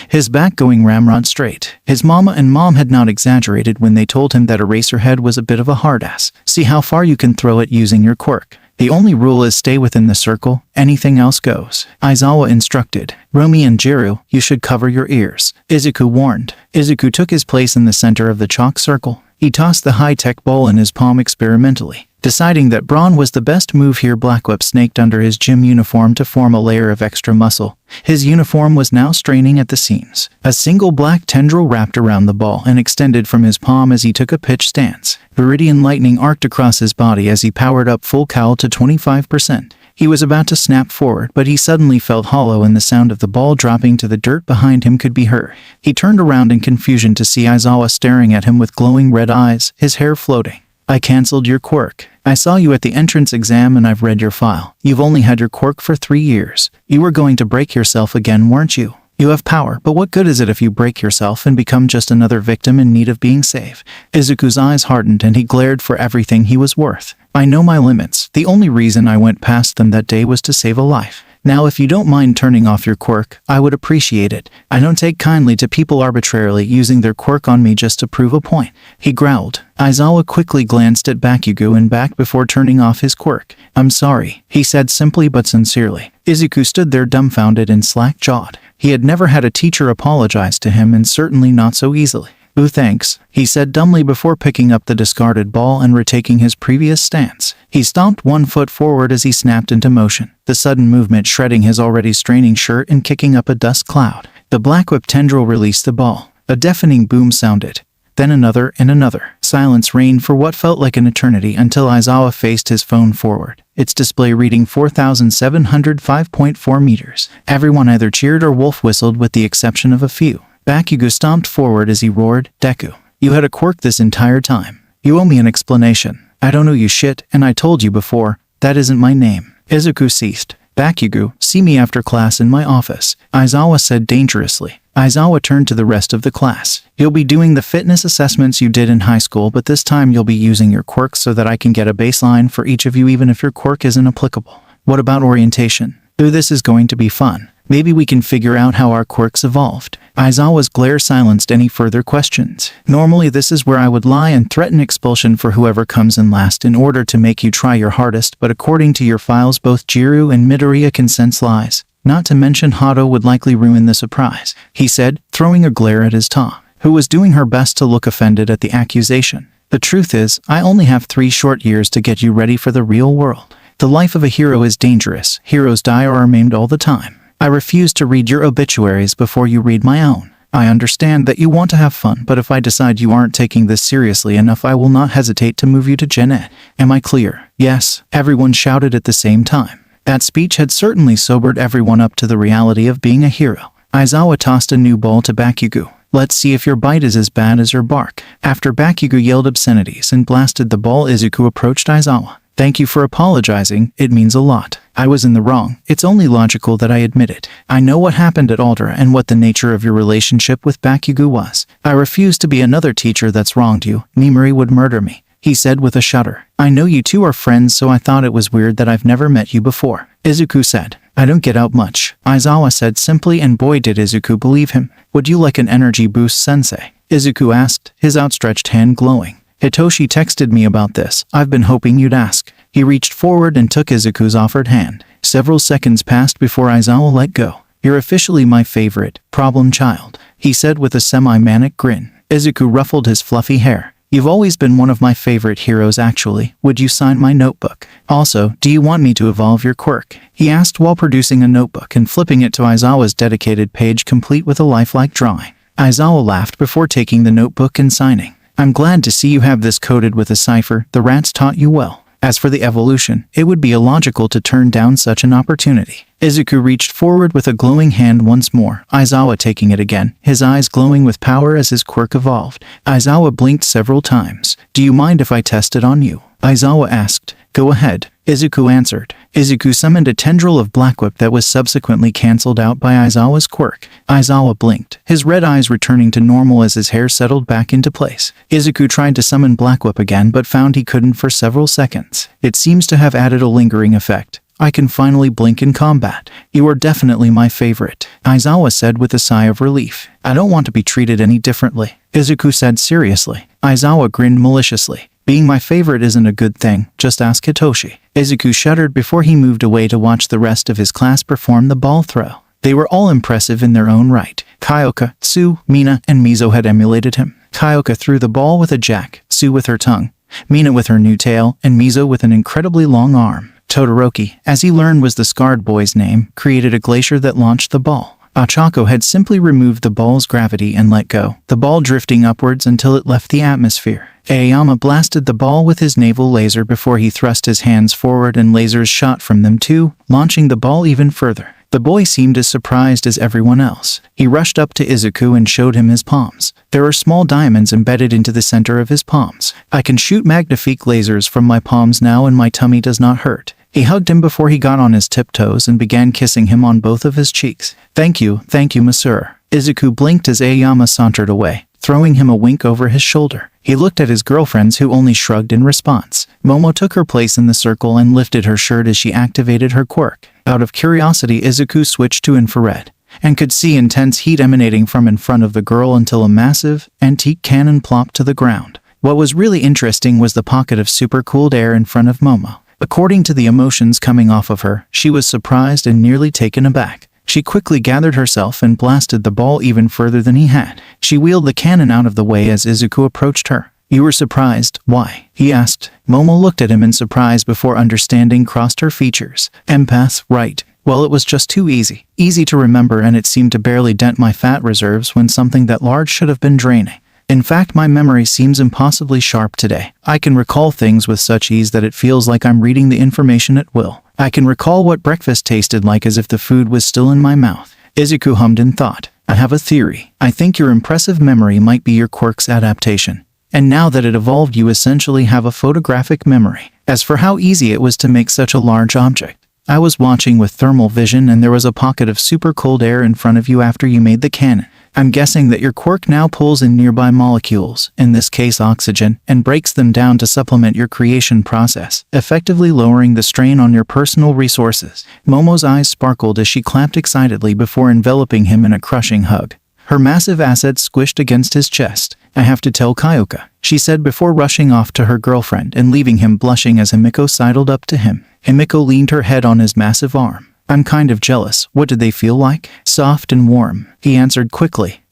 his back going ramrod straight. His mama and mom had not exaggerated when they told him that Eraserhead was a bit of a hard-ass. See how far you can throw it using your quirk. The only rule is stay within the circle, anything else goes. Aizawa instructed. Romi and Jiru, you should cover your ears, Izuku warned. Izuku took his place in the center of the chalk circle. He tossed the high-tech ball in his palm experimentally. Deciding that brawn was the best move here, Blackwhip snaked under his gym uniform to form a layer of extra muscle. His uniform was now straining at the seams. A single black tendril wrapped around the ball and extended from his palm as he took a pitch stance. Viridian lightning arced across his body as he powered up full cowl to 25%. He was about to snap forward, but he suddenly felt hollow and the sound of the ball dropping to the dirt behind him could be heard. He turned around in confusion to see Aizawa staring at him with glowing red eyes, his hair floating. I cancelled your quirk. I saw you at the entrance exam and I've read your file. You've only had your quirk for 3 years. You were going to break yourself again, weren't you? You have power, but what good is it if you break yourself and become just another victim in need of being saved? Izuku's eyes hardened and he glared for everything he was worth. I know my limits. The only reason I went past them that day was to save a life. Now, if you don't mind turning off your quirk, I would appreciate it. I don't take kindly to people arbitrarily using their quirk on me just to prove a point. He growled. Aizawa quickly glanced at Bakugo and back before turning off his quirk. I'm sorry, he said simply but sincerely. Izuku stood there dumbfounded and slack-jawed. He had never had a teacher apologize to him, and certainly not so easily. Ooh, thanks, he said dumbly before picking up the discarded ball and retaking his previous stance. He stomped 1 foot forward as he snapped into motion, the sudden movement shredding his already straining shirt and kicking up a dust cloud. The Blackwhip tendril released the ball. A deafening boom sounded. Then another and another. Silence reigned for what felt like an eternity until Aizawa faced his phone forward, its display reading 4,705.4 meters. Everyone either cheered or wolf whistled with the exception of a few. Bakugo stomped forward as he roared, Deku, you had a quirk this entire time. You owe me an explanation. I don't owe you shit, and I told you before, that isn't my name. Izuku ceased. Bakugo, see me after class in my office, Aizawa said dangerously. Aizawa turned to the rest of the class. You'll be doing the fitness assessments you did in high school, but this time you'll be using your quirks so that I can get a baseline for each of you even if your quirk isn't applicable. What about orientation? Ooh, this is going to be fun. Maybe we can figure out how our quirks evolved. Aizawa's glare silenced any further questions. Normally this is where I would lie and threaten expulsion for whoever comes in last in order to make you try your hardest, but according to your files both Jiru and Midoriya can sense lies. Not to mention Hato would likely ruin the surprise, he said, throwing a glare at his Tom, who was doing her best to look offended at the accusation. The truth is, I only have 3 short years to get you ready for the real world. The life of a hero is dangerous. Heroes die or are maimed all the time. I refuse to read your obituaries before you read my own. I understand that you want to have fun, but if I decide you aren't taking this seriously enough, I will not hesitate to move you to Gen Ed. Am I clear? Yes, everyone shouted at the same time. That speech had certainly sobered everyone up to the reality of being a hero. Aizawa tossed a new ball to Bakugo. Let's see if your bite is as bad as your bark. After Bakugo yelled obscenities and blasted the ball, Izuku approached Aizawa. Thank you for apologizing, it means a lot. I was in the wrong. It's only logical that I admit it. I know what happened at Aldera and what the nature of your relationship with Bakugo was. I refuse to be another teacher that's wronged you. Nimuri would murder me, he said with a shudder. I know you two are friends, so I thought it was weird that I've never met you before, Izuku said. I don't get out much, Aizawa said simply, and boy did Izuku believe him. Would you like an energy boost, sensei? Izuku asked, his outstretched hand glowing. Hitoshi texted me about this. I've been hoping you'd ask. He reached forward and took Izuku's offered hand. Several seconds passed before Aizawa let go. You're officially my favorite, problem child, he said with a semi-manic grin. Izuku ruffled his fluffy hair. You've always been one of my favorite heroes actually. Would you sign my notebook? Also, do you want me to evolve your quirk? He asked while producing a notebook and flipping it to Aizawa's dedicated page complete with a lifelike drawing. Aizawa laughed before taking the notebook and signing. I'm glad to see you have this coded with a cipher. The rats taught you well. As for the evolution, it would be illogical to turn down such an opportunity. Izuku reached forward with a glowing hand once more, Aizawa taking it again, his eyes glowing with power as his quirk evolved. Aizawa blinked several times. Do you mind if I test it on you? Aizawa asked. Go ahead, Izuku answered. Izuku summoned a tendril of Black Whip that was subsequently cancelled out by Aizawa's quirk. Aizawa blinked, his red eyes returning to normal as his hair settled back into place. Izuku tried to summon Black Whip again but found he couldn't for several seconds. It seems to have added a lingering effect. I can finally blink in combat. You are definitely my favorite, Aizawa said with a sigh of relief. I don't want to be treated any differently, Izuku said seriously. Aizawa grinned maliciously. Being my favorite isn't a good thing, just ask Hitoshi. Izuku shuddered before he moved away to watch the rest of his class perform the ball throw. They were all impressive in their own right. Kyoka, Tsu, Mina, and Mizo had emulated him. Kyoka threw the ball with a jack, Tsu with her tongue, Mina with her new tail, and Mizo with an incredibly long arm. Todoroki, as he learned was the scarred boy's name, created a glacier that launched the ball. Ochako had simply removed the ball's gravity and let go, the ball drifting upwards until it left the atmosphere. Aoyama blasted the ball with his naval laser before he thrust his hands forward and lasers shot from them too, launching the ball even further. The boy seemed as surprised as everyone else. He rushed up to Izuku and showed him his palms. There are small diamonds embedded into the center of his palms. I can shoot magnifique lasers from my palms now and my tummy does not hurt. He hugged him before he got on his tiptoes and began kissing him on both of his cheeks. Thank you, monsieur. Izuku blinked as Aoyama sauntered away, throwing him a wink over his shoulder. He looked at his girlfriends who only shrugged in response. Momo took her place in the circle and lifted her shirt as she activated her quirk. Out of curiosity, Izuku switched to infrared, and could see intense heat emanating from in front of the girl until a massive, antique cannon plopped to the ground. What was really interesting was the pocket of super-cooled air in front of Momo. According to the emotions coming off of her, she was surprised and nearly taken aback. She quickly gathered herself and blasted the ball even further than he had. She wheeled the cannon out of the way as Izuku approached her. You were surprised, why? He asked. Momo looked at him in surprise before understanding crossed her features. Empath, right. Well, it was just too easy. Easy to remember, and it seemed to barely dent my fat reserves when something that large should have been draining. In fact, my memory seems impossibly sharp today. I can recall things with such ease that it feels like I'm reading the information at will. I can recall what breakfast tasted like as if the food was still in my mouth. Izuku hummed in thought. I have a theory. I think your impressive memory might be your quirk's adaptation. And now that it evolved, you essentially have a photographic memory. As for how easy it was to make such a large object, I was watching with thermal vision and there was a pocket of super cold air in front of you after you made the cannon. I'm guessing that your quirk now pulls in nearby molecules, in this case oxygen, and breaks them down to supplement your creation process, effectively lowering the strain on your personal resources. Momo's eyes sparkled as she clapped excitedly before enveloping him in a crushing hug. Her massive assets squished against his chest. I have to tell Kyoka, she said before rushing off to her girlfriend and leaving him blushing as Himiko sidled up to him. Himiko leaned her head on his massive arm. I'm kind of jealous. What did they feel like? Soft and warm, he answered quickly.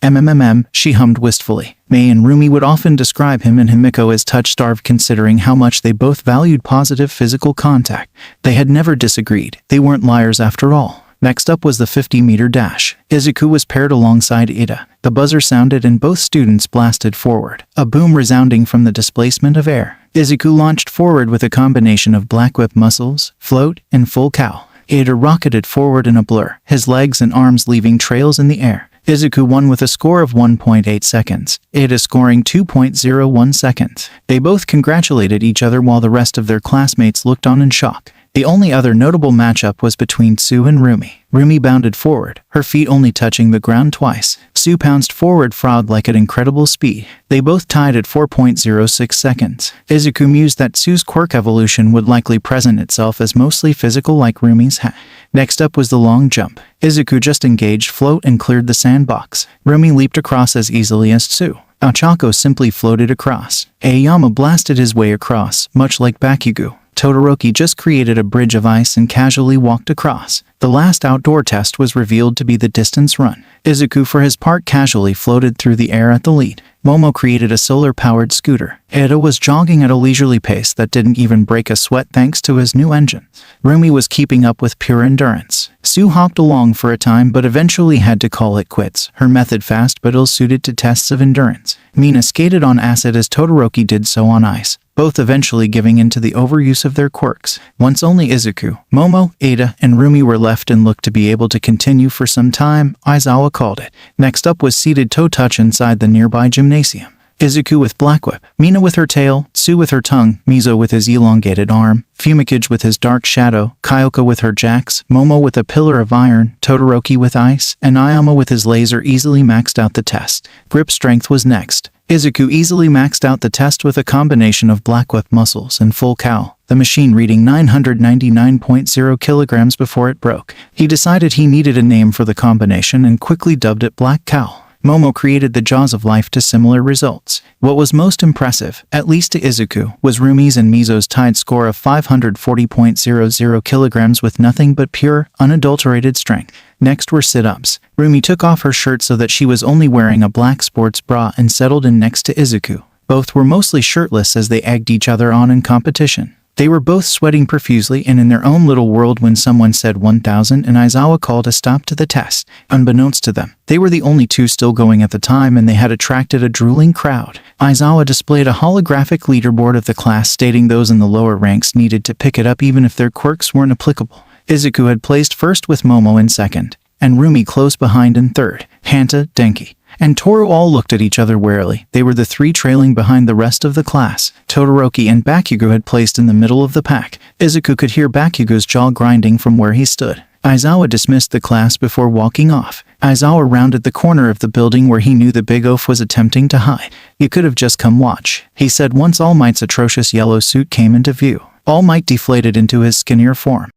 She hummed wistfully. Mei and Rumi would often describe him and Himiko as touch-starved considering how much they both valued positive physical contact. They had never disagreed. They weren't liars after all. Next up was the 50-meter dash. Izuku was paired alongside Ida. The buzzer sounded and both students blasted forward, a boom resounding from the displacement of air. Izuku launched forward with a combination of Black Whip muscles, float, and full cowl. Ida rocketed forward in a blur, his legs and arms leaving trails in the air. Izuku won with a score of 1.8 seconds, Ida scoring 2.01 seconds. They both congratulated each other while the rest of their classmates looked on in shock. The only other notable matchup was between Tsu and Rumi. Rumi bounded forward, her feet only touching the ground twice. Tsu pounced forward frog-like at incredible speed. They both tied at 4.06 seconds. Izuku mused that Tsu's quirk evolution would likely present itself as mostly physical like Rumi's had. Next up was the long jump. Izuku just engaged float and cleared the sandbox. Rumi leaped across as easily as Tsu. Ochako simply floated across. Aoyama blasted his way across, much like Bakugo. Todoroki just created a bridge of ice and casually walked across. The last outdoor test was revealed to be the distance run. Izuku for his part casually floated through the air at the lead. Momo created a solar-powered scooter. Eda was jogging at a leisurely pace that didn't even break a sweat thanks to his new engine. Rumi was keeping up with pure endurance. Sue hopped along for a time but eventually had to call it quits, her method fast but ill-suited to tests of endurance. Mina skated on acid as Todoroki did so on ice, both eventually giving in to the overuse of their quirks. Once only Izuku, Momo, Ada, and Rumi were left and looked to be able to continue for some time, Aizawa called it. Next up was seated toe touch inside the nearby gymnasium. Izuku with Black Whip, Mina with her tail, Sue with her tongue, Mizo with his elongated arm, Fumikage with his dark shadow, Kyoka with her jacks, Momo with a pillar of iron, Todoroki with ice, and Ayama with his laser easily maxed out the test. Grip strength was next. Izuku easily maxed out the test with a combination of Black Whip muscles and full cowl, the machine reading 999.0 kilograms before it broke. He decided he needed a name for the combination and quickly dubbed it Black Cowl. Momo created the Jaws of Life to similar results. What was most impressive, at least to Izuku, was Rumi's and Mizo's tied score of 540.00 kilograms with nothing but pure, unadulterated strength. Next were sit-ups. Rumi took off her shirt so that she was only wearing a black sports bra and settled in next to Izuku. Both were mostly shirtless as they egged each other on in competition. They were both sweating profusely and in their own little world when someone said 1000 and Aizawa called a stop to the test. Unbeknownst to them, they were the only two still going at the time and they had attracted a drooling crowd. Aizawa displayed a holographic leaderboard of the class stating those in the lower ranks needed to pick it up even if their quirks weren't applicable. Izuku had placed first with Momo in second, and Rumi close behind in third. Hanta, Denki, and Toru all looked at each other warily. They were the three trailing behind the rest of the class. Todoroki and Bakugo had placed in the middle of the pack. Izuku could hear Bakugo's jaw grinding from where he stood. Aizawa dismissed the class before walking off. Aizawa rounded the corner of the building where he knew the big oaf was attempting to hide. "You could have just come watch," he said once All Might's atrocious yellow suit came into view. All Might deflated into his skinnier form.